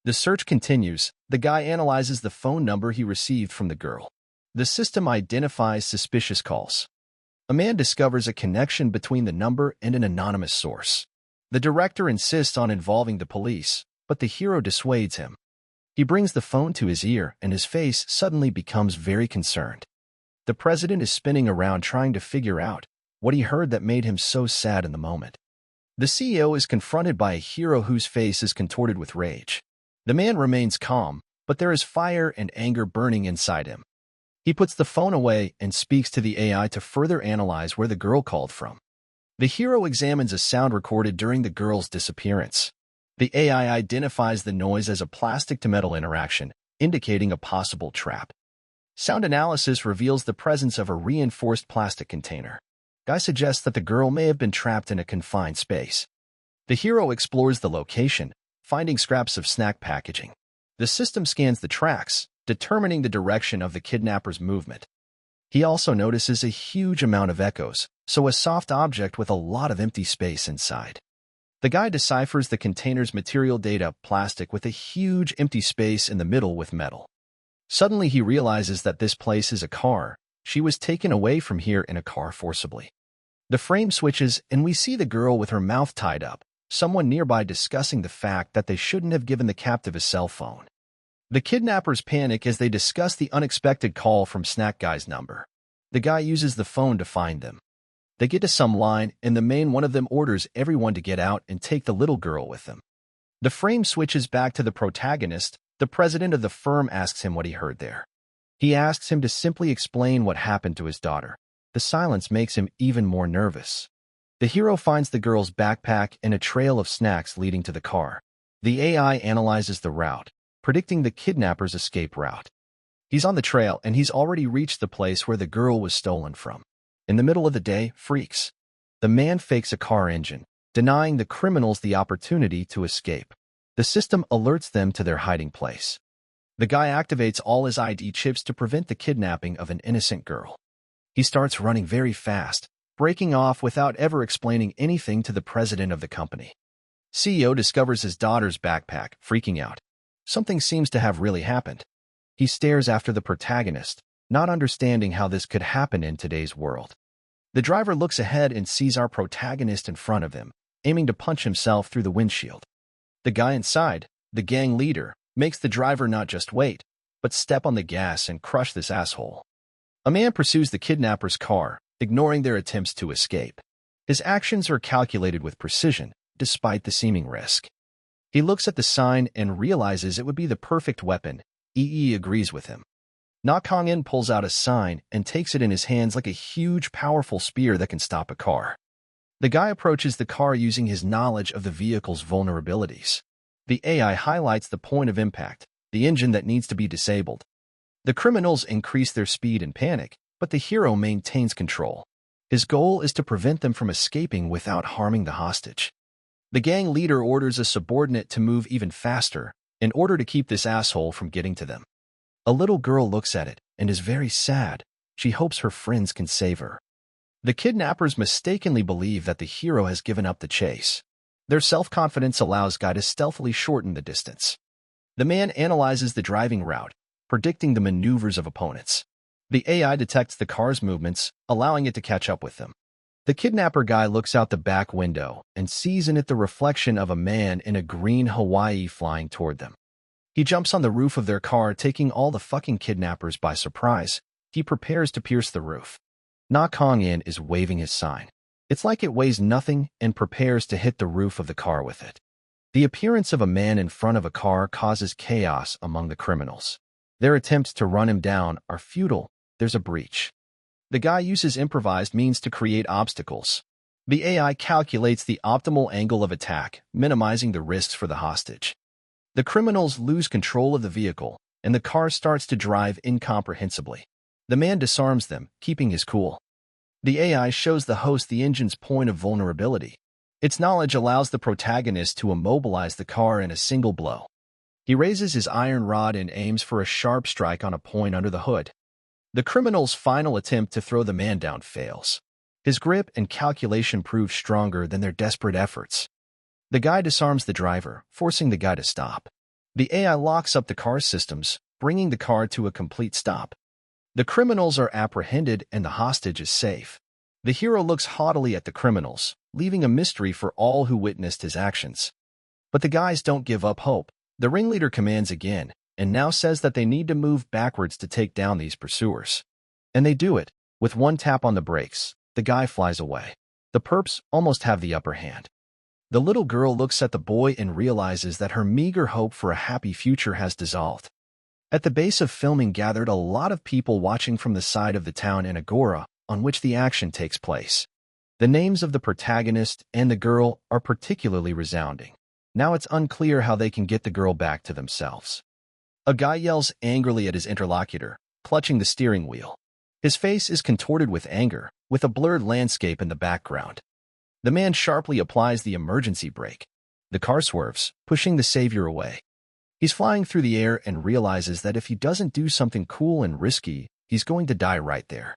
The search continues. The guy analyzes the phone number he received from the girl. The system identifies suspicious calls. A man discovers a connection between the number and an anonymous source. The director insists on involving the police, but the hero dissuades him. He brings the phone to his ear and his face suddenly becomes very concerned. The president is spinning around trying to figure out what he heard that made him so sad in the moment. The CEO is confronted by a hero whose face is contorted with rage. The man remains calm, but there is fire and anger burning inside him. He puts the phone away and speaks to the AI to further analyze where the girl called from. The hero examines a sound recorded during the girl's disappearance. The AI identifies the noise as a plastic-to-metal interaction, indicating a possible trap. Sound analysis reveals the presence of a reinforced plastic container. Guy suggests that the girl may have been trapped in a confined space. The hero explores the location, finding scraps of snack packaging. The system scans the tracks, determining the direction of the kidnapper's movement. He also notices a huge amount of echoes, so a soft object with a lot of empty space inside. The guy deciphers the container's material data, plastic with a huge empty space in the middle with metal. Suddenly he realizes that this place is a car. She was taken away from here in a car forcibly. The frame switches and we see the girl with her mouth tied up, someone nearby discussing the fact that they shouldn't have given the captive a cell phone. The kidnappers panic as they discuss the unexpected call from Snack Guy's number. The guy uses the phone to find them. They get to some line, and the main one of them orders everyone to get out and take the little girl with them. The frame switches back to the protagonist. The president of the firm asks him what he heard there. He asks him to simply explain what happened to his daughter. The silence makes him even more nervous. The hero finds the girl's backpack and a trail of snacks leading to the car. The AI analyzes the route, predicting the kidnapper's escape route. He's on the trail and he's already reached the place where the girl was stolen from. In the middle of the day, freaks. The man fakes a car engine, denying the criminals the opportunity to escape. The system alerts them to their hiding place. The guy activates all his ID chips to prevent the kidnapping of an innocent girl. He starts running very fast, breaking off without ever explaining anything to the president of the company. CEO discovers his daughter's backpack, freaking out. Something seems to have really happened. He stares after the protagonist, not understanding how this could happen in today's world. The driver looks ahead and sees our protagonist in front of him, aiming to punch himself through the windshield. The guy inside, the gang leader, makes the driver not just wait, but step on the gas and crush this asshole. A man pursues the kidnapper's car, ignoring their attempts to escape. His actions are calculated with precision, despite the seeming risk. He looks at the sign and realizes it would be the perfect weapon. EE agrees with him. Na Kong-in pulls out a sign and takes it in his hands like a huge, powerful spear that can stop a car. The guy approaches the car using his knowledge of the vehicle's vulnerabilities. The AI highlights the point of impact, the engine that needs to be disabled. The criminals increase their speed and panic, but the hero maintains control. His goal is to prevent them from escaping without harming the hostage. The gang leader orders a subordinate to move even faster in order to keep this asshole from getting to them. A little girl looks at it and is very sad. She hopes her friends can save her. The kidnappers mistakenly believe that the hero has given up the chase. Their self-confidence allows Guy to stealthily shorten the distance. The man analyzes the driving route, predicting the maneuvers of opponents. The AI detects the car's movements, allowing it to catch up with them. The kidnapper guy looks out the back window and sees in it the reflection of a man in a green Hawaii flying toward them. He jumps on the roof of their car, taking all the fucking kidnappers by surprise. He prepares to pierce the roof. Na Kong-in is waving his sign. It's like it weighs nothing and prepares to hit the roof of the car with it. The appearance of a man in front of a car causes chaos among the criminals. Their attempts to run him down are futile. There's a breach. The guy uses improvised means to create obstacles. The AI calculates the optimal angle of attack, minimizing the risks for the hostage. The criminals lose control of the vehicle, and the car starts to drive incomprehensibly. The man disarms them, keeping his cool. The AI shows the host the engine's point of vulnerability. Its knowledge allows the protagonist to immobilize the car in a single blow. He raises his iron rod and aims for a sharp strike on a point under the hood. The criminal's final attempt to throw the man down fails. His grip and calculation prove stronger than their desperate efforts. The guy disarms the driver, forcing the guy to stop. The AI locks up the car's systems, bringing the car to a complete stop. The criminals are apprehended and the hostage is safe. The hero looks haughtily at the criminals, leaving a mystery for all who witnessed his actions. But the guys don't give up hope. The ringleader commands again, and now says that they need to move backwards to take down these pursuers. And they do it. With one tap on the brakes, the guy flies away. The perps almost have the upper hand. The little girl looks at the boy and realizes that her meager hope for a happy future has dissolved. At the base of filming gathered a lot of people watching from the side of the town in Agora, on which the action takes place. The names of the protagonist and the girl are particularly resounding. Now it's unclear how they can get the girl back to themselves. A guy yells angrily at his interlocutor, clutching the steering wheel. His face is contorted with anger, with a blurred landscape in the background. The man sharply applies the emergency brake. The car swerves, pushing the savior away. He's flying through the air and realizes that if he doesn't do something cool and risky, he's going to die right there.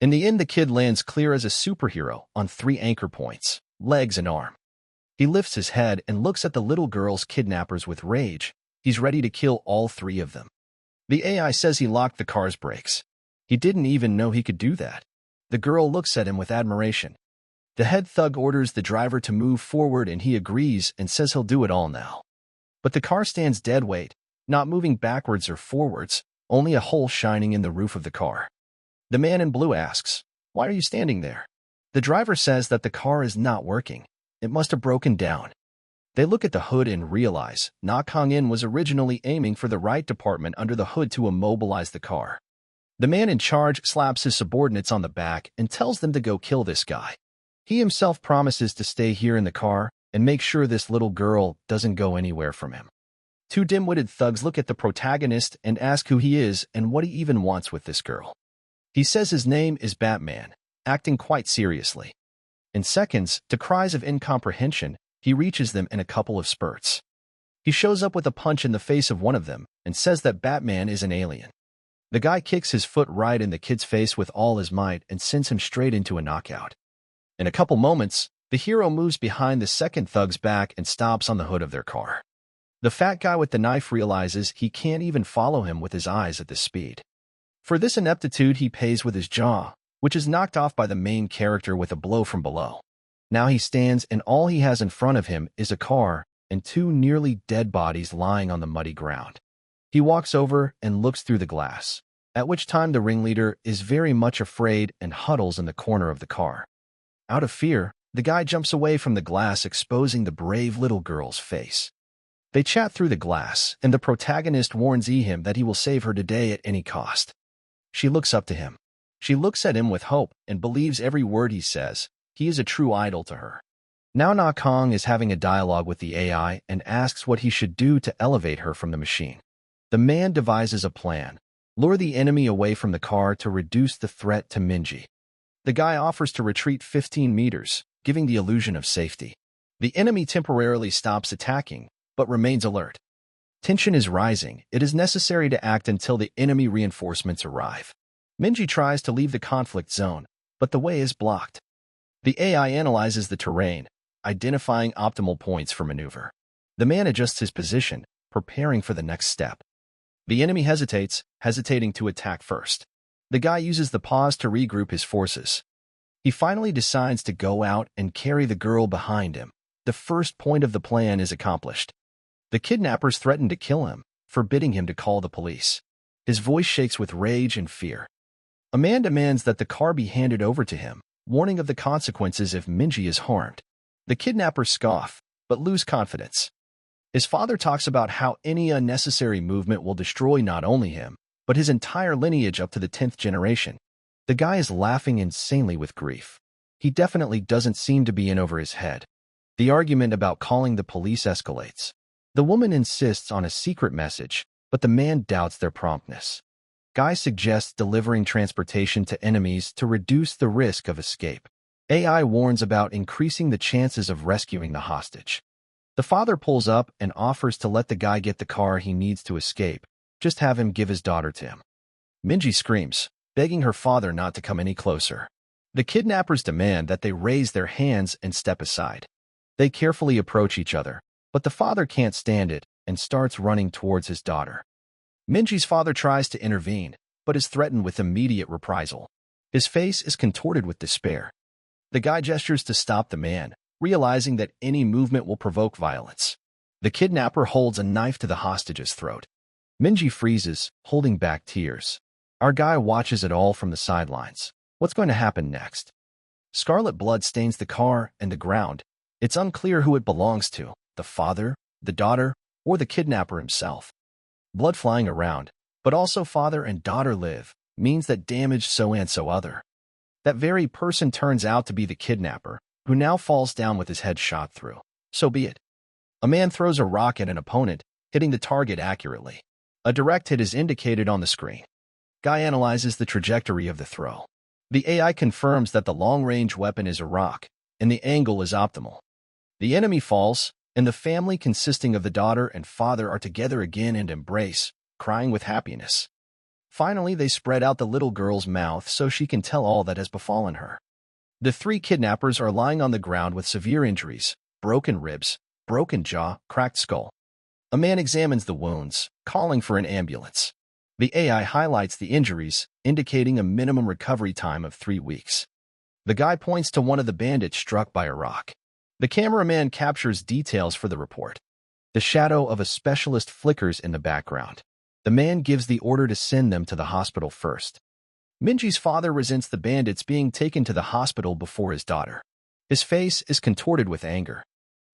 In the end, the kid lands clear as a superhero on 3 anchor points, legs and arm. He lifts his head and looks at the little girl's kidnappers with rage. He's ready to kill all 3 of them. The AI says he locked the car's brakes. He didn't even know he could do that. The girl looks at him with admiration. The head thug orders the driver to move forward and he agrees and says he'll do it all now. But the car stands dead weight, not moving backwards or forwards, only a hole shining in the roof of the car. The man in blue asks, "Why are you standing there?" The driver says that the car is not working. It must have broken down. They look at the hood and realize Na Kang-in was originally aiming for the right department under the hood to immobilize the car. The man in charge slaps his subordinates on the back and tells them to go kill this guy. He himself promises to stay here in the car and make sure this little girl doesn't go anywhere from him. 2 dim-witted thugs look at the protagonist and ask who he is and what he even wants with this girl. He says his name is Batman, acting quite seriously. In seconds, to cries of incomprehension, he reaches them in a couple of spurts. He shows up with a punch in the face of one of them and says that Batman is an alien. The guy kicks his foot right in the kid's face with all his might and sends him straight into a knockout. In a couple moments, the hero moves behind the second thug's back and stops on the hood of their car. The fat guy with the knife realizes he can't even follow him with his eyes at this speed. For this ineptitude, he pays with his jaw, which is knocked off by the main character with a blow from below. Now he stands and all he has in front of him is a car and 2 nearly dead bodies lying on the muddy ground. He walks over and looks through the glass, at which time the ringleader is very much afraid and huddles in the corner of the car. Out of fear, the guy jumps away from the glass, exposing the brave little girl's face. They chat through the glass, and the protagonist warns him that he will save her today at any cost. She looks up to him. She looks at him with hope and believes every word he says. He is a true idol to her. Now Na Kang is having a dialogue with the AI and asks what he should do to elevate her from the machine. The man devises a plan. Lure the enemy away from the car to reduce the threat to Minji. The guy offers to retreat 15 meters, giving the illusion of safety. The enemy temporarily stops attacking, but remains alert. Tension is rising. It is necessary to act until the enemy reinforcements arrive. Minji tries to leave the conflict zone, but the way is blocked. The AI analyzes the terrain, identifying optimal points for maneuver. The man adjusts his position, preparing for the next step. The enemy hesitates, hesitating to attack first. The guy uses the pause to regroup his forces. He finally decides to go out and carry the girl behind him. The first point of the plan is accomplished. The kidnappers threaten to kill him, forbidding him to call the police. His voice shakes with rage and fear. A man demands that the car be handed over to him, warning of the consequences if Minji is harmed. The kidnappers scoff, but lose confidence. His father talks about how any unnecessary movement will destroy not only him, but his entire lineage up to the 10th generation. The guy is laughing insanely with grief. He definitely doesn't seem to be in over his head. The argument about calling the police escalates. The woman insists on a secret message, but the man doubts their promptness. Guy suggests delivering transportation to enemies to reduce the risk of escape. AI warns about increasing the chances of rescuing the hostage. The father pulls up and offers to let the guy get the car he needs to escape. Just have him give his daughter to him. Minji screams, begging her father not to come any closer. The kidnappers demand that they raise their hands and step aside. They carefully approach each other, but the father can't stand it and starts running towards his daughter. Minji's father tries to intervene, but is threatened with immediate reprisal. His face is contorted with despair. The guy gestures to stop the man, realizing that any movement will provoke violence. The kidnapper holds a knife to the hostage's throat. Minji freezes, holding back tears. Our guy watches it all from the sidelines. What's going to happen next? Scarlet blood stains the car and the ground. It's unclear who it belongs to, the father, the daughter, or the kidnapper himself. Blood flying around, but also father and daughter live, means that damage so and so other. That very person turns out to be the kidnapper, who now falls down with his head shot through. So be it. A man throws a rock at an opponent, hitting the target accurately. A direct hit is indicated on the screen. Guy analyzes the trajectory of the throw. The AI confirms that the long-range weapon is a rock, and the angle is optimal. The enemy falls, and the family consisting of the daughter and father are together again and embrace, crying with happiness. Finally, they spread out the little girl's mouth so she can tell all that has befallen her. The three kidnappers are lying on the ground with severe injuries, broken ribs, broken jaw, cracked skull. A man examines the wounds, calling for an ambulance. The AI highlights the injuries, indicating a minimum recovery time of 3 weeks. The guy points to one of the bandits struck by a rock. The cameraman captures details for the report. The shadow of a specialist flickers in the background. The man gives the order to send them to the hospital first. Minji's father resents the bandits being taken to the hospital before his daughter. His face is contorted with anger.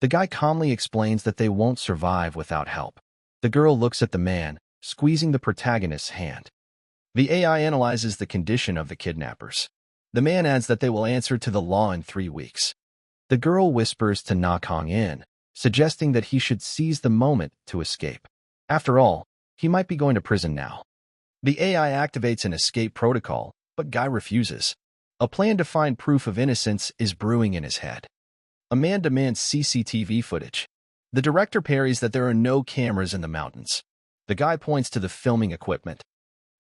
The guy calmly explains that they won't survive without help. The girl looks at the man, squeezing the protagonist's hand. The AI analyzes the condition of the kidnappers. The man adds that they will answer to the law in 3 weeks. The girl whispers to Na Kong in, suggesting that he should seize the moment to escape. After all, he might be going to prison now. The AI activates an escape protocol, but Guy refuses. A plan to find proof of innocence is brewing in his head. A man demands CCTV footage. The director parries that there are no cameras in the mountains. The guy points to the filming equipment.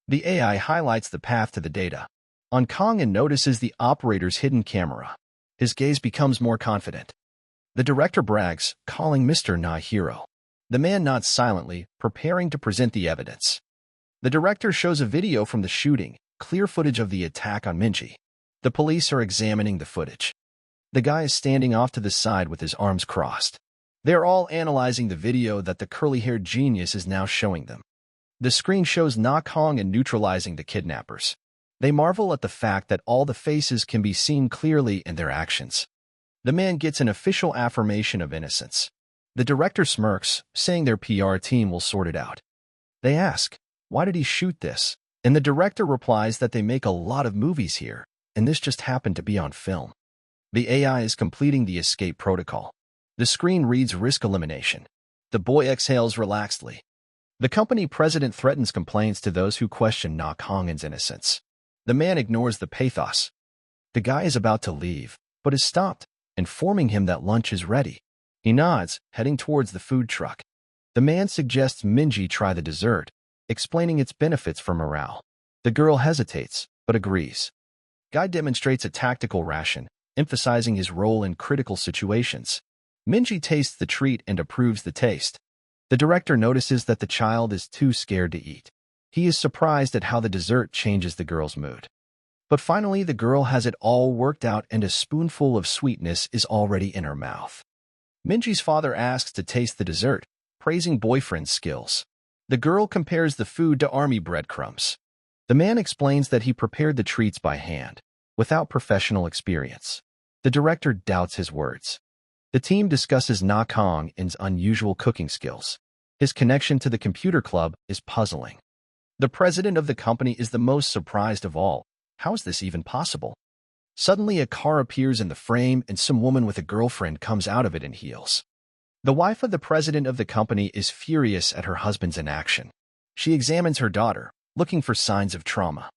The AI highlights the path to the data. On Kong and notices the operator's hidden camera. His gaze becomes more confident. The director brags, calling Mr. Na hero. The man nods silently, preparing to present the evidence. The director shows a video from the shooting, clear footage of the attack on Minji. The police are examining the footage. The guy is standing off to the side with his arms crossed. They are all analyzing the video that the curly-haired genius is now showing them. The screen shows Na Kong and neutralizing the kidnappers. They marvel at the fact that all the faces can be seen clearly in their actions. The man gets an official affirmation of innocence. The director smirks, saying their PR team will sort it out. They ask, why did he shoot this? And the director replies that they make a lot of movies here, and this just happened to be on film. The AI is completing the escape protocol. The screen reads risk elimination. The boy exhales relaxedly. The company president threatens complaints to those who question Na Kongen's innocence. The man ignores the pathos. The guy is about to leave, but is stopped, informing him that lunch is ready. He nods, heading towards the food truck. The man suggests Minji try the dessert, explaining its benefits for morale. The girl hesitates, but agrees. Guy demonstrates a tactical ration, emphasizing his role in critical situations. Minji tastes the treat and approves the taste. The director notices that the child is too scared to eat. He is surprised at how the dessert changes the girl's mood. But finally, the girl has it all worked out and a spoonful of sweetness is already in her mouth. Minji's father asks to taste the dessert, praising boyfriend's skills. The girl compares the food to army breadcrumbs. The man explains that he prepared the treats by hand, without professional experience. The director doubts his words. The team discusses Na Kong's unusual cooking skills. His connection to the computer club is puzzling. The president of the company is the most surprised of all. How is this even possible? Suddenly, a car appears in the frame and some woman with a girlfriend comes out of it in heels. The wife of the president of the company is furious at her husband's inaction. She examines her daughter, looking for signs of trauma.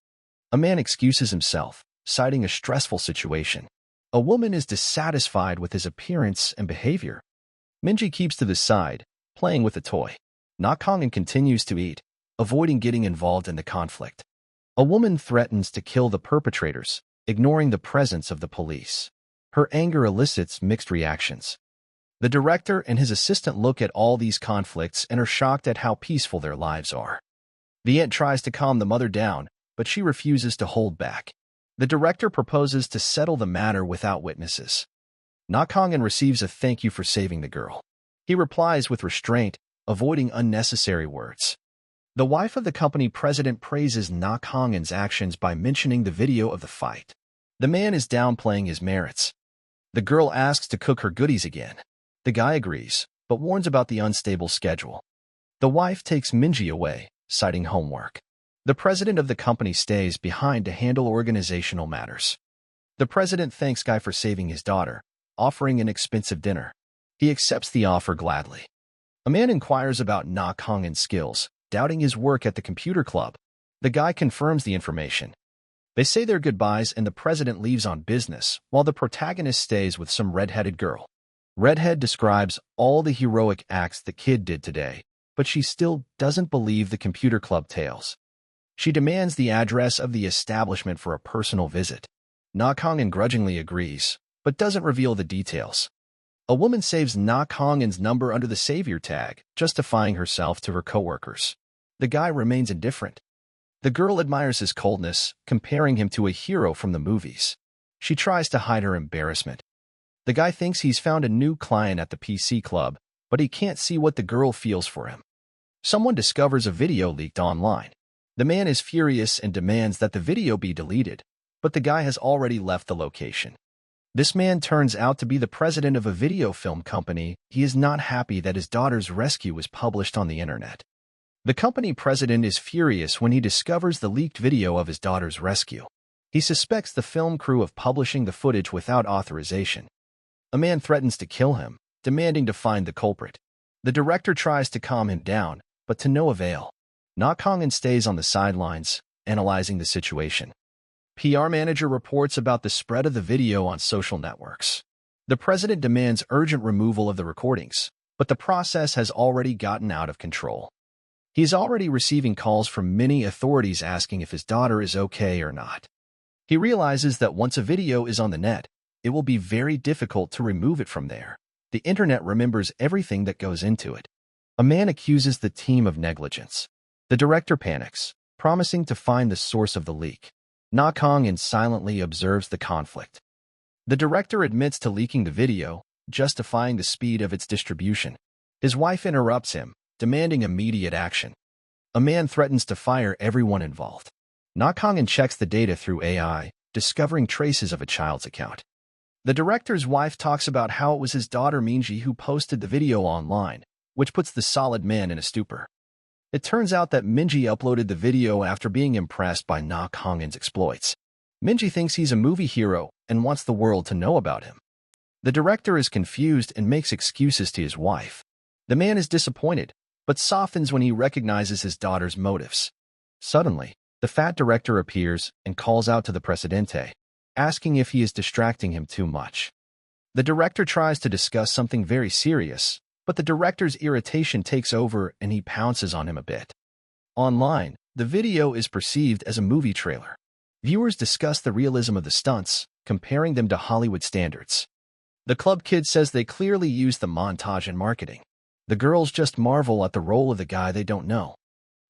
A man excuses himself, citing a stressful situation. A woman is dissatisfied with his appearance and behavior. Minji keeps to the side, playing with a toy. Na Kongen continues to eat, avoiding getting involved in the conflict. A woman threatens to kill the perpetrators, ignoring the presence of the police. Her anger elicits mixed reactions. The director and his assistant look at all these conflicts and are shocked at how peaceful their lives are. The aunt tries to calm the mother down, but she refuses to hold back. The director proposes to settle the matter without witnesses. Na Kongen receives a thank you for saving the girl. He replies with restraint, avoiding unnecessary words. The wife of the company president praises Na Kongin's actions by mentioning the video of the fight. The man is downplaying his merits. The girl asks to cook her goodies again. The guy agrees, but warns about the unstable schedule. The wife takes Minji away, citing homework. The president of the company stays behind to handle organizational matters. The president thanks Guy for saving his daughter, offering an expensive dinner. He accepts the offer gladly. A man inquires about Na Kongin's skills, doubting his work at the computer club. The guy confirms the information. They say their goodbyes and the president leaves on business, while the protagonist stays with some red-headed girl. Redhead describes all the heroic acts the kid did today, but she still doesn't believe the computer club tales. She demands the address of the establishment for a personal visit. Na Kongin grudgingly agrees, but doesn't reveal the details. A woman saves Na Kongin's number under the savior tag, justifying herself to her coworkers. The guy remains indifferent. The girl admires his coldness, comparing him to a hero from the movies. She tries to hide her embarrassment. The guy thinks he's found a new client at the PC club, but he can't see what the girl feels for him. Someone discovers a video leaked online. The man is furious and demands that the video be deleted, but the guy has already left the location. This man turns out to be the president of a video film company. He is not happy that his daughter's rescue was published on the internet. The company president is furious when he discovers the leaked video of his daughter's rescue. He suspects the film crew of publishing the footage without authorization. A man threatens to kill him, demanding to find the culprit. The director tries to calm him down, but to no avail. Na Kongin stays on the sidelines, analyzing the situation. PR manager reports about the spread of the video on social networks. The president demands urgent removal of the recordings, but the process has already gotten out of control. He is already receiving calls from many authorities asking if his daughter is okay or not. He realizes that once a video is on the net, it will be very difficult to remove it from there. The internet remembers everything that goes into it. A man accuses the team of negligence. The director panics, promising to find the source of the leak. Na Kongin silently observes the conflict. The director admits to leaking the video, justifying the speed of its distribution. His wife interrupts him, demanding immediate action. A man threatens to fire everyone involved. Na Kongin checks the data through AI, discovering traces of a child's account. The director's wife talks about how it was his daughter Minji who posted the video online, which puts the solid man in a stupor. It turns out that Minji uploaded the video after being impressed by Na Kongin's exploits. Minji thinks he's a movie hero and wants the world to know about him. The director is confused and makes excuses to his wife. The man is disappointed, but softens when he recognizes his daughter's motives. Suddenly, the fat director appears and calls out to the presidente, asking if he is distracting him too much. The director tries to discuss something very serious, but the director's irritation takes over and he pounces on him a bit. Online, the video is perceived as a movie trailer. Viewers discuss the realism of the stunts, comparing them to Hollywood standards. The club kid says they clearly used the montage in marketing. The girls just marvel at the role of the guy they don't know.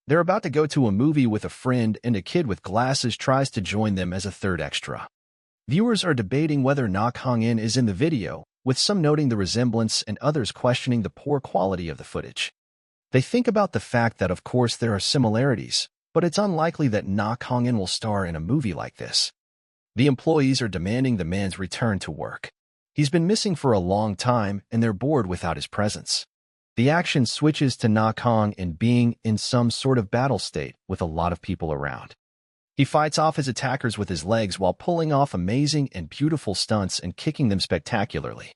They're about to go to a movie with a friend and a kid with glasses tries to join them as a third extra. Viewers are debating whether Na Kongin is in the video, with some noting the resemblance and others questioning the poor quality of the footage. They think about the fact that of course there are similarities, but it's unlikely that Na Kongin will star in a movie like this. The employees are demanding the man's return to work. He's been missing for a long time and they're bored without his presence. The action switches to Na Kongin being in some sort of battle state with a lot of people around. He fights off his attackers with his legs while pulling off amazing and beautiful stunts and kicking them spectacularly.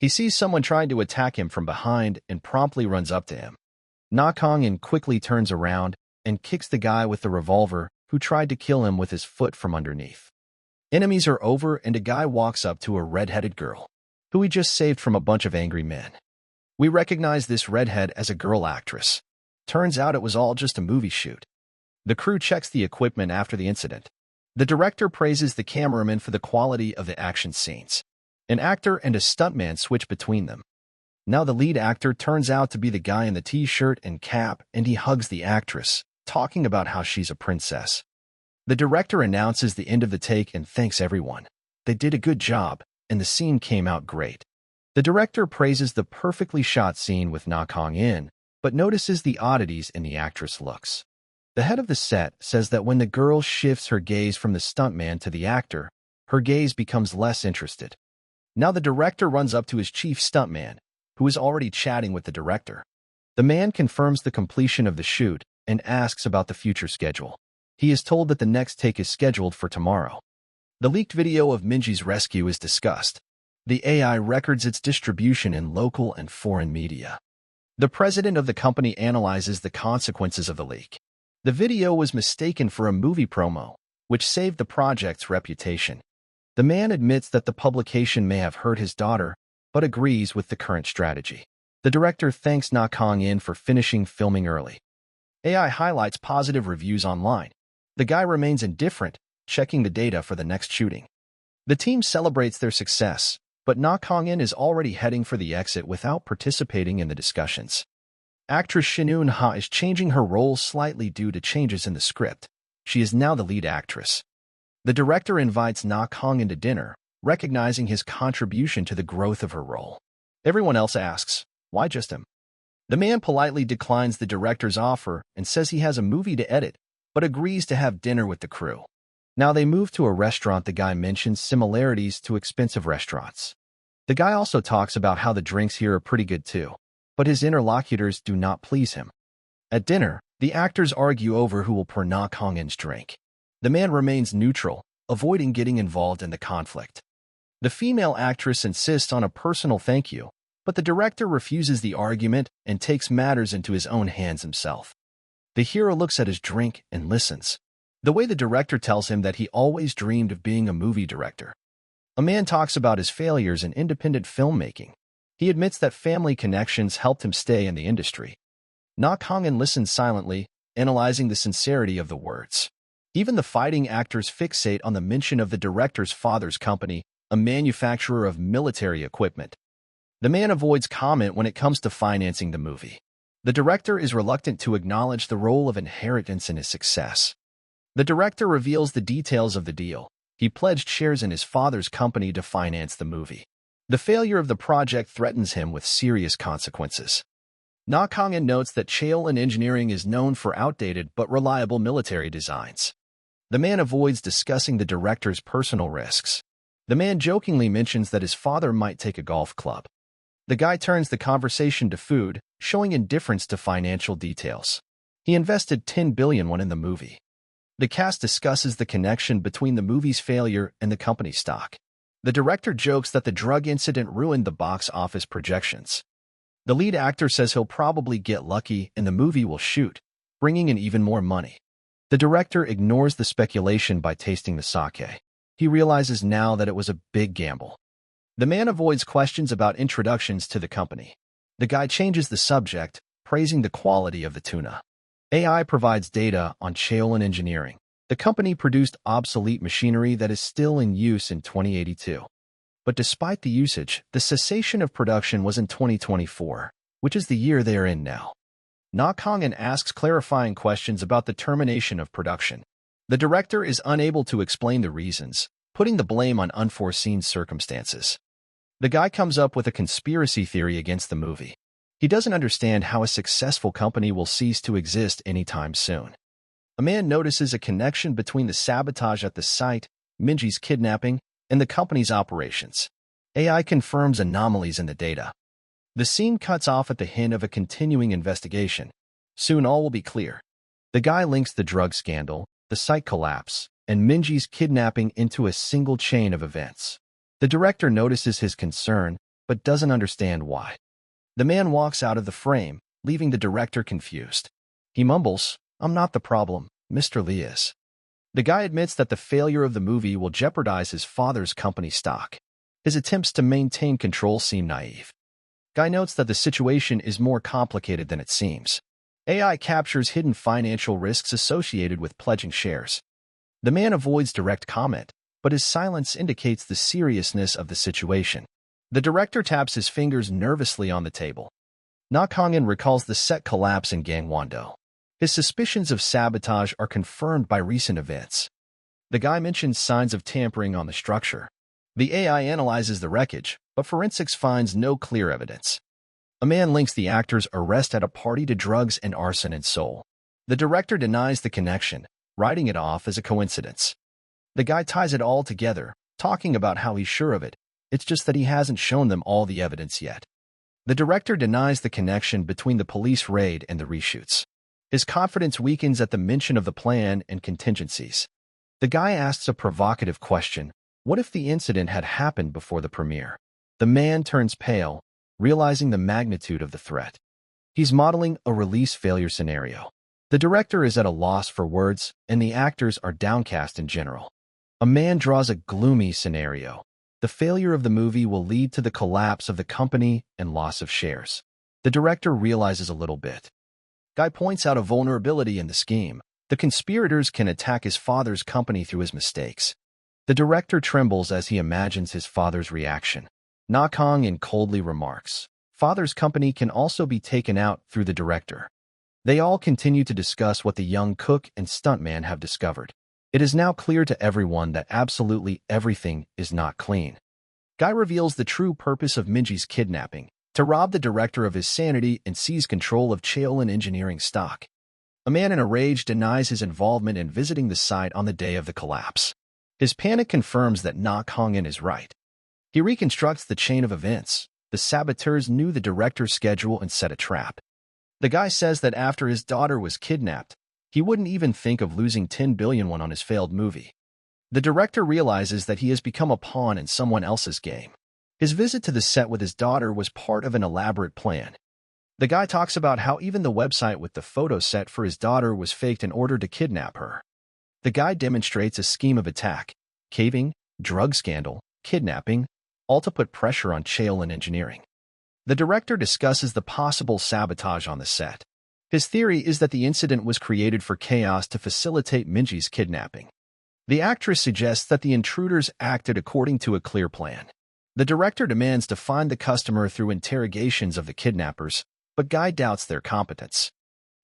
He sees someone trying to attack him from behind and promptly runs up to him. Na Kongin quickly turns around and kicks the guy with the revolver who tried to kill him with his foot from underneath. Enemies are over and a guy walks up to a red-headed girl, who he just saved from a bunch of angry men. We recognize this redhead as a girl actress. Turns out it was all just a movie shoot. The crew checks the equipment after the incident. The director praises the cameraman for the quality of the action scenes. An actor and a stuntman switch between them. Now the lead actor turns out to be the guy in the t-shirt and cap, and he hugs the actress, talking about how she's a princess. The director announces the end of the take and thanks everyone. They did a good job, and the scene came out great. The director praises the perfectly shot scene with Na Kongin, but notices the oddities in the actress' looks. The head of the set says that when the girl shifts her gaze from the stuntman to the actor, her gaze becomes less interested. Now the director runs up to his chief stuntman, who is already chatting with the director. The man confirms the completion of the shoot and asks about the future schedule. He is told that the next take is scheduled for tomorrow. The leaked video of Minji's rescue is discussed. The AI records its distribution in local and foreign media. The president of the company analyzes the consequences of the leak. The video was mistaken for a movie promo, which saved the project's reputation. The man admits that the publication may have hurt his daughter, but agrees with the current strategy. The director thanks Na Kong-in for finishing filming early. AI highlights positive reviews online. The guy remains indifferent, checking the data for the next shooting. The team celebrates their success, but Na Kong-in is already heading for the exit without participating in the discussions. Actress Shin Eun-ha is changing her role slightly due to changes in the script. She is now the lead actress. The director invites Na Kong-in to dinner, recognizing his contribution to the growth of her role. Everyone else asks, why just him? The man politely declines the director's offer and says he has a movie to edit, but agrees to have dinner with the crew. Now they move to a restaurant. The guy mentions similarities to expensive restaurants. The guy also talks about how the drinks here are pretty good too, but his interlocutors do not please him. At dinner, the actors argue over who will pour Na Kong-in's drink. The man remains neutral, avoiding getting involved in the conflict. The female actress insists on a personal thank you, but the director refuses the argument and takes matters into his own hands himself. The hero looks at his drink and listens. The way the director tells him that he always dreamed of being a movie director. A man talks about his failures in independent filmmaking. He admits that family connections helped him stay in the industry. Na Kong-in listens silently, analyzing the sincerity of the words. Even the fighting actors fixate on the mention of the director's father's company, a manufacturer of military equipment. The man avoids comment when it comes to financing the movie. The director is reluctant to acknowledge the role of inheritance in his success. The director reveals the details of the deal. He pledged shares in his father's company to finance the movie. The failure of the project threatens him with serious consequences. Na Kong-in notes that Cheol Engineering is known for outdated but reliable military designs. The man avoids discussing the director's personal risks. The man jokingly mentions that his father might take a golf club. The guy turns the conversation to food, showing indifference to financial details. He invested 10 billion won in the movie. The cast discusses the connection between the movie's failure and the company's stock. The director jokes that the drug incident ruined the box office projections. The lead actor says he'll probably get lucky and the movie will shoot, bringing in even more money. The director ignores the speculation by tasting the sake. He realizes now that it was a big gamble. The man avoids questions about introductions to the company. The guy changes the subject, praising the quality of the tuna. AI provides data on Cheol Engineering. The company produced obsolete machinery that is still in use in 2082. But despite the usage, the cessation of production was in 2024, which is the year they are in now. Na Kong-in asks clarifying questions about the termination of production. The director is unable to explain the reasons, putting the blame on unforeseen circumstances. The guy comes up with a conspiracy theory against the movie. He doesn't understand how a successful company will cease to exist anytime soon. A man notices a connection between the sabotage at the site, Minji's kidnapping, and the company's operations. AI confirms anomalies in the data. The scene cuts off at the hint of a continuing investigation. Soon all will be clear. The guy links the drug scandal, the site collapse, and Minji's kidnapping into a single chain of events. The director notices his concern, but doesn't understand why. The man walks out of the frame, leaving the director confused. He mumbles, "I'm not the problem, Mr. Lee is." The guy admits that the failure of the movie will jeopardize his father's company stock. His attempts to maintain control seem naive. Guy notes that the situation is more complicated than it seems. AI captures hidden financial risks associated with pledging shares. The man avoids direct comment, but his silence indicates the seriousness of the situation. The director taps his fingers nervously on the table. Na Kong-in recalls the set collapse in Gangwon-do. His suspicions of sabotage are confirmed by recent events. The guy mentions signs of tampering on the structure. The AI analyzes the wreckage, but forensics finds no clear evidence. A man links the actor's arrest at a party to drugs and arson in Seoul. The director denies the connection, writing it off as a coincidence. The guy ties it all together, talking about how he's sure of it. It's just that he hasn't shown them all the evidence yet. The director denies the connection between the police raid and the reshoots. His confidence weakens at the mention of the plan and contingencies. The guy asks a provocative question: what if the incident had happened before the premiere? The man turns pale, realizing the magnitude of the threat. He's modeling a release failure scenario. The director is at a loss for words, and the actors are downcast in general. A man draws a gloomy scenario. The failure of the movie will lead to the collapse of the company and loss of shares. The director realizes a little bit. Guy points out a vulnerability in the scheme. The conspirators can attack his father's company through his mistakes. The director trembles as he imagines his father's reaction. Na-kong coldly remarks, "Father's company can also be taken out through the director." They all continue to discuss what the young cook and stuntman have discovered. It is now clear to everyone that absolutely everything is not clean. Guy reveals the true purpose of Minji's kidnapping: to rob the director of his sanity and seize control of Cheolin Engineering stock. A man in a rage denies his involvement in visiting the site on the day of the collapse. His panic confirms that Na-kong is right. He reconstructs the chain of events. The saboteurs knew the director's schedule and set a trap. The guy says that after his daughter was kidnapped, he wouldn't even think of losing 10 billion won on his failed movie. The director realizes that he has become a pawn in someone else's game. His visit to the set with his daughter was part of an elaborate plan. The guy talks about how even the website with the photo set for his daughter was faked in order to kidnap her. The guy demonstrates a scheme of attack: caving, drug scandal, kidnapping, all to put pressure on Cheolin Engineering. The director discusses the possible sabotage on the set. His theory is that the incident was created for chaos to facilitate Minji's kidnapping. The actress suggests that the intruders acted according to a clear plan. The director demands to find the customer through interrogations of the kidnappers, but Guy doubts their competence.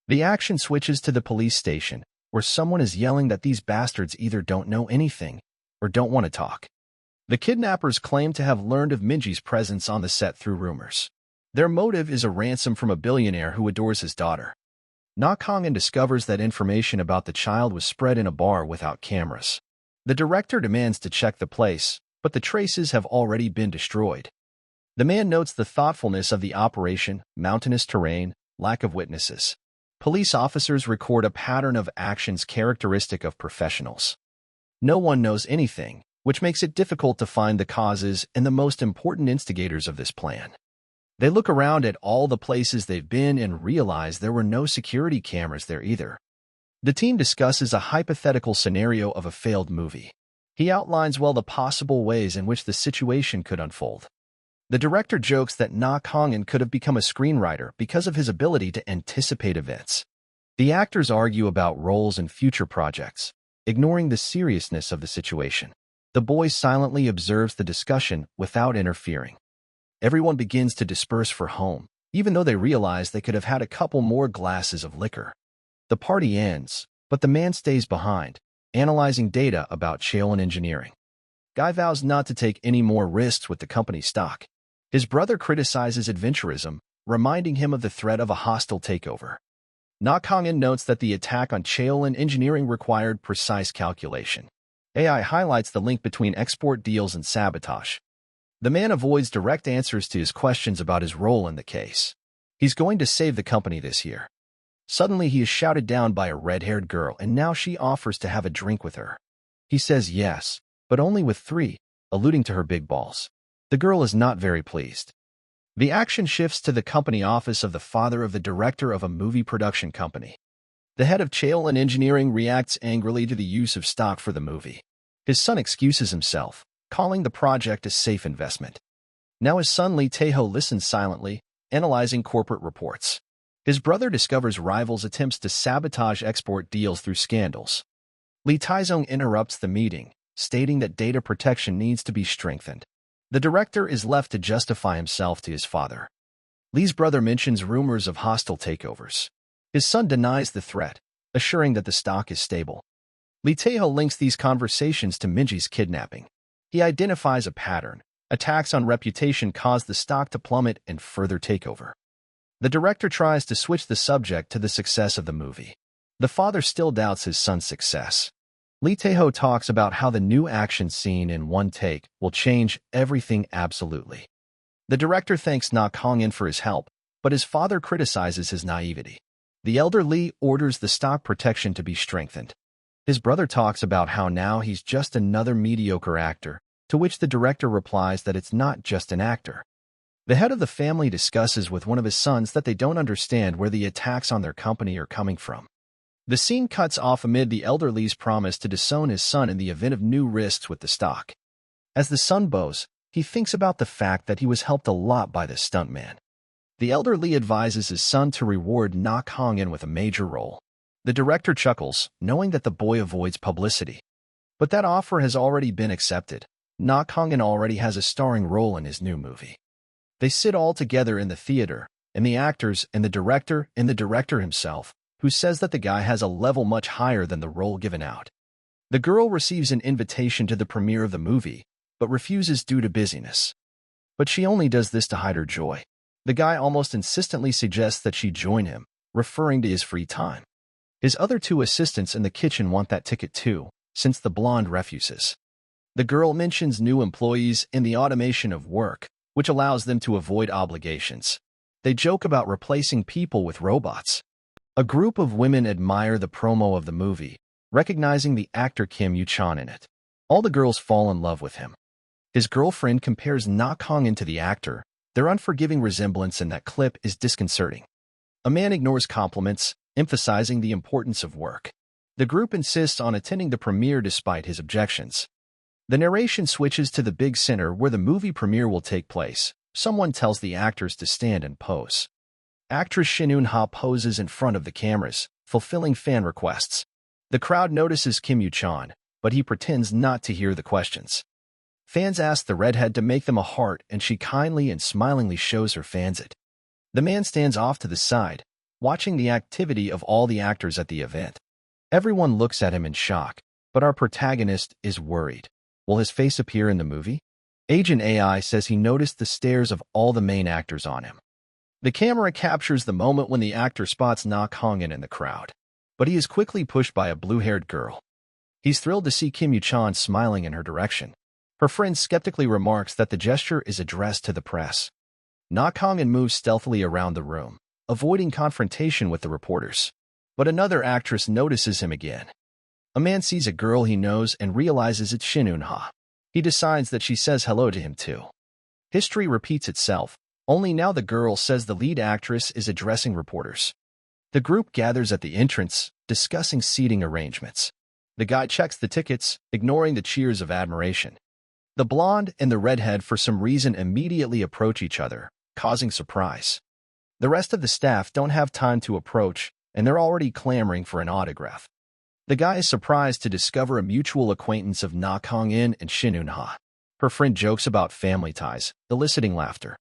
The action switches to the police station, where someone is yelling that these bastards either don't know anything or don't want to talk. The kidnappers claim to have learned of Minji's presence on the set through rumors. Their motive is a ransom from a billionaire who adores his daughter. Na-kong discovers that information about the child was spread in a bar without cameras. The director demands to check the place, but the traces have already been destroyed. The man notes the thoughtfulness of the operation: mountainous terrain, lack of witnesses. Police officers record a pattern of actions characteristic of professionals. No one knows anything, which makes it difficult to find the causes and the most important instigators of this plan. They look around at all the places they've been and realize there were no security cameras there either. The team discusses a hypothetical scenario of a failed movie. He outlines the possible ways in which the situation could unfold. The director jokes that Na-kong could have become a screenwriter because of his ability to anticipate events. The actors argue about roles in future projects, ignoring the seriousness of the situation. The boy silently observes the discussion without interfering. Everyone begins to disperse for home, even though they realize they could have had a couple more glasses of liquor. The party ends, but the man stays behind, analyzing data about Cheolin Engineering. Guy vows not to take any more risks with the company's stock. His brother criticizes adventurism, reminding him of the threat of a hostile takeover. Na-kong notes that the attack on Cheolin Engineering required precise calculation. AI highlights the link between export deals and sabotage. The man avoids direct answers to his questions about his role in the case. He's going to save the company this year. Suddenly, he is shouted down by a red-haired girl, and now she offers to have a drink with her. He says yes, but only with 3, alluding to her big balls. The girl is not very pleased. The action shifts to the company office of the father of the director of a movie production company. The head of Cheolin Engineering reacts angrily to the use of stock for the movie. His son excuses himself, calling the project a safe investment. Now his son Lee Tae-ho listens silently, analyzing corporate reports. His brother discovers rivals' attempts to sabotage export deals through scandals. Lee Tae-sung interrupts the meeting, stating that data protection needs to be strengthened. The director is left to justify himself to his father. Lee's brother mentions rumors of hostile takeovers. His son denies the threat, assuring that the stock is stable. Lee Tae-ho links these conversations to Minji's kidnapping. He identifies a pattern. Attacks on reputation cause the stock to plummet and further takeover. The director tries to switch the subject to the success of the movie. The father still doubts his son's success. Lee Tae-ho talks about how the new action scene in one take will change everything absolutely. The director thanks Na Kong-in for his help, but his father criticizes his naivety. The elder Lee orders the stock protection to be strengthened. His brother talks about how now he's just another mediocre actor, to which the director replies that it's not just an actor. The head of the family discusses with one of his sons that they don't understand where the attacks on their company are coming from. The scene cuts off amid the elder Lee's promise to disown his son in the event of new risks with the stock. As the son bows, he thinks about the fact that he was helped a lot by this stuntman. The elder Lee advises his son to reward Na Kong-in with a major role. The director chuckles, knowing that the boy avoids publicity. But that offer has already been accepted. Na Kong-in already has a starring role in his new movie. They sit all together in the theater, and the actors and the director himself, who says that the guy has a level much higher than the role given out. The girl receives an invitation to the premiere of the movie, but refuses due to busyness. But she only does this to hide her joy. The guy almost insistently suggests that she join him, referring to his free time. His other two assistants in the kitchen want that ticket too, since the blonde refuses. The girl mentions new employees and the automation of work, which allows them to avoid obligations. They joke about replacing people with robots. A group of women admire the promo of the movie, recognizing the actor Kim Yoo-chan in it. All the girls fall in love with him. His girlfriend compares Na Kong-in to the actor. Their unforgiving resemblance in that clip is disconcerting. A man ignores compliments, emphasizing the importance of work. The group insists on attending the premiere despite his objections. The narration switches to the big center where the movie premiere will take place. Someone tells the actors to stand and pose. Actress Shin Eun-ha poses in front of the cameras, fulfilling fan requests. The crowd notices Kim Yoo-chan, but he pretends not to hear the questions. Fans ask the redhead to make them a heart, and she kindly and smilingly shows her fans it. The man stands off to the side, watching the activity of all the actors at the event. Everyone looks at him in shock, but our protagonist is worried. Will his face appear in the movie? Agent AI says he noticed the stares of all the main actors on him. The camera captures the moment when the actor spots Na Kong-in in the crowd, but he is quickly pushed by a blue-haired girl. He's thrilled to see Kim Yoo-chan smiling in her direction. Her friend skeptically remarks that the gesture is addressed to the press. Na Kong-in moves stealthily around the room, avoiding confrontation with the reporters. But another actress notices him again. A man sees a girl he knows and realizes it's Shin Eun-ha. He decides that she says hello to him too. History repeats itself, only now the girl says the lead actress is addressing reporters. The group gathers at the entrance, discussing seating arrangements. The guy checks the tickets, ignoring the cheers of admiration. The blonde and the redhead for some reason immediately approach each other, causing surprise. The rest of the staff don't have time to approach, and they're already clamoring for an autograph. The guy is surprised to discover a mutual acquaintance of Na Kong-in and Shin Eun-ha. Her friend jokes about family ties, eliciting laughter.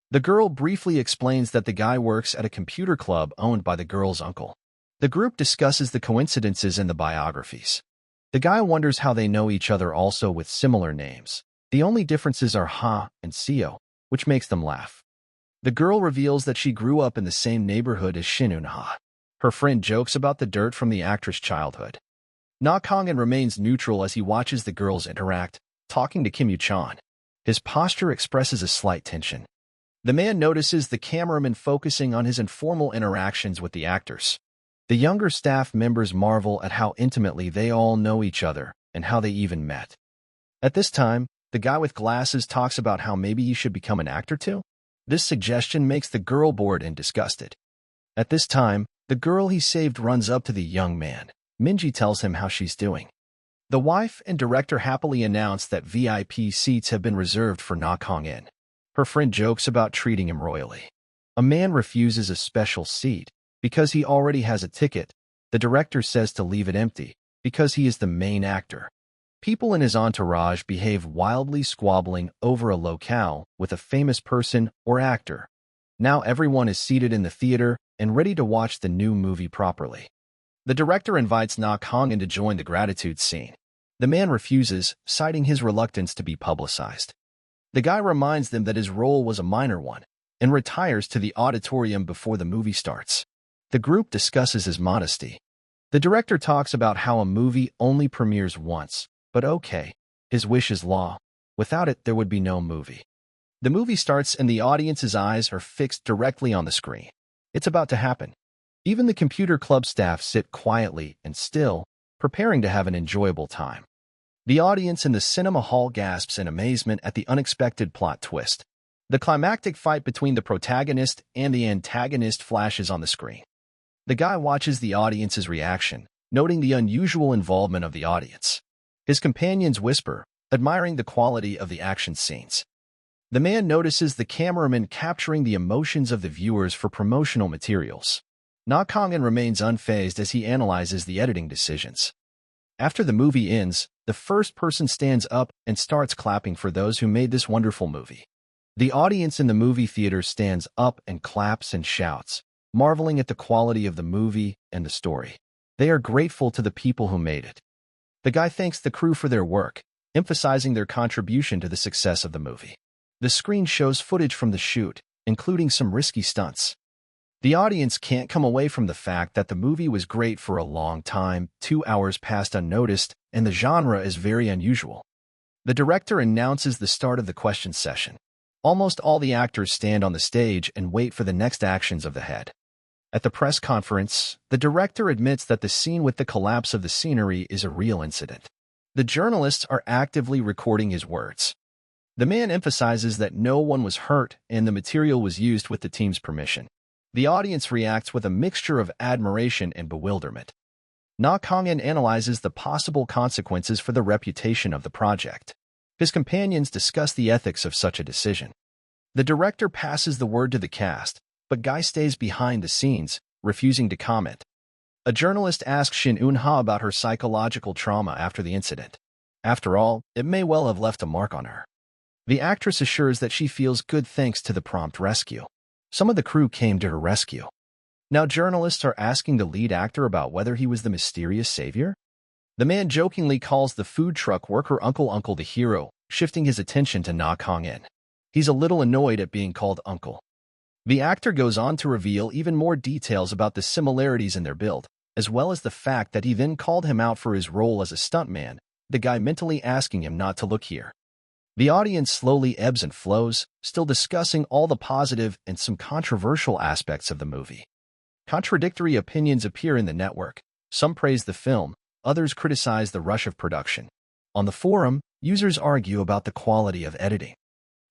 The girl briefly explains that the guy works at a computer club owned by the girl's uncle. The group discusses the coincidences in the biographies. The guy wonders how they know each other also with similar names. The only differences are Ha and Seo, which makes them laugh. The girl reveals that she grew up in the same neighborhood as Shin Eun-ha. Her friend jokes about the dirt from the actress' childhood. Na Kong-in remains neutral as he watches the girls interact, talking to Kim Yoo-chan. His posture expresses a slight tension. The man notices the cameraman focusing on his informal interactions with the actors. The younger staff members marvel at how intimately they all know each other and how they even met. At this time, the guy with glasses talks about how maybe he should become an actor too. This suggestion makes the girl bored and disgusted. At this time, the girl he saved runs up to the young man. Minji tells him how she's doing. The wife and director happily announce that VIP seats have been reserved for Na Kong-in. Her friend jokes about treating him royally. A man refuses a special seat because he already has a ticket. The director says to leave it empty because he is the main actor. People in his entourage behave wildly, squabbling over a locale with a famous person or actor. Now everyone is seated in the theater and ready to watch the new movie properly. The director invites Na Kong-in to join the gratitude scene. The man refuses, citing his reluctance to be publicized. The guy reminds them that his role was a minor one, and retires to the auditorium before the movie starts. The group discusses his modesty. The director talks about how a movie only premieres once, but okay, his wish is law. Without it, there would be no movie. The movie starts and the audience's eyes are fixed directly on the screen. It's about to happen. Even the computer club staff sit quietly and still, preparing to have an enjoyable time. The audience in the cinema hall gasps in amazement at the unexpected plot twist. The climactic fight between the protagonist and the antagonist flashes on the screen. The guy watches the audience's reaction, noting the unusual involvement of the audience. His companions whisper, admiring the quality of the action scenes. The man notices the cameraman capturing the emotions of the viewers for promotional materials. Na Kongan remains unfazed as he analyzes the editing decisions. After the movie ends, the first person stands up and starts clapping for those who made this wonderful movie. The audience in the movie theater stands up and claps and shouts, marveling at the quality of the movie and the story. They are grateful to the people who made it. The guy thanks the crew for their work, emphasizing their contribution to the success of the movie. The screen shows footage from the shoot, including some risky stunts. The audience can't come away from the fact that the movie was great for a long time, 2 hours passed unnoticed, and the genre is very unusual. The director announces the start of the question session. Almost all the actors stand on the stage and wait for the next actions of the head. At the press conference, the director admits that the scene with the collapse of the scenery is a real incident. The journalists are actively recording his words. The man emphasizes that no one was hurt and the material was used with the team's permission. The audience reacts with a mixture of admiration and bewilderment. Na Kongan analyzes the possible consequences for the reputation of the project. His companions discuss the ethics of such a decision. The director passes the word to the cast, but Guy stays behind the scenes, refusing to comment. A journalist asks Shin Eun-ha about her psychological trauma after the incident. After all, it may well have left a mark on her. The actress assures that she feels good thanks to the prompt rescue. Some of the crew came to her rescue. Now journalists are asking the lead actor about whether he was the mysterious savior. The man jokingly calls the food truck worker Uncle the hero, shifting his attention to Na Kongan. He's a little annoyed at being called Uncle. The actor goes on to reveal even more details about the similarities in their build, as well as the fact that he then called him out for his role as a stuntman, the guy mentally asking him not to look here. The audience slowly ebbs and flows, still discussing all the positive and some controversial aspects of the movie. Contradictory opinions appear in the network. Some praise the film, others criticize the rush of production. On the forum, users argue about the quality of editing.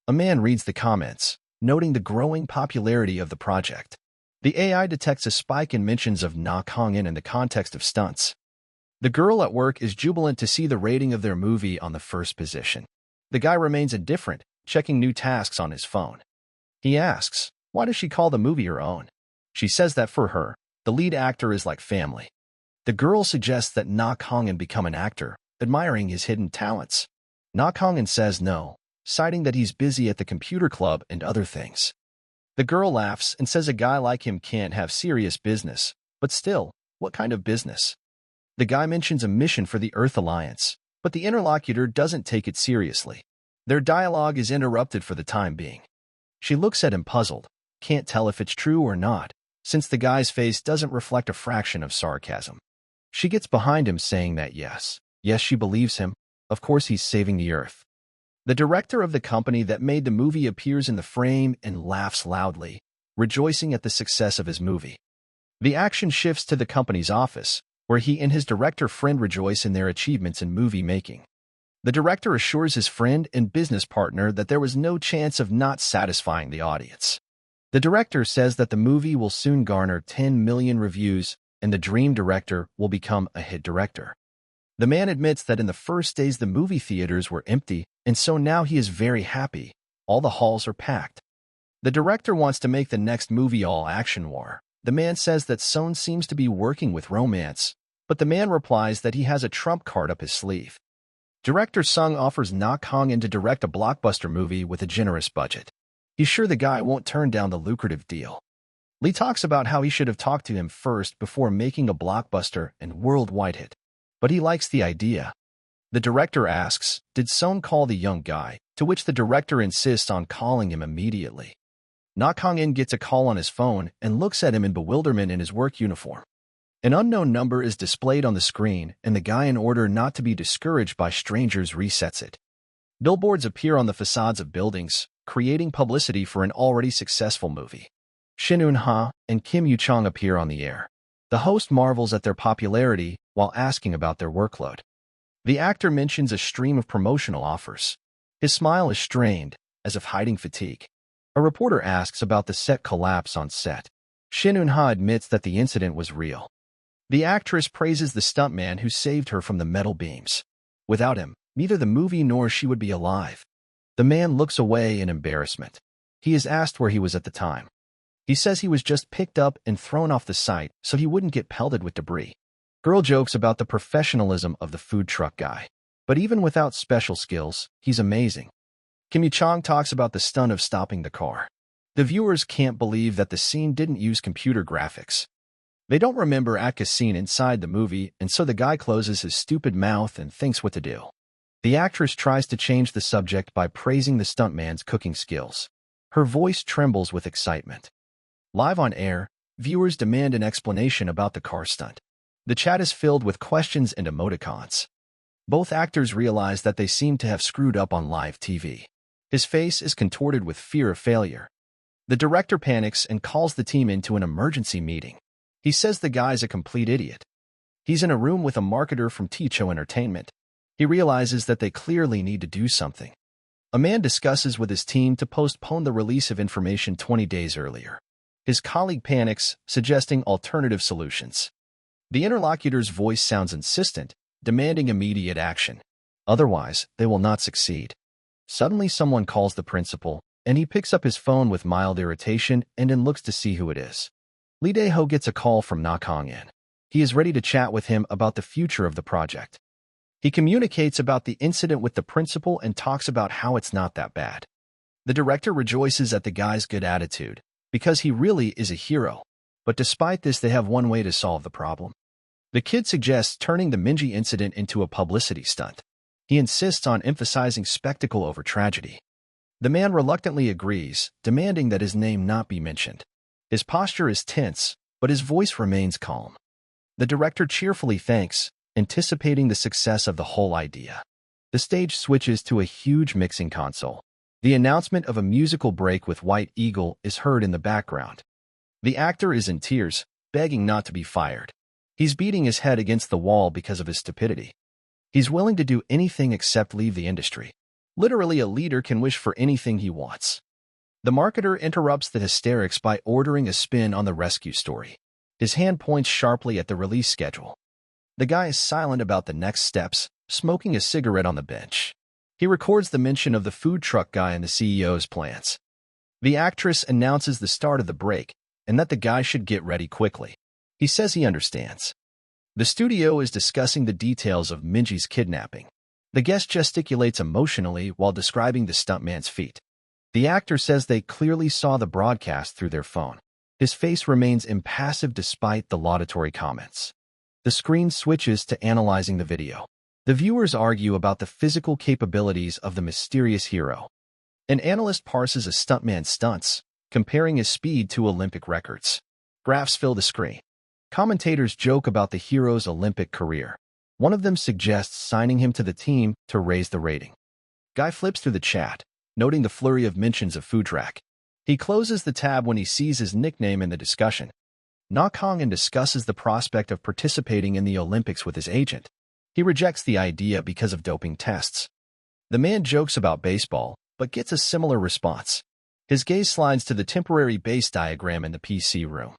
A man reads the comments, noting the growing popularity of the project. The AI detects a spike in mentions of Na Kongan in the context of stunts. The girl at work is jubilant to see the rating of their movie on the first position. The guy remains indifferent, checking new tasks on his phone. He asks, why does she call the movie her own? She says that for her, the lead actor is like family. The girl suggests that Na Kongan become an actor, admiring his hidden talents. Na Kongan says no, citing that he's busy at the computer club and other things. The girl laughs and says a guy like him can't have serious business, but still, what kind of business? The guy mentions a mission for the Earth Alliance, but the interlocutor doesn't take it seriously. Their dialogue is interrupted for the time being. She looks at him puzzled, can't tell if it's true or not, since the guy's face doesn't reflect a fraction of sarcasm. She gets behind him saying that yes, she believes him, of course he's saving the Earth. The director of the company that made the movie appears in the frame and laughs loudly, rejoicing at the success of his movie. The action shifts to the company's office, where he and his director friend rejoice in their achievements in movie making. The director assures his friend and business partner that there was no chance of not satisfying the audience. The director says that the movie will soon garner 10 million reviews and the dream director will become a hit director. The man admits that in the first days the movie theaters were empty, and so now he is very happy. All the halls are packed. The director wants to make the next movie all action war. The man says that Son seems to be working with romance, but the man replies that he has a trump card up his sleeve. Director Sung offers Na Kongan to direct a blockbuster movie with a generous budget. He's sure the guy won't turn down the lucrative deal. Lee talks about how he should have talked to him first before making a blockbuster and worldwide hit, but he likes the idea. The director asks, did Son call the young guy, to which the director insists on calling him immediately. Na Kong-in gets a call on his phone and looks at him in bewilderment in his work uniform. An unknown number is displayed on the screen, and the guy, in order not to be discouraged by strangers, resets it. Billboards appear on the facades of buildings, creating publicity for an already successful movie. Shin Eun-ha and Kim Yoo-chang appear on the air. The host marvels at their popularity while asking about their workload. The actor mentions a stream of promotional offers. His smile is strained, as if hiding fatigue. A reporter asks about the set collapse on set. Shin Eun-ha admits that the incident was real. The actress praises the stuntman who saved her from the metal beams. Without him, neither the movie nor she would be alive. The man looks away in embarrassment. He is asked where he was at the time. He says he was just picked up and thrown off the site so he wouldn't get pelted with debris. Girl jokes about the professionalism of the food truck guy. But even without special skills, he's amazing. Kim Yoo-chang talks about the stunt of stopping the car. The viewers can't believe that the scene didn't use computer graphics. They don't remember a scene inside the movie, and so the guy closes his stupid mouth and thinks what to do. The actress tries to change the subject by praising the stuntman's cooking skills. Her voice trembles with excitement. Live on air, viewers demand an explanation about the car stunt. The chat is filled with questions and emoticons. Both actors realize that they seem to have screwed up on live TV. His face is contorted with fear of failure. The director panics and calls the team into an emergency meeting. He says the guy's a complete idiot. He's in a room with a marketer from Ticho Entertainment. He realizes that they clearly need to do something. A man discusses with his team to postpone the release of information 20 days earlier. His colleague panics, suggesting alternative solutions. The interlocutor's voice sounds insistent, demanding immediate action. Otherwise, they will not succeed. Suddenly someone calls the principal, and he picks up his phone with mild irritation and then looks to see who it is. Lee Dae-ho gets a call from Na Kong-in. He is ready to chat with him about the future of the project. He communicates about the incident with the principal and talks about how it's not that bad. The director rejoices at the guy's good attitude, because he really is a hero. But despite this, they have one way to solve the problem. The kid suggests turning the Minji incident into a publicity stunt. He insists on emphasizing spectacle over tragedy. The man reluctantly agrees, demanding that his name not be mentioned. His posture is tense, but his voice remains calm. The director cheerfully thanks, anticipating the success of the whole idea. The stage switches to a huge mixing console. The announcement of a musical break with White Eagle is heard in the background. The actor is in tears, begging not to be fired. He's beating his head against the wall because of his stupidity. He's willing to do anything except leave the industry. Literally, a leader can wish for anything he wants. The marketer interrupts the hysterics by ordering a spin on the rescue story. His hand points sharply at the release schedule. The guy is silent about the next steps, smoking a cigarette on the bench. He records the mention of the food truck guy in the CEO's plans. The actress announces the start of the break and that the guy should get ready quickly. He says he understands. The studio is discussing the details of Minji's kidnapping. The guest gesticulates emotionally while describing the stuntman's feat. The actor says they clearly saw the broadcast through their phone. His face remains impassive despite the laudatory comments. The screen switches to analyzing the video. The viewers argue about the physical capabilities of the mysterious hero. An analyst parses a stuntman's stunts, comparing his speed to Olympic records. Graphs fill the screen. Commentators joke about the hero's Olympic career. One of them suggests signing him to the team to raise the rating. Guy flips through the chat, noting the flurry of mentions of food truck. He closes the tab when he sees his nickname in the discussion. Na Kong-in discusses the prospect of participating in the Olympics with his agent. He rejects the idea because of doping tests. The man jokes about baseball, but gets a similar response. His gaze slides to the temporary base diagram in the PC room.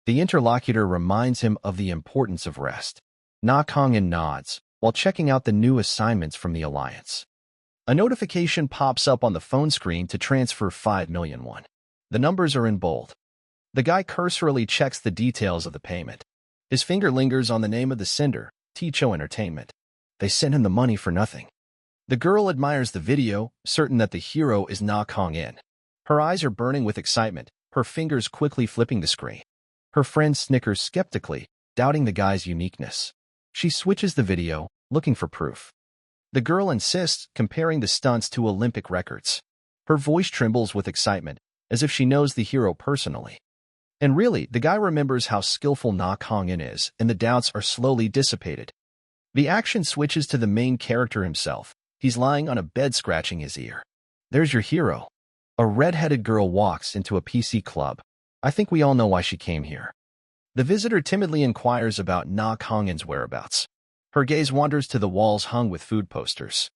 The interlocutor reminds him of the importance of rest. Na Kong-in nods, while checking out the new assignments from the Alliance. A notification pops up on the phone screen to transfer 5 million won. The numbers are in bold. The guy cursorily checks the details of the payment. His finger lingers on the name of the sender, Ticho Entertainment. They sent him the money for nothing. The girl admires the video, certain that the hero is Na Kong-in. Her eyes are burning with excitement, her fingers quickly flipping the screen. Her friend snickers skeptically, doubting the guy's uniqueness. She switches the video, looking for proof. The girl insists, comparing the stunts to Olympic records. Her voice trembles with excitement, as if she knows the hero personally. And really, the guy remembers how skillful Na Kong-in is, and the doubts are slowly dissipated. The action switches to the main character himself. He's lying on a bed scratching his ear. There's your hero. A red-headed girl walks into a PC club. I think we all know why she came here. The visitor timidly inquires about Na Kong-in's whereabouts. Her gaze wanders to the walls hung with food posters.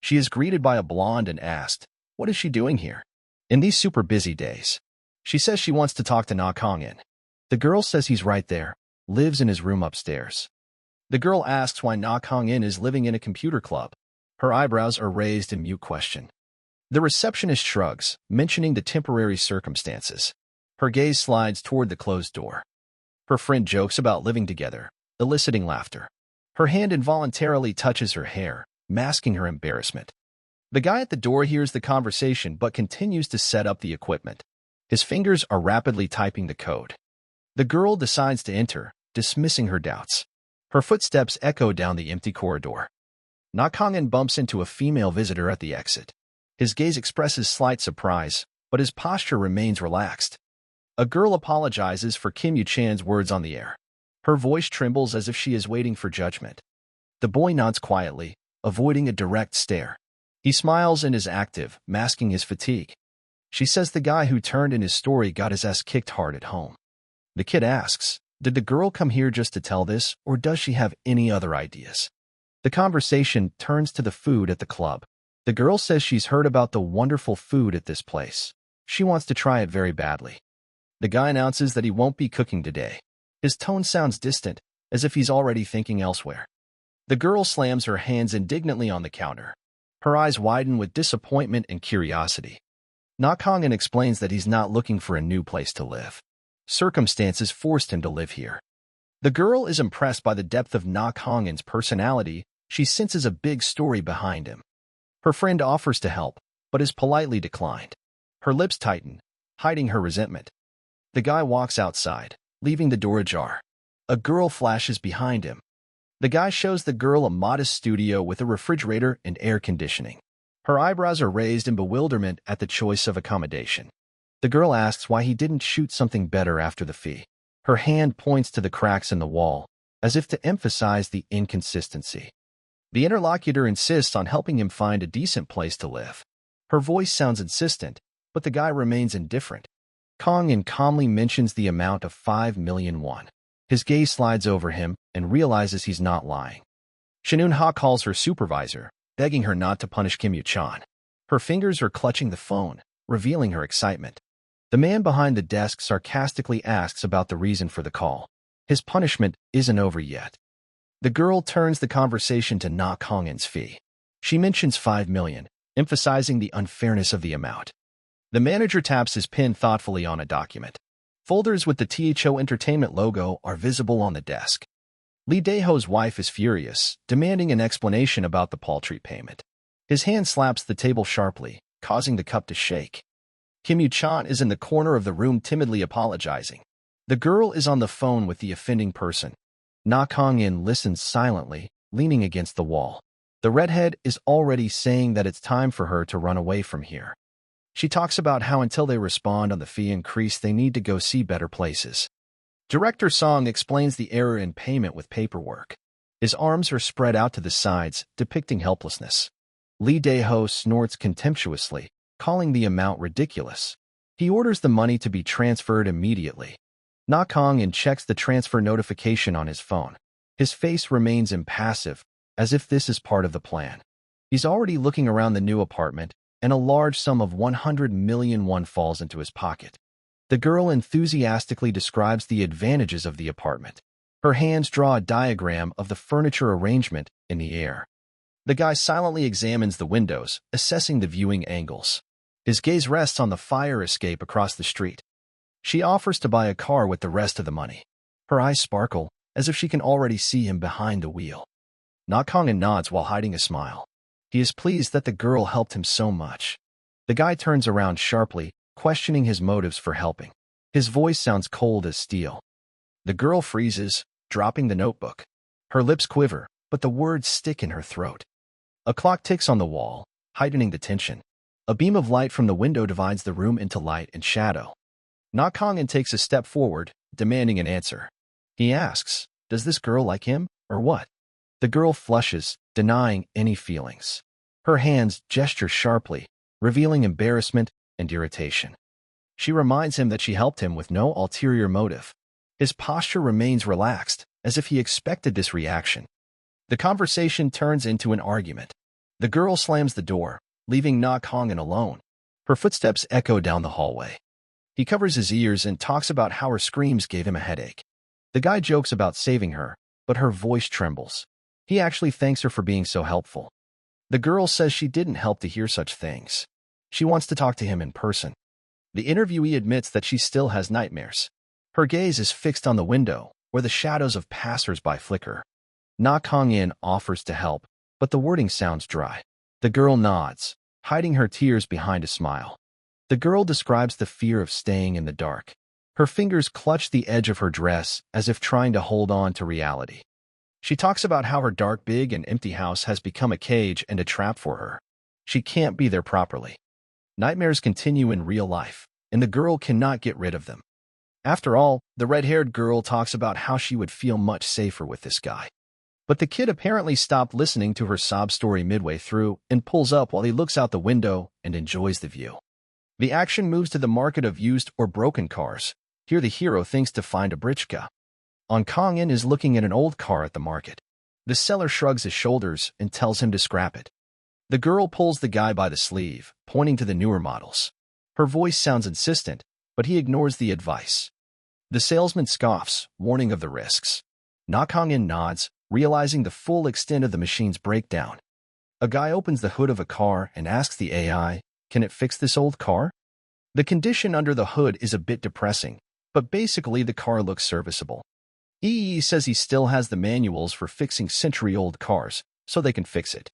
She is greeted by a blonde and asked, what is she doing here? In these super busy days. She says she wants to talk to Na Kong-in. The girl says he's right there, lives in his room upstairs. The girl asks why Na Kong-in is living in a computer club. Her eyebrows are raised in mute question. The receptionist shrugs, mentioning the temporary circumstances. Her gaze slides toward the closed door. Her friend jokes about living together, eliciting laughter. Her hand involuntarily touches her hair, masking her embarrassment. The guy at the door hears the conversation but continues to set up the equipment. His fingers are rapidly typing the code. The girl decides to enter, dismissing her doubts. Her footsteps echo down the empty corridor. Na Kong-in bumps into a female visitor at the exit. His gaze expresses slight surprise, but his posture remains relaxed. A girl apologizes for Kim Yu-chan's words on the air. Her voice trembles as if she is waiting for judgment. The boy nods quietly, avoiding a direct stare. He smiles and is active, masking his fatigue. She says the guy who turned in his story got his ass kicked hard at home. The kid asks, did the girl come here just to tell this, or does she have any other ideas? The conversation turns to the food at the club. The girl says she's heard about the wonderful food at this place. She wants to try it very badly. The guy announces that he won't be cooking today. His tone sounds distant, as if he's already thinking elsewhere. The girl slams her hands indignantly on the counter. Her eyes widen with disappointment and curiosity. Na Kong-in explains that he's not looking for a new place to live. Circumstances forced him to live here. The girl is impressed by the depth of Na Kong-in's personality. She senses a big story behind him. Her friend offers to help, but is politely declined. Her lips tighten, hiding her resentment. The guy walks outside, leaving the door ajar. A girl flashes behind him. The guy shows the girl a modest studio with a refrigerator and air conditioning. Her eyebrows are raised in bewilderment at the choice of accommodation. The girl asks why he didn't shoot something better after the fee. Her hand points to the cracks in the wall, as if to emphasize the inconsistency. The interlocutor insists on helping him find a decent place to live. Her voice sounds insistent, but the guy remains indifferent. Kong-in calmly mentions the amount of 5 million won. His gaze slides over him and realizes he's not lying. Shin-eun-ha calls her supervisor, begging her not to punish Kim Yu-chan. Her fingers are clutching the phone, revealing her excitement. The man behind the desk sarcastically asks about the reason for the call. His punishment isn't over yet. The girl turns the conversation to Na Kong-in's fee. She mentions 5 million, emphasizing the unfairness of the amount. The manager taps his pen thoughtfully on a document. Folders with the THO Entertainment logo are visible on the desk. Lee Dae-ho's wife is furious, demanding an explanation about the paltry payment. His hand slaps the table sharply, causing the cup to shake. Kim Yu-chan is in the corner of the room timidly apologizing. The girl is on the phone with the offending person. Na Kong-in listens silently, leaning against the wall. The redhead is already saying that it's time for her to run away from here. She talks about how until they respond on the fee increase, they need to go see better places. Director Song explains the error in payment with paperwork. His arms are spread out to the sides, depicting helplessness. Lee Dae-ho snorts contemptuously, calling the amount ridiculous. He orders the money to be transferred immediately. Na Kong-in checks the transfer notification on his phone. His face remains impassive, as if this is part of the plan. He's already looking around the new apartment, and a large sum of 100 million won falls into his pocket. The girl enthusiastically describes the advantages of the apartment. Her hands draw a diagram of the furniture arrangement in the air. The guy silently examines the windows, assessing the viewing angles. His gaze rests on the fire escape across the street. She offers to buy a car with the rest of the money. Her eyes sparkle, as if she can already see him behind the wheel. Na Kong-in nods while hiding a smile. He is pleased that the girl helped him so much. The guy turns around sharply, questioning his motives for helping. His voice sounds cold as steel. The girl freezes, dropping the notebook. Her lips quiver, but the words stick in her throat. A clock ticks on the wall, heightening the tension. A beam of light from the window divides the room into light and shadow. Nakongin takes a step forward, demanding an answer. He asks, does this girl like him, or what? The girl flushes, denying any feelings. Her hands gesture sharply, revealing embarrassment and irritation. She reminds him that she helped him with no ulterior motive. His posture remains relaxed, as if he expected this reaction. The conversation turns into an argument. The girl slams the door, leaving Nakongin alone. Her footsteps echo down the hallway. He covers his ears and talks about how her screams gave him a headache. The guy jokes about saving her, but her voice trembles. He actually thanks her for being so helpful. The girl says she didn't help to hear such things. She wants to talk to him in person. The interviewee admits that she still has nightmares. Her gaze is fixed on the window, where the shadows of passers-by flicker. Nakongin offers to help, but the wording sounds dry. The girl nods, hiding her tears behind a smile. The girl describes the fear of staying in the dark. Her fingers clutch the edge of her dress as if trying to hold on to reality. She talks about how her dark, big, and empty house has become a cage and a trap for her. She can't be there properly. Nightmares continue in real life, and the girl cannot get rid of them. After all, the red-haired girl talks about how she would feel much safer with this guy. But the kid apparently stopped listening to her sob story midway through and pulls up while he looks out the window and enjoys the view. The action moves to the market of used or broken cars. Here the hero thinks to find a britchka. Kongin is looking at an old car at the market. The seller shrugs his shoulders and tells him to scrap it. The girl pulls the guy by the sleeve, pointing to the newer models. Her voice sounds insistent, but he ignores the advice. The salesman scoffs, warning of the risks. Nakongin nods, realizing the full extent of the machine's breakdown. A guy opens the hood of a car and asks the AI, can it fix this old car? The condition under the hood is a bit depressing, but basically the car looks serviceable. EE says he still has the manuals for fixing century-old cars, so they can fix it.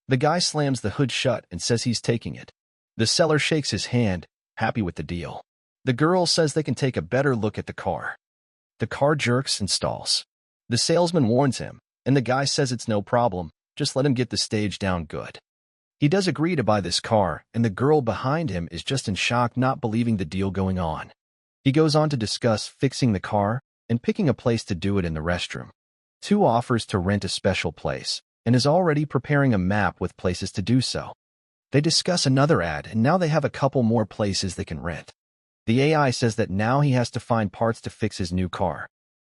The guy slams the hood shut and says he's taking it. The seller shakes his hand, happy with the deal. The girl says they can take a better look at the car. The car jerks and stalls. The salesman warns him, and the guy says it's no problem, just let him get the stage down good. He does agree to buy this car, and the girl behind him is just in shock, not believing the deal going on. He goes on to discuss fixing the car and picking a place to do it in the restroom. Two offers to rent a special place, and is already preparing a map with places to do so. They discuss another ad, and now they have a couple more places they can rent. The AI says that now he has to find parts to fix his new car.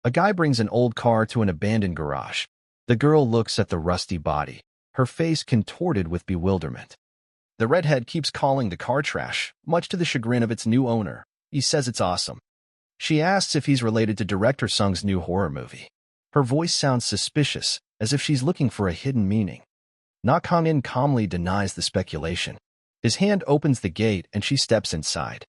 A guy brings an old car to an abandoned garage. The girl looks at the rusty body, her face contorted with bewilderment. The redhead keeps calling the car trash, much to the chagrin of its new owner. He says it's awesome. She asks if he's related to director Sung's new horror movie. Her voice sounds suspicious, as if she's looking for a hidden meaning. Nakongin calmly denies the speculation. His hand opens the gate and she steps inside.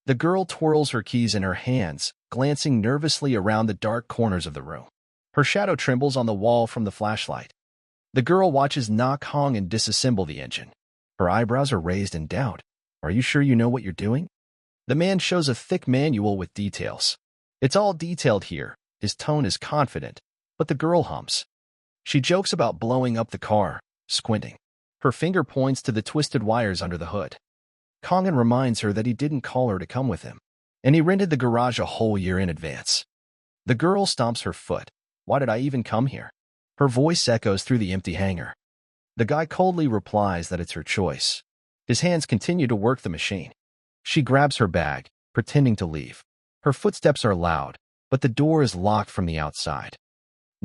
The girl twirls her keys in her hands, glancing nervously around the dark corners of the room. Her shadow trembles on the wall from the flashlight. The girl watches Nakongin disassemble the engine. Her eyebrows are raised in doubt. Are you sure you know what you're doing? The man shows a thick manual with details. It's all detailed here. His tone is confident, but the girl hums. She jokes about blowing up the car, squinting. Her finger points to the twisted wires under the hood. Kongin reminds her that he didn't call her to come with him, and he rented the garage a whole year in advance. The girl stomps her foot. Why did I even come here? Her voice echoes through the empty hangar. The guy coldly replies that it's her choice. His hands continue to work the machine. She grabs her bag, pretending to leave. Her footsteps are loud, but the door is locked from the outside.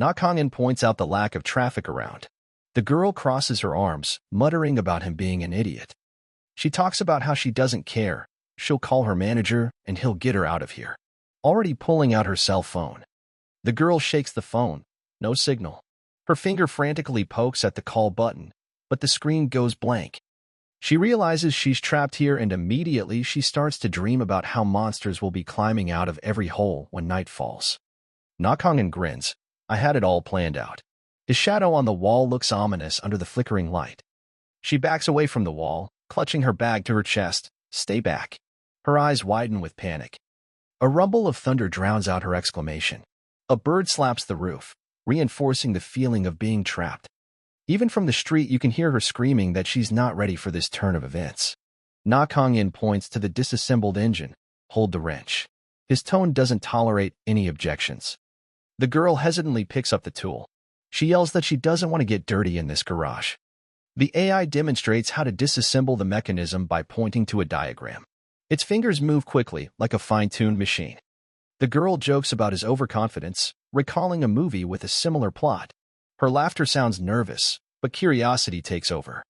Nakongin points out the lack of traffic around. The girl crosses her arms, muttering about him being an idiot. She talks about how she doesn't care. She'll call her manager, and he'll get her out of here. Already pulling out her cell phone. The girl shakes the phone. No signal. Her finger frantically pokes at the call button, but the screen goes blank. She realizes she's trapped here, and immediately she starts to dream about how monsters will be climbing out of every hole when night falls. Nakongin grins. I had it all planned out. His shadow on the wall looks ominous under the flickering light. She backs away from the wall, clutching her bag to her chest. Stay back. Her eyes widen with panic. A rumble of thunder drowns out her exclamation. A bird slaps the roof, reinforcing the feeling of being trapped. Even from the street, you can hear her screaming that she's not ready for this turn of events. Na Kong-in points to the disassembled engine. Hold the wrench. His tone doesn't tolerate any objections. The girl hesitantly picks up the tool. She yells that she doesn't want to get dirty in this garage. The AI demonstrates how to disassemble the mechanism by pointing to a diagram. Its fingers move quickly, like a fine-tuned machine. The girl jokes about his overconfidence, recalling a movie with a similar plot. Her laughter sounds nervous, but curiosity takes over.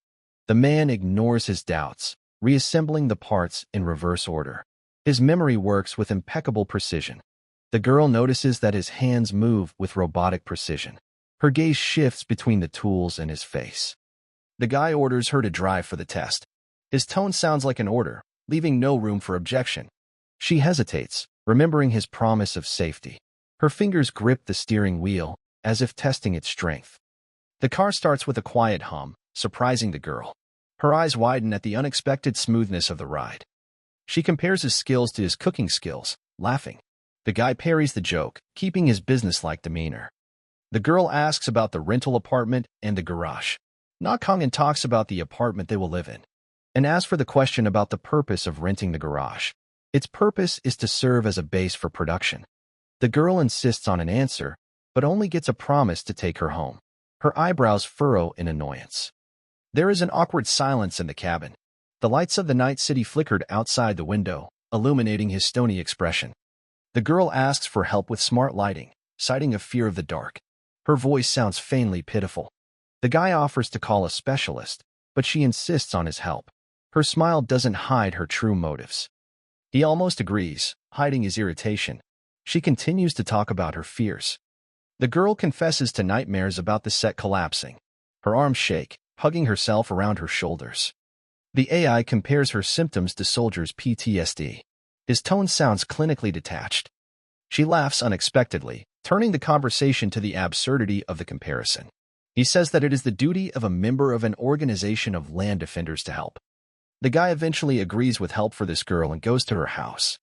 The man ignores his doubts, reassembling the parts in reverse order. His memory works with impeccable precision. The girl notices that his hands move with robotic precision. Her gaze shifts between the tools and his face. The guy orders her to drive for the test. His tone sounds like an order, leaving no room for objection. She hesitates, remembering his promise of safety. Her fingers grip the steering wheel, as if testing its strength. The car starts with a quiet hum, surprising the girl. Her eyes widen at the unexpected smoothness of the ride. She compares his skills to his cooking skills, laughing. The guy parries the joke, keeping his businesslike demeanor. The girl asks about the rental apartment and the garage. Na Kong-in talks about the apartment they will live in, and asks for the question about the purpose of renting the garage. Its purpose is to serve as a base for production. The girl insists on an answer, but only gets a promise to take her home. Her eyebrows furrow in annoyance. There is an awkward silence in the cabin. The lights of the night city flickered outside the window, illuminating his stony expression. The girl asks for help with smart lighting, citing a fear of the dark. Her voice sounds faintly pitiful. The guy offers to call a specialist, but she insists on his help. Her smile doesn't hide her true motives. He almost agrees, hiding his irritation. She continues to talk about her fears. The girl confesses to nightmares about the set collapsing. Her arms shake, hugging herself around her shoulders. The AI compares her symptoms to soldiers' PTSD. His tone sounds clinically detached. She laughs unexpectedly, turning the conversation to the absurdity of the comparison. He says that it is the duty of a member of an organization of land defenders to help. The guy eventually agrees with help for this girl and goes to her house.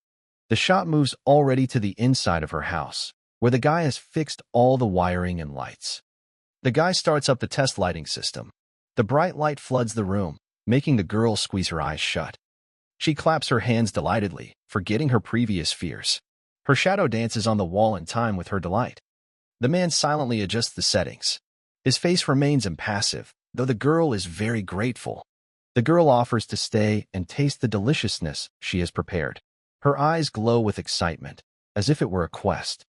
The shot moves already to the inside of her house, where the guy has fixed all the wiring and lights. The guy starts up the test lighting system. The bright light floods the room, making the girl squeeze her eyes shut. She claps her hands delightedly, forgetting her previous fears. Her shadow dances on the wall in time with her delight. The man silently adjusts the settings. His face remains impassive, though the girl is very grateful. The girl offers to stay and taste the deliciousness she has prepared. Her eyes glow with excitement, as if it were a quest.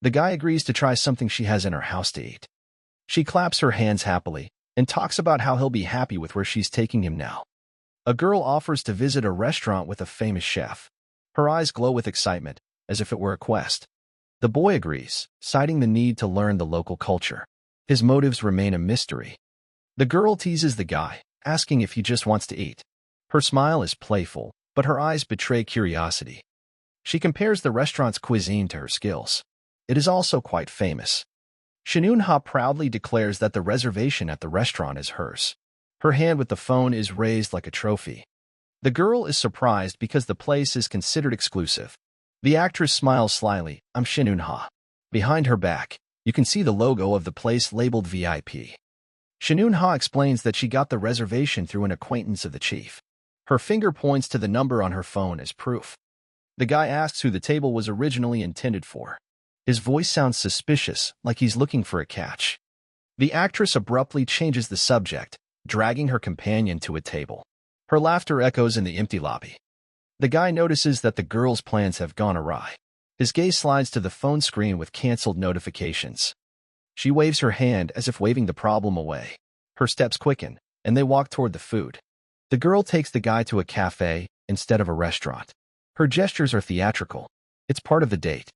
The guy agrees to try something she has in her house to eat. She claps her hands happily and talks about how he'll be happy with where she's taking him now. A girl offers to visit a restaurant with a famous chef. Her eyes glow with excitement, as if it were a quest. The boy agrees, citing the need to learn the local culture. His motives remain a mystery. The girl teases the guy, asking if he just wants to eat. Her smile is playful, but her eyes betray curiosity. She compares the restaurant's cuisine to her skills. It is also quite famous. Shinun-ha proudly declares that the reservation at the restaurant is hers. Her hand with the phone is raised like a trophy. The girl is surprised because the place is considered exclusive. The actress smiles slyly. I'm Shinun-ha. Behind her back, you can see the logo of the place labeled VIP. Shinun-ha explains that she got the reservation through an acquaintance of the chief. Her finger points to the number on her phone as proof. The guy asks who the table was originally intended for. His voice sounds suspicious, like he's looking for a catch. The actress abruptly changes the subject, dragging her companion to a table. Her laughter echoes in the empty lobby. The guy notices that the girl's plans have gone awry. His gaze slides to the phone screen with canceled notifications. She waves her hand as if waving the problem away. Her steps quicken, and they walk toward the food. The girl takes the guy to a cafe instead of a restaurant. Her gestures are theatrical. It's part of the date.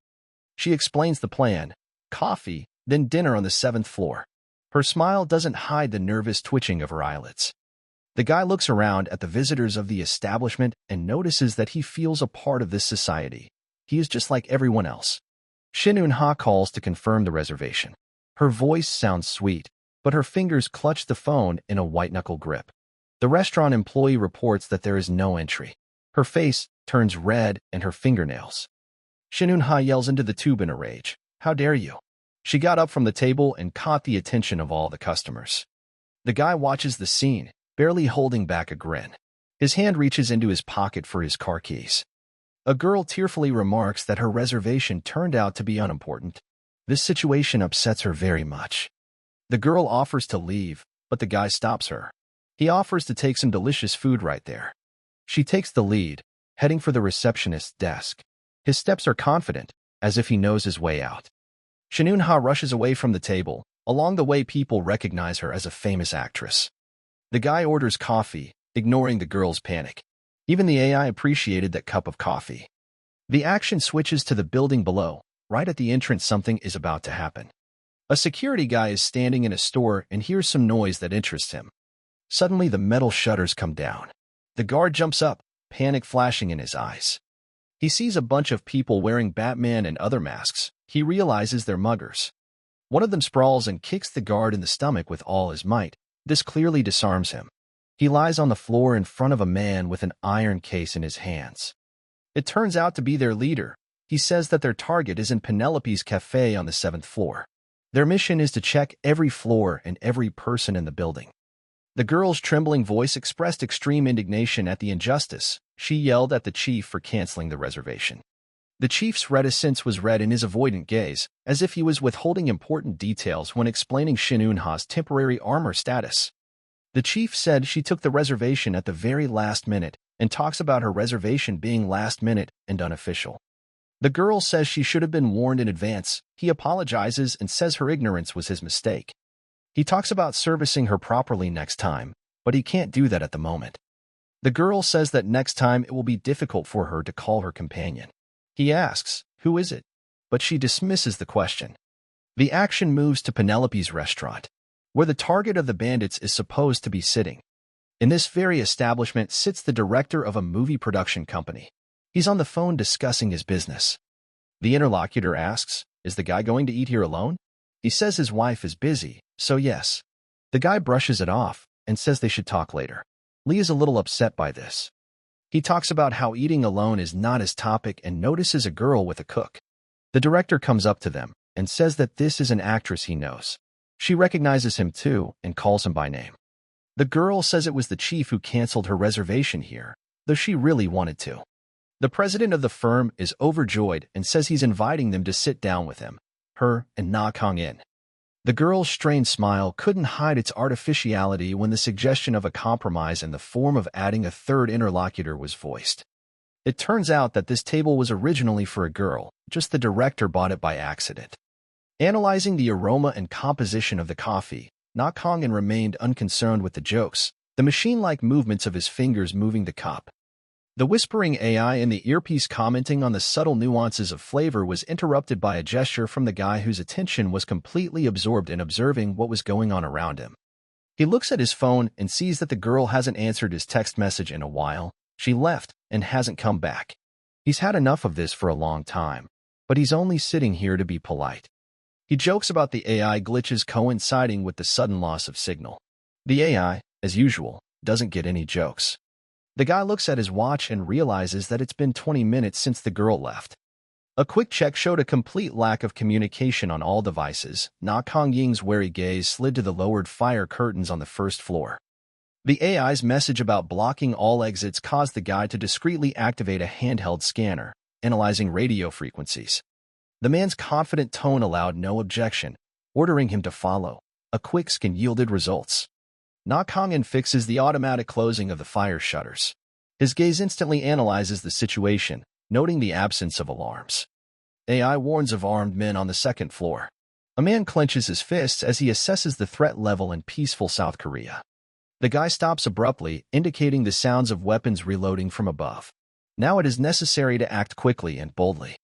She explains the plan: coffee, then dinner on the 7th floor. Her smile doesn't hide the nervous twitching of her eyelids. The guy looks around at the visitors of the establishment and notices that he feels a part of this society. He is just like everyone else. Shinun-ha calls to confirm the reservation. Her voice sounds sweet, but her fingers clutch the phone in a white-knuckle grip. The restaurant employee reports that there is no entry. Her face turns red and her fingernails. Shinun-ha yells into the tube in a rage. How dare you? She got up from the table and caught the attention of all the customers. The guy watches the scene, barely holding back a grin. His hand reaches into his pocket for his car keys. A girl tearfully remarks that her reservation turned out to be unimportant. This situation upsets her very much. The girl offers to leave, but the guy stops her. He offers to take some delicious food right there. She takes the lead, heading for the receptionist's desk. His steps are confident, as if he knows his way out. Shinun-ha rushes away from the table. Along the way, people recognize her as a famous actress. The guy orders coffee, ignoring the girl's panic. Even the AI appreciated that cup of coffee. The action switches to the building below. Right at the entrance, something is about to happen. A security guy is standing in a store and hears some noise that interests him. Suddenly, the metal shutters come down. The guard jumps up, panic flashing in his eyes. He sees a bunch of people wearing Batman and other masks. He realizes they're muggers. One of them sprawls and kicks the guard in the stomach with all his might. This clearly disarms him. He lies on the floor in front of a man with an iron case in his hands. It turns out to be their leader. He says that their target is in Penelope's cafe on the 7th floor. Their mission is to check every floor and every person in the building. The girl's trembling voice expressed extreme indignation at the injustice. She yelled at the chief for canceling the reservation. The chief's reticence was read in his avoidant gaze, as if he was withholding important details when explaining Shinun-ha's temporary armor status. The chief said she took the reservation at the very last minute and talks about her reservation being last minute and unofficial. The girl says she should have been warned in advance. He apologizes and says her ignorance was his mistake. He talks about servicing her properly next time, but he can't do that at the moment. The girl says that next time it will be difficult for her to call her companion. He asks, "Who is it?" But she dismisses the question. The action moves to Penelope's restaurant, where the target of the bandits is supposed to be sitting. In this very establishment sits the director of a movie production company. He's on the phone discussing his business. The interlocutor asks, "Is the guy going to eat here alone?" He says his wife is busy, so yes. The guy brushes it off and says they should talk later. Lee is a little upset by this. He talks about how eating alone is not his topic and notices a girl with a cook. The director comes up to them and says that this is an actress he knows. She recognizes him too and calls him by name. The girl says it was the chief who canceled her reservation here, though she really wanted to. The president of the firm is overjoyed and says he's inviting them to sit down with him, her, and Na Kong-in. The girl's strained smile couldn't hide its artificiality when the suggestion of a compromise in the form of adding a third interlocutor was voiced. It turns out that this table was originally for a girl, just the director bought it by accident. Analyzing the aroma and composition of the coffee, Na Kong-in remained unconcerned with the jokes, the machine-like movements of his fingers moving the cup. The whispering AI in the earpiece commenting on the subtle nuances of flavor was interrupted by a gesture from the guy whose attention was completely absorbed in observing what was going on around him. He looks at his phone and sees that the girl hasn't answered his text message in a while. She left and hasn't come back. He's had enough of this for a long time, but he's only sitting here to be polite. He jokes about the AI glitches coinciding with the sudden loss of signal. The AI, as usual, doesn't get any jokes. The guy looks at his watch and realizes that it's been 20 minutes since the girl left. A quick check showed a complete lack of communication on all devices. Na Kong-ying's wary gaze slid to the lowered fire curtains on the first floor. The AI's message about blocking all exits caused the guy to discreetly activate a handheld scanner, analyzing radio frequencies. The man's confident tone allowed no objection, ordering him to follow. A quick scan yielded results. Na Kong-in fixes the automatic closing of the fire shutters. His gaze instantly analyzes the situation, noting the absence of alarms. AI warns of armed men on the 2nd floor. A man clenches his fists as he assesses the threat level in peaceful South Korea. The guy stops abruptly, indicating the sounds of weapons reloading from above. Now it is necessary to act quickly and boldly.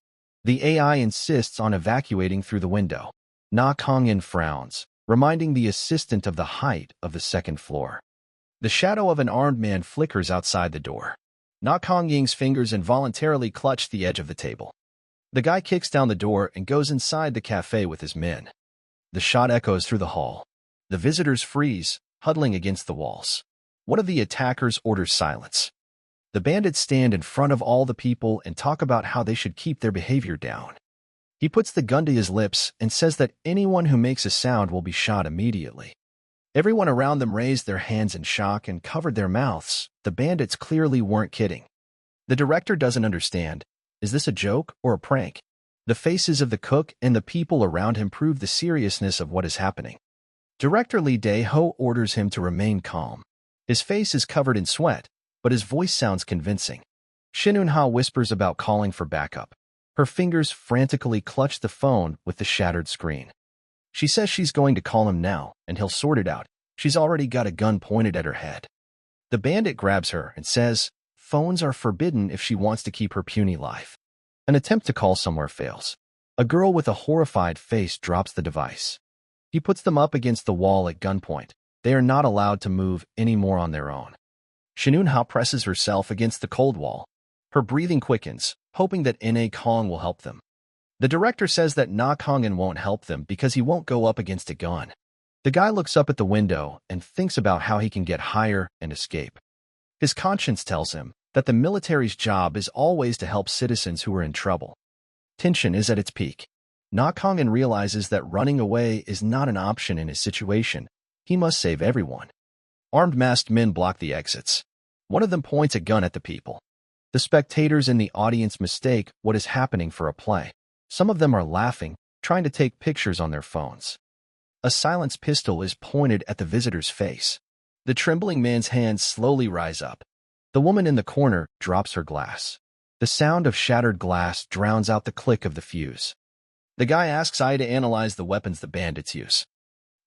The AI insists on evacuating through the window. Na Kong-in frowns, reminding the assistant of the height of the 2nd floor. The shadow of an armed man flickers outside the door. Na Kong-ying's fingers involuntarily clutch the edge of the table. The guy kicks down the door and goes inside the cafe with his men. The shot echoes through the hall. The visitors freeze, huddling against the walls. One of the attackers orders silence. The bandits stand in front of all the people and talk about how they should keep their behavior down. He puts the gun to his lips and says that anyone who makes a sound will be shot immediately. Everyone around them raised their hands in shock and covered their mouths. The bandits clearly weren't kidding. The director doesn't understand. Is this a joke or a prank? The faces of the cook and the people around him prove the seriousness of what is happening. Director Lee Dae-ho orders him to remain calm. His face is covered in sweat, but his voice sounds convincing. Shin Eun-ha whispers about calling for backup. Her fingers frantically clutch the phone with the shattered screen. She says she's going to call him now, and he'll sort it out. She's already got a gun pointed at her head. The bandit grabs her and says, phones are forbidden if she wants to keep her puny life. An attempt to call somewhere fails. A girl with a horrified face drops the device. He puts them up against the wall at gunpoint. They are not allowed to move anymore on their own. Shin Eun-ha presses herself against the cold wall. Her breathing quickens, hoping that Na Kong will help them. The director says that Na Kong won't help them because he won't go up against a gun. The guy looks up at the window and thinks about how he can get higher and escape. His conscience tells him that the military's job is always to help citizens who are in trouble. Tension is at its peak. Na Kong realizes that running away is not an option in his situation. He must save everyone. Armed masked men block the exits. One of them points a gun at the people. The spectators in the audience mistake what is happening for a play. Some of them are laughing, trying to take pictures on their phones. A silenced pistol is pointed at the visitor's face. The trembling man's hands slowly rise up. The woman in the corner drops her glass. The sound of shattered glass drowns out the click of the fuse. The guy asks AI to analyze the weapons the bandits use.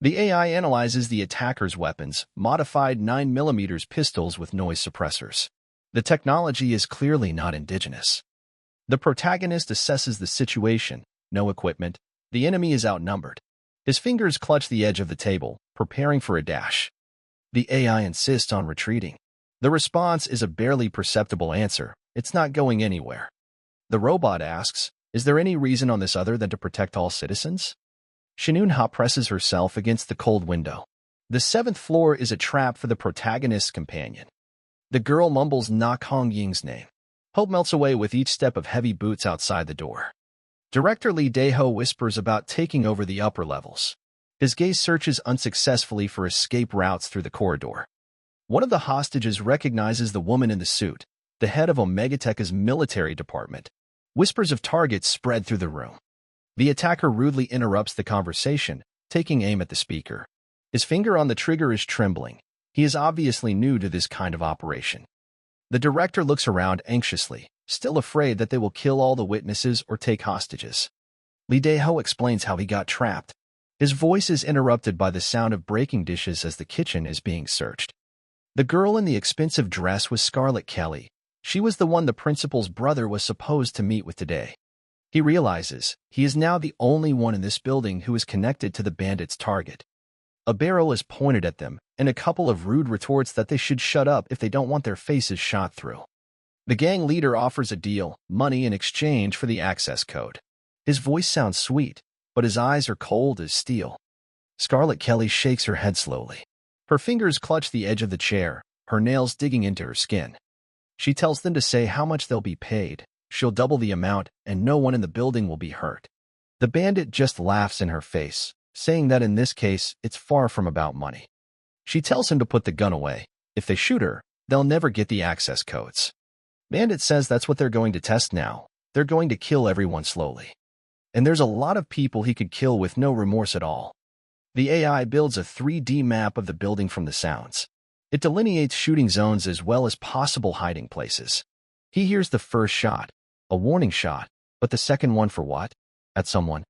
The AI analyzes the attacker's weapons, modified 9mm pistols with noise suppressors. The technology is clearly not indigenous. The protagonist assesses the situation. No equipment. The enemy is outnumbered. His fingers clutch the edge of the table, preparing for a dash. The AI insists on retreating. The response is a barely perceptible answer. It's not going anywhere. The robot asks, is there any reason on this other than to protect all citizens? Shin Eun-ha presses herself against the cold window. The 7th floor is a trap for the protagonist's companion. The girl mumbles Na Kong Ying's name. Hope melts away with each step of heavy boots outside the door. Director Lee Dae-ho whispers about taking over the upper levels. His gaze searches unsuccessfully for escape routes through the corridor. One of the hostages recognizes the woman in the suit, the head of Omegatech's military department. Whispers of targets spread through the room. The attacker rudely interrupts the conversation, taking aim at the speaker. His finger on the trigger is trembling. He is obviously new to this kind of operation. The director looks around anxiously, still afraid that they will kill all the witnesses or take hostages. Lee Dae-ho explains how he got trapped. His voice is interrupted by the sound of breaking dishes as the kitchen is being searched. The girl in the expensive dress was Scarlett Kelly. She was the one the principal's brother was supposed to meet with today. He realizes he is now the only one in this building who is connected to the bandits' target. A barrel is pointed at them, and a couple of rude retorts that they should shut up if they don't want their faces shot through. The gang leader offers a deal, money in exchange for the access code. His voice sounds sweet, but his eyes are cold as steel. Scarlett Kelly shakes her head slowly. Her fingers clutch the edge of the chair, her nails digging into her skin. She tells them to say how much they'll be paid. She'll double the amount, and no one in the building will be hurt. The bandit just laughs in her face, saying that in this case, it's far from about money. She tells him to put the gun away. If they shoot her, they'll never get the access codes. Bandit says that's what they're going to test now. They're going to kill everyone slowly. And there's a lot of people he could kill with no remorse at all. The AI builds a 3D map of the building from the sounds. It delineates shooting zones as well as possible hiding places. He hears the first shot, a warning shot, but the second one for what? At someone.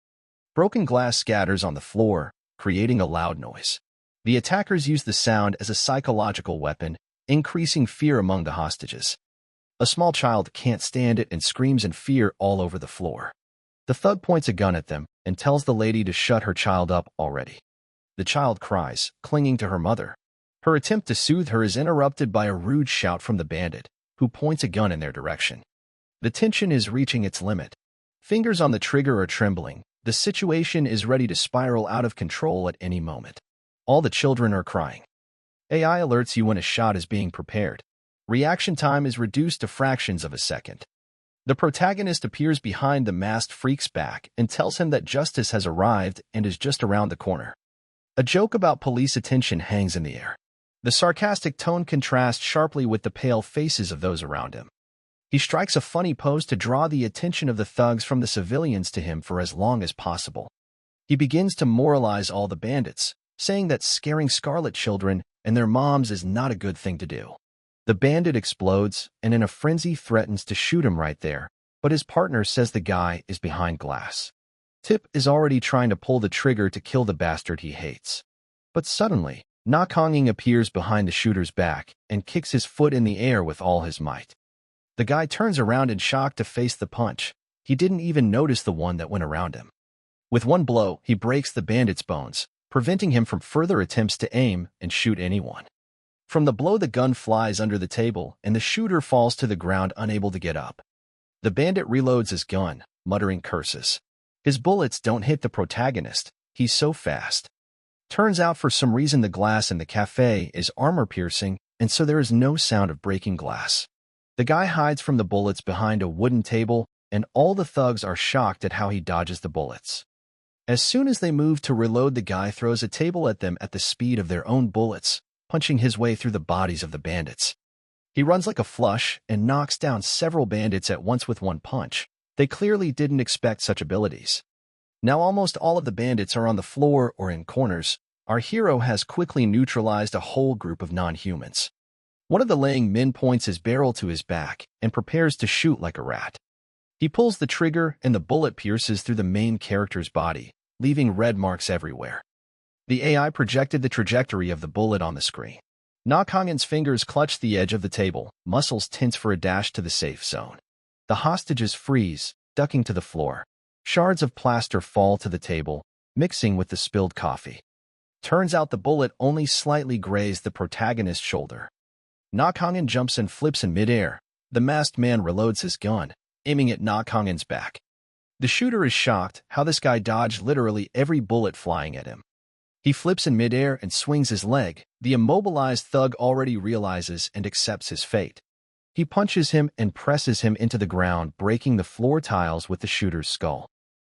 Broken glass scatters on the floor, creating a loud noise. The attackers use the sound as a psychological weapon, increasing fear among the hostages. A small child can't stand it and screams in fear all over the floor. The thug points a gun at them and tells the lady to shut her child up already. The child cries, clinging to her mother. Her attempt to soothe her is interrupted by a rude shout from the bandit, who points a gun in their direction. The tension is reaching its limit. Fingers on the trigger are trembling. The situation is ready to spiral out of control at any moment. All the children are crying. AI alerts you when a shot is being prepared. Reaction time is reduced to fractions of a second. The protagonist appears behind the masked freak's back and tells him that justice has arrived and is just around the corner. A joke about police attention hangs in the air. The sarcastic tone contrasts sharply with the pale faces of those around him. He strikes a funny pose to draw the attention of the thugs from the civilians to him for as long as possible. He begins to moralize all the bandits, saying that scaring scarlet children and their moms is not a good thing to do. The bandit explodes and in a frenzy threatens to shoot him right there, but his partner says the guy is behind glass. Tip is already trying to pull the trigger to kill the bastard he hates. But suddenly, Nakonging appears behind the shooter's back and kicks his foot in the air with all his might. The guy turns around in shock to face the punch. He didn't even notice the one that went around him. With one blow, he breaks the bandit's bones, preventing him from further attempts to aim and shoot anyone. From the blow, the gun flies under the table, and the shooter falls to the ground unable to get up. The bandit reloads his gun, muttering curses. His bullets don't hit the protagonist. He's so fast. Turns out for some reason the glass in the cafe is armor-piercing, and so there is no sound of breaking glass. The guy hides from the bullets behind a wooden table, and all the thugs are shocked at how he dodges the bullets. As soon as they move to reload, the guy throws a table at them at the speed of their own bullets, punching his way through the bodies of the bandits. He runs like a flush and knocks down several bandits at once with one punch. They clearly didn't expect such abilities. Now almost all of the bandits are on the floor or in corners. Our hero has quickly neutralized a whole group of non-humans. One of the laying men points his barrel to his back and prepares to shoot like a rat. He pulls the trigger and the bullet pierces through the main character's body, leaving red marks everywhere. The AI projected the trajectory of the bullet on the screen. Nakongin's fingers clutch the edge of the table, muscles tense for a dash to the safe zone. The hostages freeze, ducking to the floor. Shards of plaster fall to the table, mixing with the spilled coffee. Turns out the bullet only slightly grazed the protagonist's shoulder. Nakongin jumps and flips in midair. The masked man reloads his gun, aiming at Nakongin's back. The shooter is shocked how this guy dodged literally every bullet flying at him. He flips in midair and swings his leg. The immobilized thug already realizes and accepts his fate. He punches him and presses him into the ground, breaking the floor tiles with the shooter's skull.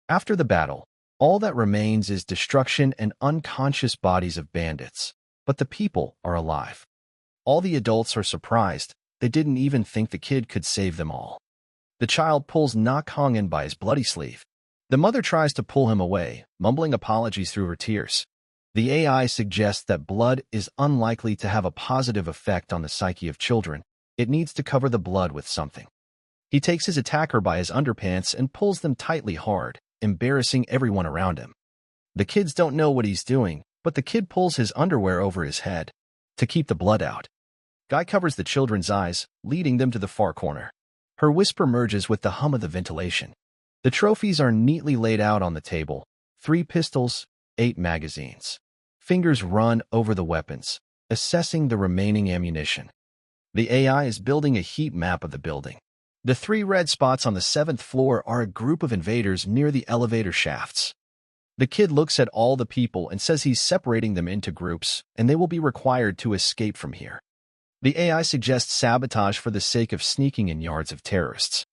After the battle, all that remains is destruction and unconscious bodies of bandits. But the people are alive. All the adults are surprised. They didn't even think the kid could save them all. The child pulls Nakongin by his bloody sleeve. The mother tries to pull him away, mumbling apologies through her tears. The AI suggests that blood is unlikely to have a positive effect on the psyche of children. It needs to cover the blood with something. He takes his attacker by his underpants and pulls them tightly hard, embarrassing everyone around him. The kids don't know what he's doing, but the kid pulls his underwear over his head to keep the blood out. Guy covers the children's eyes, leading them to the far corner. Her whisper merges with the hum of the ventilation. The trophies are neatly laid out on the table. 3 pistols, 8 magazines. Fingers run over the weapons, assessing the remaining ammunition. The AI is building a heat map of the building. The 3 red spots on the 7th floor are a group of invaders near the elevator shafts. The kid looks at all the people and says he's separating them into groups, and they will be required to escape from here. The AI suggests sabotage for the sake of sneaking in yards of terrorists.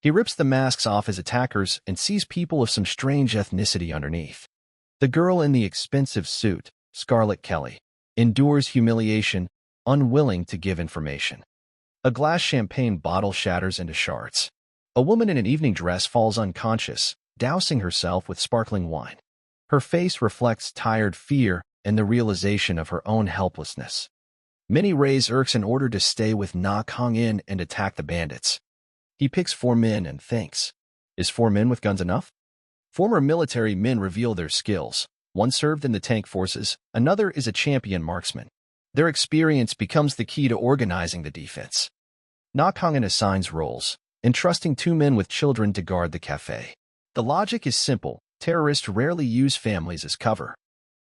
He rips the masks off his attackers and sees people of some strange ethnicity underneath. The girl in the expensive suit, Scarlet Kelly, endures humiliation, unwilling to give information. A glass champagne bottle shatters into shards. A woman in an evening dress falls unconscious, dousing herself with sparkling wine. Her face reflects tired fear and the realization of her own helplessness. Minnie raise Erks in order to stay with Nakongin and attack the bandits. He picks 4 men and thinks, is 4 men with guns enough? Former military men reveal their skills. One served in the tank forces, another is a champion marksman. Their experience becomes the key to organizing the defense. Nakongin assigns roles, entrusting 2 men with children to guard the cafe. The logic is simple. Terrorists rarely use families as cover.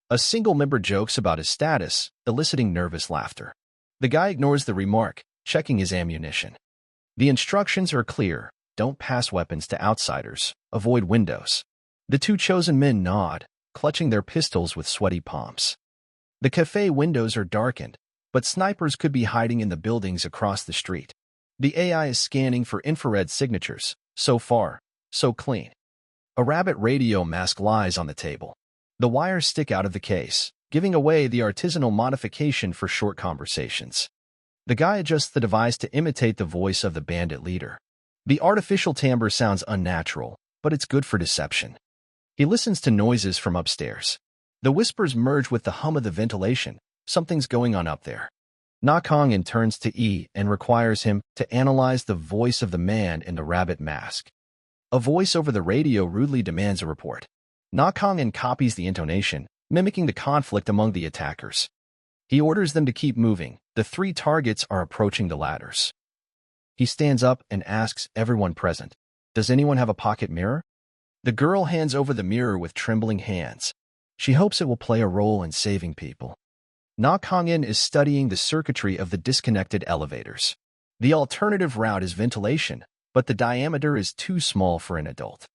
A single member jokes about his status, eliciting nervous laughter. The guy ignores the remark, checking his ammunition. The instructions are clear. Don't pass weapons to outsiders. Avoid windows. The 2 chosen men nod, clutching their pistols with sweaty palms. The cafe windows are darkened, but snipers could be hiding in the buildings across the street. The AI is scanning for infrared signatures. So far, so clean. A rabbit radio mask lies on the table. The wires stick out of the case, giving away the artisanal modification for short conversations. The guy adjusts the device to imitate the voice of the bandit leader. The artificial timbre sounds unnatural, but it's good for deception. He listens to noises from upstairs. The whispers merge with the hum of the ventilation. Something's going on up there. Na Kong turns to E and requires him to analyze the voice of the man in the rabbit mask. A voice over the radio rudely demands a report. Na Kong copies the intonation, mimicking the conflict among the attackers. He orders them to keep moving. The three targets are approaching the ladders. He stands up and asks everyone present, "Does anyone have a pocket mirror?" The girl hands over the mirror with trembling hands. She hopes it will play a role in saving people. Na Kongin is studying the circuitry of the disconnected elevators. The alternative route is ventilation, but the diameter is too small for an adult.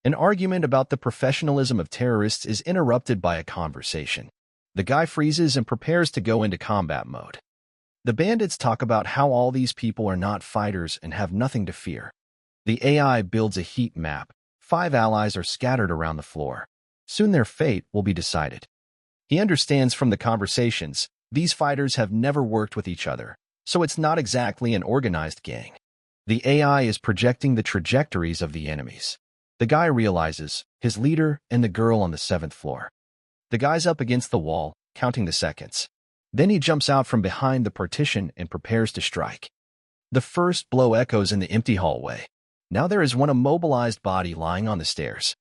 An argument about the professionalism of terrorists is interrupted by a conversation. The guy freezes and prepares to go into combat mode. The bandits talk about how all these people are not fighters and have nothing to fear. The AI builds a heat map. 5 allies are scattered around the floor. Soon their fate will be decided. He understands from the conversations, these fighters have never worked with each other, so it's not exactly an organized gang. The AI is projecting the trajectories of the enemies. The guy realizes, his leader and the girl on the 7th floor. The guy's up against the wall, counting the seconds. Then he jumps out from behind the partition and prepares to strike. The first blow echoes in the empty hallway. Now there is one immobilized body lying on the stairs.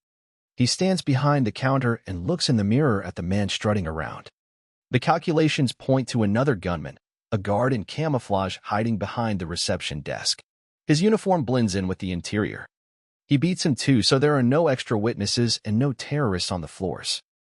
He stands behind the counter and looks in the mirror at the man strutting around. The calculations point to another gunman, a guard in camouflage hiding behind the reception desk. His uniform blends in with the interior. He beats him too, so there are no extra witnesses and no terrorists on the floors.